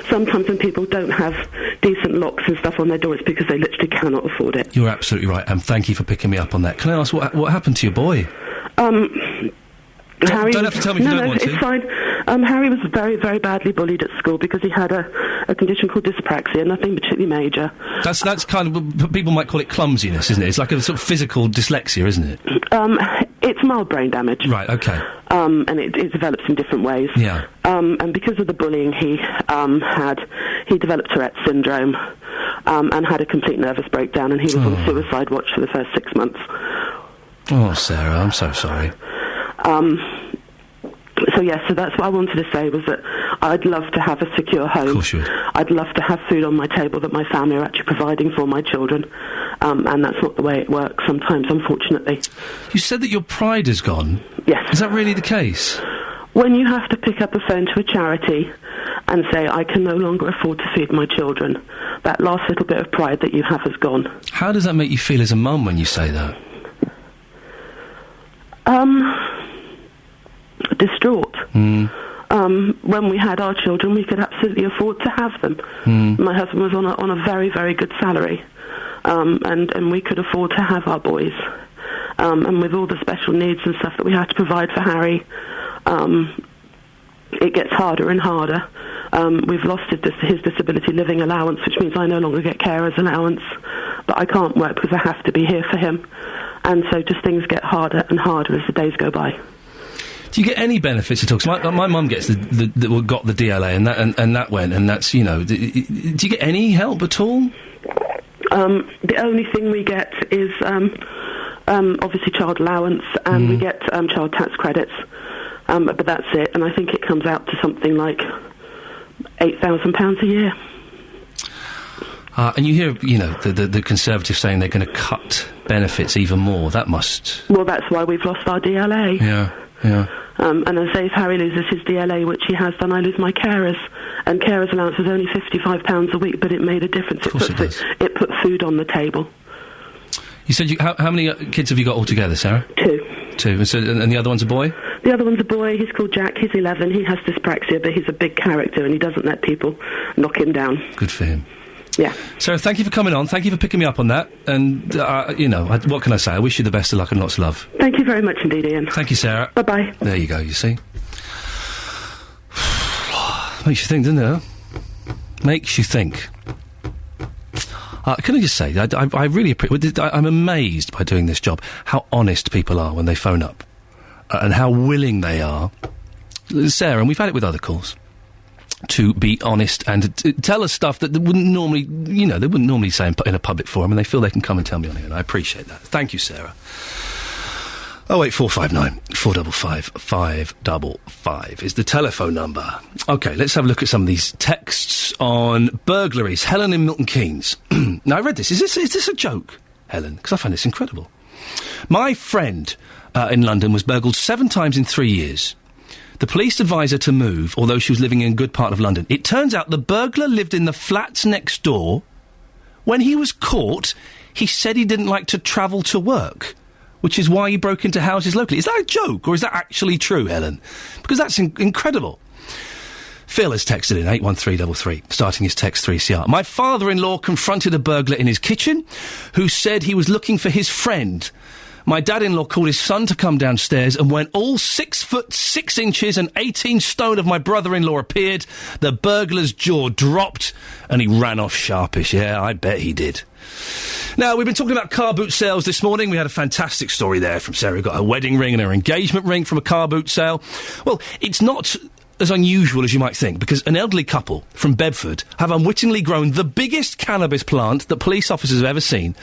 sometimes when people don't have decent locks and stuff on their door, it's because they literally cannot afford it. You're absolutely right, and thank you for picking me up on that. Can I ask what happened to your boy? Harry don't have to tell me if you don't want to. It's fine. Harry was very, very badly bullied at school because he had a condition called dyspraxia, nothing particularly major. That's kind of, people might call it clumsiness, isn't it? It's like a sort of physical dyslexia, isn't it? It's mild brain damage. Right, okay. And it develops in different ways. Yeah. And because of the bullying he developed Tourette's syndrome, and had a complete nervous breakdown, and he was on suicide watch for the first 6 months. Oh, Sarah, I'm so sorry. So that's what I wanted to say, was that I'd love to have a secure home. Of course you would. I'd love to have food on my table that my family are actually providing for my children. And that's not the way it works sometimes, unfortunately. You said that your pride is gone? Yes. Is that really the case? When you have to pick up a phone to a charity and say, I can no longer afford to feed my children, that last little bit of pride that you have has gone. How does that make you feel as a mum when you say that? Distraught. When we had our children, we could absolutely afford to have them. My husband was on a very, very good salary, and we could afford to have our boys. And with all the special needs and stuff that we had to provide for Harry, it gets harder and harder. We've lost his disability living allowance, which means I no longer get carer's allowance, but I can't work because I have to be here for him. And so just things get harder and harder as the days go by. Do you get any benefits at all? Because my mum got the DLA, and that went, and that's, you know... Do you get any help at all? The only thing we get is obviously child allowance, and we get child tax credits, but that's it. And I think it comes out to something like £8,000 a year. And you hear, you know, the Conservatives saying they're going to cut benefits even more. That must... Well, that's why we've lost our DLA. Yeah. And I say, if Harry loses his DLA, which he has done, I lose my carers. And carers allowance was only £55 a week, but it made a difference. It put food on the table. You said how many kids have you got altogether, Sarah? Two. And the other one's a boy? The other one's a boy. He's called Jack. He's 11. He has dyspraxia, but he's a big character, and he doesn't let people knock him down. Good for him. Yeah. Sarah, thank you for coming on. Thank you for picking me up on that. And, you know, what can I say? I wish you the best of luck and lots of love. Thank you very much indeed, Ian. Thank you, Sarah. Bye-bye. There you go, you see. Makes you think, doesn't it? Huh? Makes you think. Can I just say, I really appreciate... I'm amazed by doing this job, how honest people are when they phone up. And how willing they are. Sarah, and we've had it with other calls, to be honest and tell us stuff that they wouldn't normally say in a public forum, and they feel they can come and tell me on here, and I appreciate that. Thank you, Sarah. 08459 455 555 is the telephone number. OK, let's have a look at some of these texts on burglaries. Helen in Milton Keynes. Now, I read this. Is this a joke, Helen? Because I find this incredible. My friend in London was burgled 7 times in 3 years. The police advised her to move, although she was living in a good part of London. It turns out the burglar lived in the flats next door. When he was caught, he said he didn't like to travel to work, which is why he broke into houses locally. Is that a joke, or is that actually true, Helen? Because that's incredible. Phil has texted in 81333, starting his text 3CR. My father-in-law confronted a burglar in his kitchen who said he was looking for his friend. My dad-in-law called his son to come downstairs, and when all 6 foot 6 inches and 18 stone of my brother-in-law appeared, the burglar's jaw dropped and he ran off sharpish. Yeah, I bet he did. Now, we've been talking about car boot sales this morning. We had a fantastic story there from Sarah, who got her wedding ring and her engagement ring from a car boot sale. Well, it's not as unusual as you might think, because an elderly couple from Bedford have unwittingly grown the biggest cannabis plant that police officers have ever seen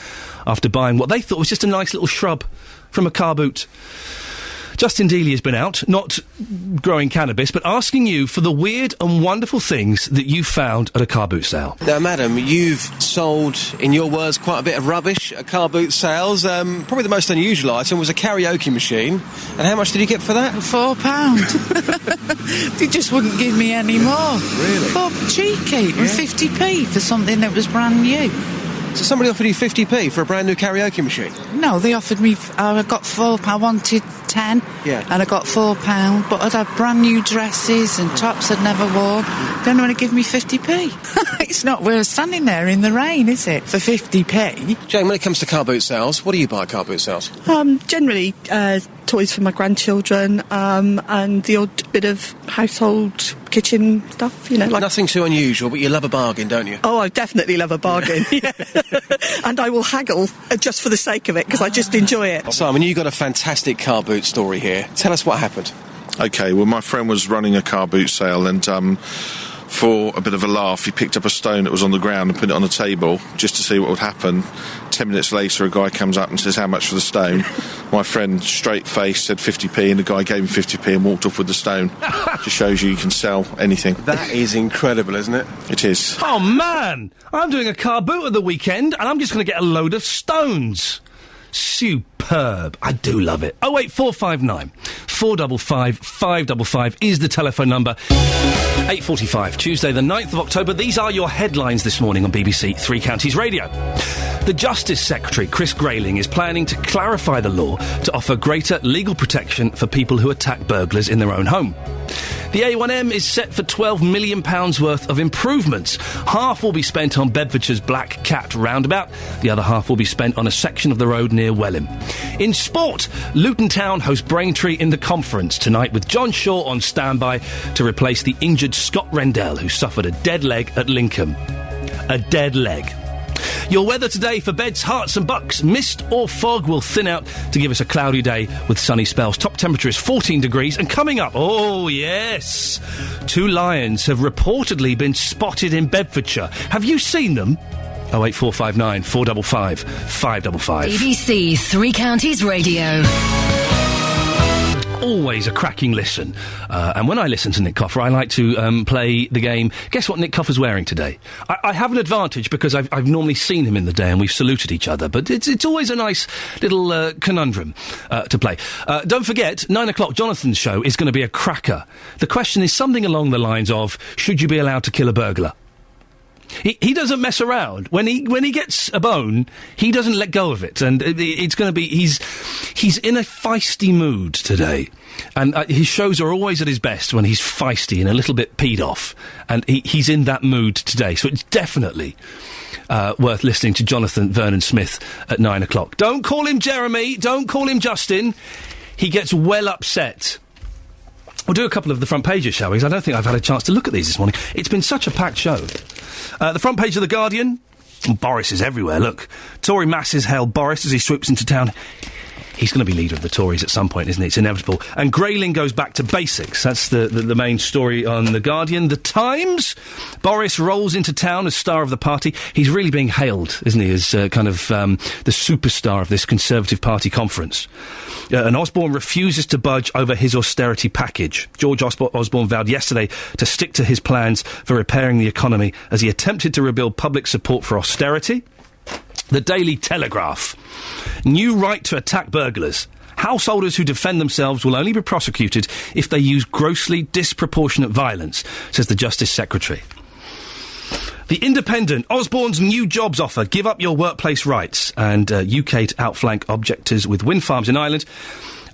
after buying what they thought was just a nice little shrub from a car boot. Justin Dealey has been out, not growing cannabis, but asking you for the weird and wonderful things that you found at a car boot sale. Now, madam, you've sold, in your words, quite a bit of rubbish at car boot sales. Probably the most unusual item was a karaoke machine. And how much did you get for that? £4. They just wouldn't give me any more. Really? For cheeky, and 50p for something that was brand new. So somebody offered you 50p for a brand new karaoke machine? No, they offered me, I got £4, I wanted 10, and I got £4, but I'd have brand new dresses and tops I'd never worn. Then want to give me 50p. It's not worth standing there in the rain, is it, for 50p? Jane, when it comes to car boot sales, what do you buy at car boot sales? Generally, toys for my grandchildren, and the odd bit of household kitchen stuff, you know. Like nothing too unusual, but you love a bargain, don't you? Oh, I definitely love a bargain, yeah. And I will haggle just for the sake of it, because I just enjoy it. Simon, you got a fantastic car boot story here. Tell us what happened. OK, well, my friend was running a car boot sale, and for a bit of a laugh, he picked up a stone that was on the ground and put it on a table just to see what would happen. 10 minutes later, a guy comes up and says, how much for the stone? My friend, straight-faced, said 50p, and the guy gave him 50p and walked off with the stone. Just shows you can sell anything. That is incredible, isn't it? It is. Oh, man! I'm doing a car boot at the weekend, and I'm just going to get a load of stones. Superb. I do love it. 08459 455 555 is the telephone number. 8:45, Tuesday the 9th of October. These are your headlines this morning on BBC Three Counties Radio. The Justice Secretary, Chris Grayling, is planning to clarify the law to offer greater legal protection for people who attack burglars in their own home. The A1M is set for £12 million worth of improvements. Half will be spent on Bedfordshire's Black Cat roundabout. The other half will be spent on a section of the road near Welham. In sport, Luton Town host Braintree in the Conference tonight, with John Shaw on standby to replace the injured Scott Rendell, who suffered a dead leg at Lincoln. A dead leg. Your weather today for Beds, Herts and Bucks. Mist or fog will thin out to give us a cloudy day with sunny spells. Top temperature is 14 degrees. And coming up, oh yes, 2 lions have reportedly been spotted in Bedfordshire. Have you seen them? 08459 455 555. BBC Three Counties Radio. Always a cracking listen. And when I listen to Nick Coffer, I like to play the game. Guess what Nick Coffer's wearing today? I have an advantage because I've normally seen him in the day and we've saluted each other, but it's always a nice little conundrum to play. Don't forget, 9 o'clock, Jonathan's show is going to be a cracker. The question is something along the lines of, should you be allowed to kill a burglar? He doesn't mess around. When he gets a bone, he doesn't let go of it. And it's going to be... He's in a feisty mood today. And his shows are always at his best when he's feisty and a little bit peed off. And he's in that mood today. So it's definitely worth listening to Jonathan Vernon Smith at 9 o'clock. Don't call him Jeremy. Don't call him Justin. He gets well upset. We'll do a couple of the front pages, shall we? 'Cause I don't think I've had a chance to look at these this morning. It's been such a packed show. The front page of The Guardian. Boris is everywhere, look. Tory masses hail Boris as he swoops into town. He's going to be leader of the Tories at some point, isn't it? It's inevitable. And Grayling goes back to basics. That's the main story on The Guardian. The Times, Boris rolls into town as star of the party. He's really being hailed, isn't he, as kind of the superstar of this Conservative Party conference. And Osborne refuses to budge over his austerity package. George Osborne vowed yesterday to stick to his plans for repairing the economy as he attempted to rebuild public support for austerity. The Daily Telegraph. New right to attack burglars. Householders who defend themselves will only be prosecuted if they use grossly disproportionate violence, says the Justice Secretary. The Independent, Osborne's new jobs offer, give up your workplace rights. And UK to outflank objectors with wind farms in Ireland.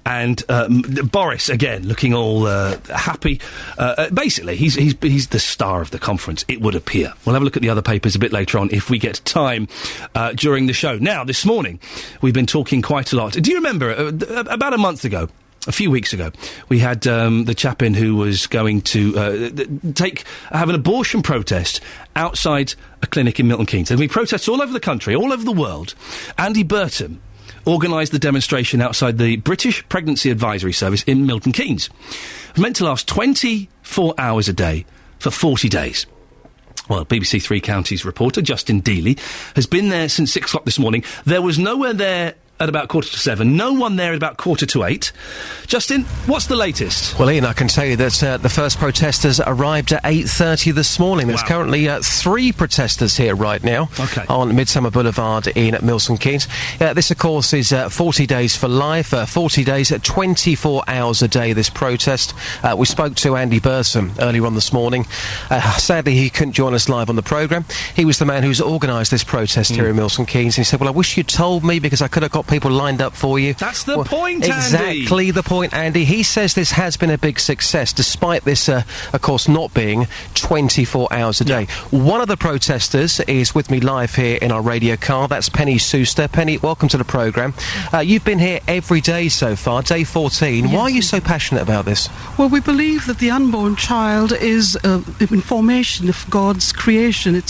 And Boris, again, looking all happy. Basically, he's the star of the conference, it would appear. We'll have a look at the other papers a bit later on if we get time during the show. Now, this morning, we've been talking quite a lot. Do you remember, about a month ago, a few weeks ago, we had the chap in who was going to have an abortion protest outside a clinic in Milton Keynes. There'll be protests all over the country, all over the world. Andy Burton organised the demonstration outside the British Pregnancy Advisory Service in Milton Keynes. It was meant to last 24 hours a day for 40 days. Well, BBC Three Counties reporter Justin Dealey has been there since 6 o'clock this morning. There was nowhere there at about 7:15. No one there at about 7:45. Justin, what's the latest? Well, Ian, I can tell you that the first protesters arrived at 8:30 this morning. There's currently 3 protesters here right now on Midsummer Boulevard in Milton Keynes. This, of course, is 40 days for life, 40 days at 24 hours a day, this protest. We spoke to Andy Burton earlier on this morning. Sadly, he couldn't join us live on the programme. He was the man who's organised this protest here in Milton Keynes. And he said, well, I wish you'd told me because I could have got people lined up for you. That's the point, Andy. Exactly the point, Andy. He says this has been a big success, despite this, of course, not being 24 hours a day. One of the protesters is with me live here in our radio car. That's Penny Suster. Penny, welcome to the programme. You've been here every day so far, day 14. Yes. Why are you so passionate about this? Well, we believe that the unborn child is in formation of God's creation.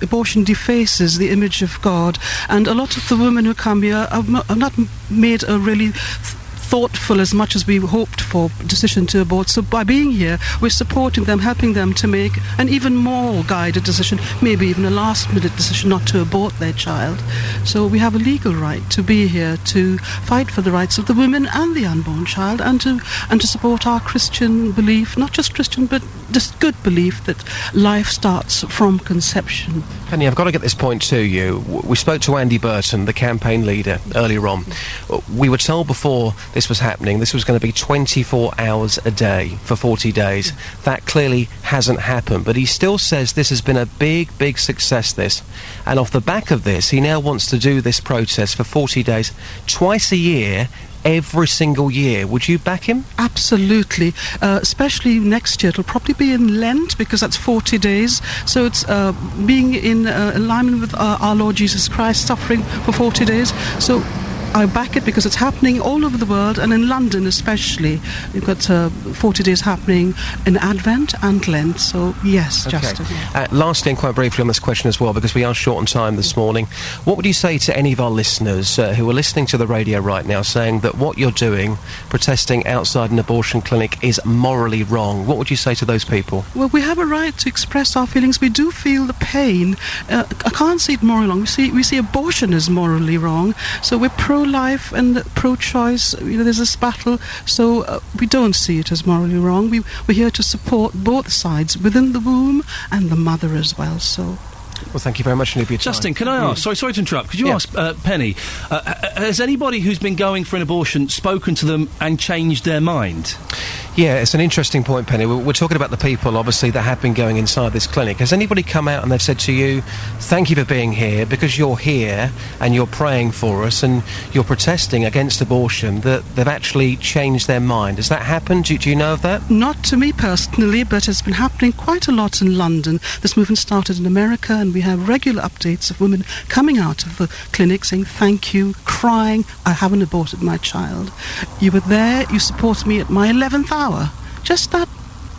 Abortion defaces the image of God, and a lot of the women who come here have not made a really thoughtful as much as we hoped for decision to abort. So by being here, we're supporting them, helping them to make an even more guided decision, maybe even a last-minute decision not to abort their child. So we have a legal right to be here to fight for the rights of the women and the unborn child, and to support our Christian belief, not just Christian, but just good belief that life starts from conception. Penny, I've got to get this point to you. We spoke to Andy Burton, the campaign leader, earlier on. We were told before this was happening, this was going to be 24 hours a day for 40 days. That clearly hasn't happened, but he still says this has been a big, big success, this. And off the back of this, he now wants to do this protest for 40 days, twice a year, every single year. Would you back him? Absolutely. Especially next year. It'll probably be in Lent, because that's 40 days. So it's being in alignment with our Lord Jesus Christ, suffering for 40 days. So I back it because it's happening all over the world, and in London especially. You've got 40 days happening in Advent and Lent, so yes, okay. Justin. Lastly, and quite briefly on this question as well, because we are short on time this morning, what would you say to any of our listeners who are listening to the radio right now saying that what you're doing, protesting outside an abortion clinic, is morally wrong? What would you say to those people? Well, we have a right to express our feelings. We do feel the pain. I can't see it morally wrong. We see abortion as morally wrong, so we're pro-life and pro-choice. There's this battle, so we don't see it as morally wrong. We're here to support both sides within the womb and the mother as well. So. Well, thank you very much, Libby. Justin, can I ask? Sorry to interrupt. Could you ask Penny? Has anybody who's been going for an abortion spoken to them and changed their mind? Yeah, it's an interesting point, Penny. We're talking about the people, obviously, that have been going inside this clinic. Has anybody come out and they've said to you, thank you for being here, because you're here and you're praying for us and you're protesting against abortion, that they've actually changed their mind? Has that happened? Do you know of that? Not to me personally, but it's been happening quite a lot in London. This movement started in America, and we have regular updates of women coming out of the clinic saying thank you, crying, I haven't aborted my child. You were there, you supported me at my 11th hour. Just that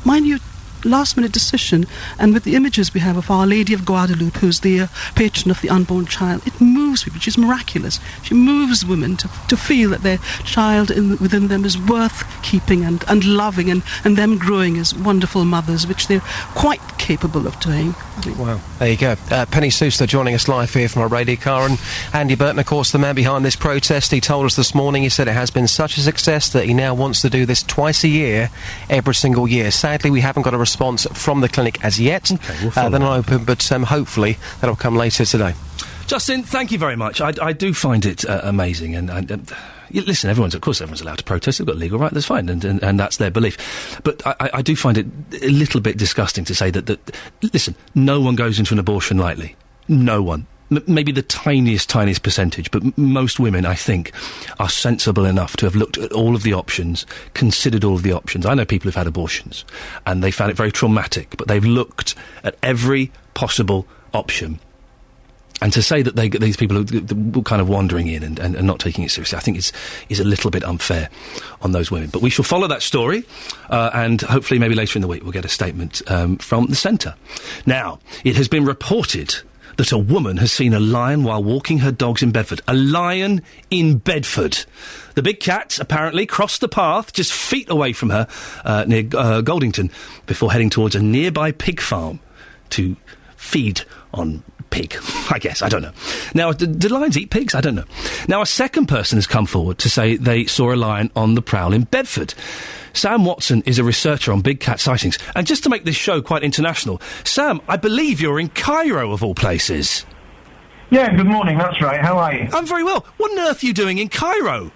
minute last-minute decision, and with the images we have of Our Lady of Guadalupe, who's the patron of the unborn child, it moves people. She's miraculous. She moves women to feel that their child within them is worth keeping and loving, and them growing as wonderful mothers, which they're quite capable of doing. Wow, there you go. Penny Souster joining us live here from our radio car, and Andy Burton, of course, the man behind this protest. He told us this morning, he said it has been such a success that he now wants to do this twice a year, every single year. Sadly, we haven't got a response from the clinic as yet. Okay, we'll they're not open, but hopefully that'll come later today. Justin, thank you very much. I do find it amazing, and listen, everyone's allowed to protest. They've got legal right. That's fine, and that's their belief. But I do find it a little bit disgusting to say that. Listen, no one goes into an abortion lightly. No one. Maybe the tiniest percentage, but most women, I think, are sensible enough to have looked at all of the options, considered all of the options. I know people who've had abortions, and they found it very traumatic, but they've looked at every possible option. And to say that these people are kind of wandering in and not taking it seriously, I think is a little bit unfair on those women. But we shall follow that story, and hopefully maybe later in the week we'll get a statement from the centre. Now, it has been reported that a woman has seen a lion while walking her dogs in Bedford. A lion in Bedford. The big cat apparently crossed the path just feet away from her near Goldington before heading towards a nearby pig farm to feed on pig, I guess. I don't know. Now, do lions eat pigs? I don't know. Now, a second person has come forward to say they saw a lion on the prowl in Bedford. Sam Watson is a researcher on big cat sightings. And just to make this show quite international, Sam, I believe you're in Cairo, of all places. Yeah, good morning, that's right. How are you? I'm very well. What on earth are you doing in Cairo?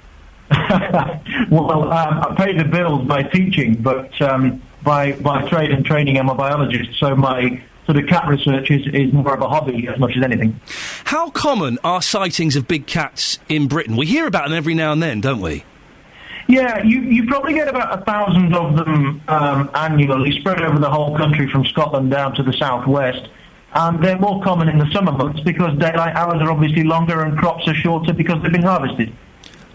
Well, I pay the bills by teaching, but by trade and training, I'm a biologist, so my sort of cat research is more of a hobby as much as anything. How common are sightings of big cats in Britain? We hear about them every now and then, don't we? Yeah, you probably get about 1,000 of them annually, spread over the whole country from Scotland down to the southwest. And they're more common in the summer months because daylight hours are obviously longer and crops are shorter because they've been harvested.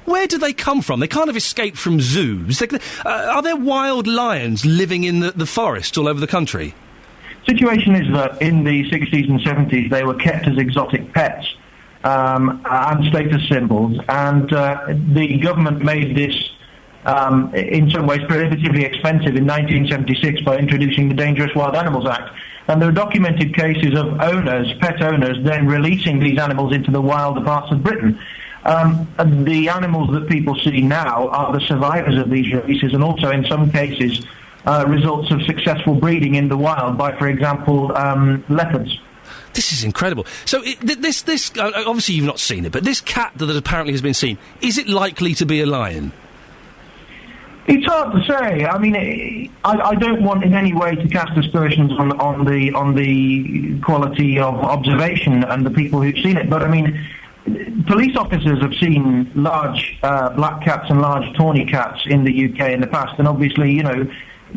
Where do they come from? They can't have escaped from zoos. Are there wild lions living in the forests all over the country? Situation is that in the 60s and 70s they were kept as exotic pets and status symbols, and the government made this in some ways prohibitively expensive in 1976 by introducing the Dangerous Wild Animals Act. And there are documented cases of owners, pet owners, then releasing these animals into the wilder parts of Britain. The animals that people see now are the survivors of these releases, and also in some cases results of successful breeding in the wild by, for example, leopards. This is incredible. So this obviously you've not seen it, but this cat that apparently has been seen, is it likely to be a lion? It's hard to say. I mean, I don't want in any way to cast aspersions on the quality of observation and the people who've seen it. But I mean, police officers have seen large black cats and large tawny cats in the UK in the past, and obviously, you know,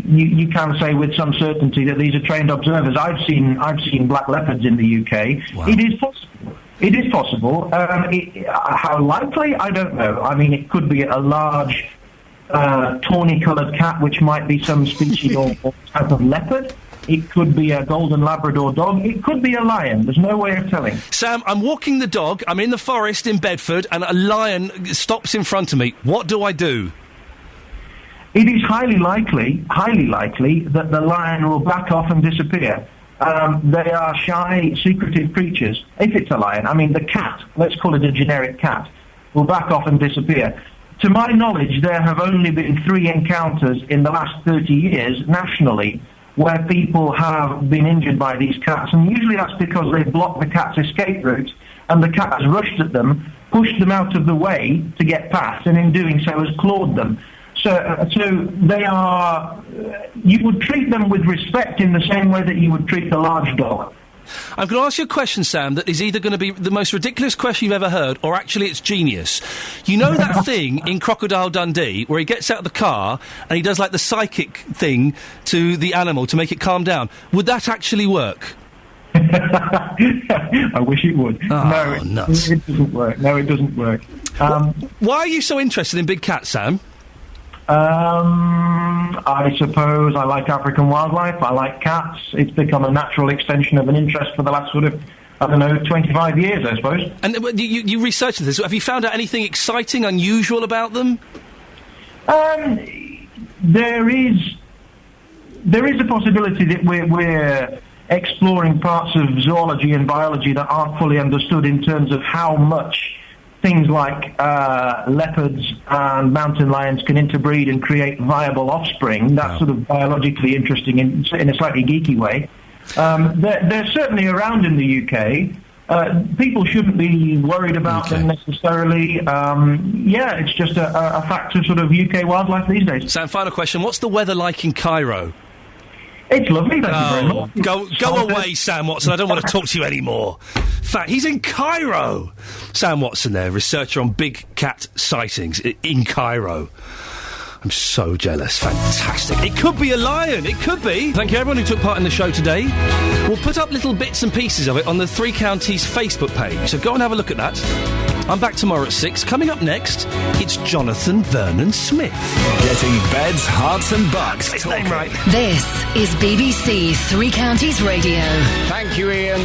you can say with some certainty that these are trained observers. I've seen black leopards in the UK. Wow. It is possible. It is possible. How likely? I don't know. I mean, it could be a large tawny-coloured cat, which might be some species or type of leopard. It could be a golden Labrador dog. It could be a lion. There's no way of telling. Sam, I'm walking the dog. I'm in the forest in Bedford, and a lion stops in front of me. What do I do? It is highly likely that the lion will back off and disappear. They are shy, secretive creatures. If it's a lion, I mean the cat, let's call it a generic cat, will back off and disappear. To my knowledge, there have only been 3 encounters in the last 30 years nationally where people have been injured by these cats, and usually that's because they've blocked the cat's escape route and the cat has rushed at them, pushed them out of the way to get past, and in doing so has clawed them. So they are... You would treat them with respect in the same way that you would treat a large dog. I'm going to ask you a question, Sam, that is either going to be the most ridiculous question you've ever heard, or actually it's genius. You know that thing in Crocodile Dundee where he gets out of the car and he does like the psychic thing to the animal to make it calm down? Would that actually work? I wish it would. Oh, it doesn't work. No, it doesn't work. Why are you so interested in big cats, Sam? I suppose I like African wildlife. I like cats. It's become a natural extension of an interest for the last sort of, 25 years, I suppose. And you researched this. Have you found out anything exciting, unusual about them? There is a possibility that we're exploring parts of zoology and biology that aren't fully understood in terms of how much things like leopards and mountain lions can interbreed and create viable offspring. That's sort of biologically interesting in a slightly geeky way. They're certainly around in the UK. People shouldn't be worried about them necessarily. It's just a fact of sort of UK wildlife these days. Sam, final question. What's the weather like in Cairo? It's lovely, thank you very much. Go away, Sam Watson. I don't want to talk to you anymore. Fact, he's in Cairo. Sam Watson there, researcher on big cat sightings in Cairo. I'm so jealous. Fantastic. It could be a lion. It could be. Thank you, everyone who took part in the show today. We'll put up little bits and pieces of it on the Three Counties Facebook page, so go and have a look at that. I'm back tomorrow at 6. Coming up next, it's Jonathan Vernon Smith. Getting beds, hearts and bucks. His name right. This is BBC Three Counties Radio. Thank you, Iain.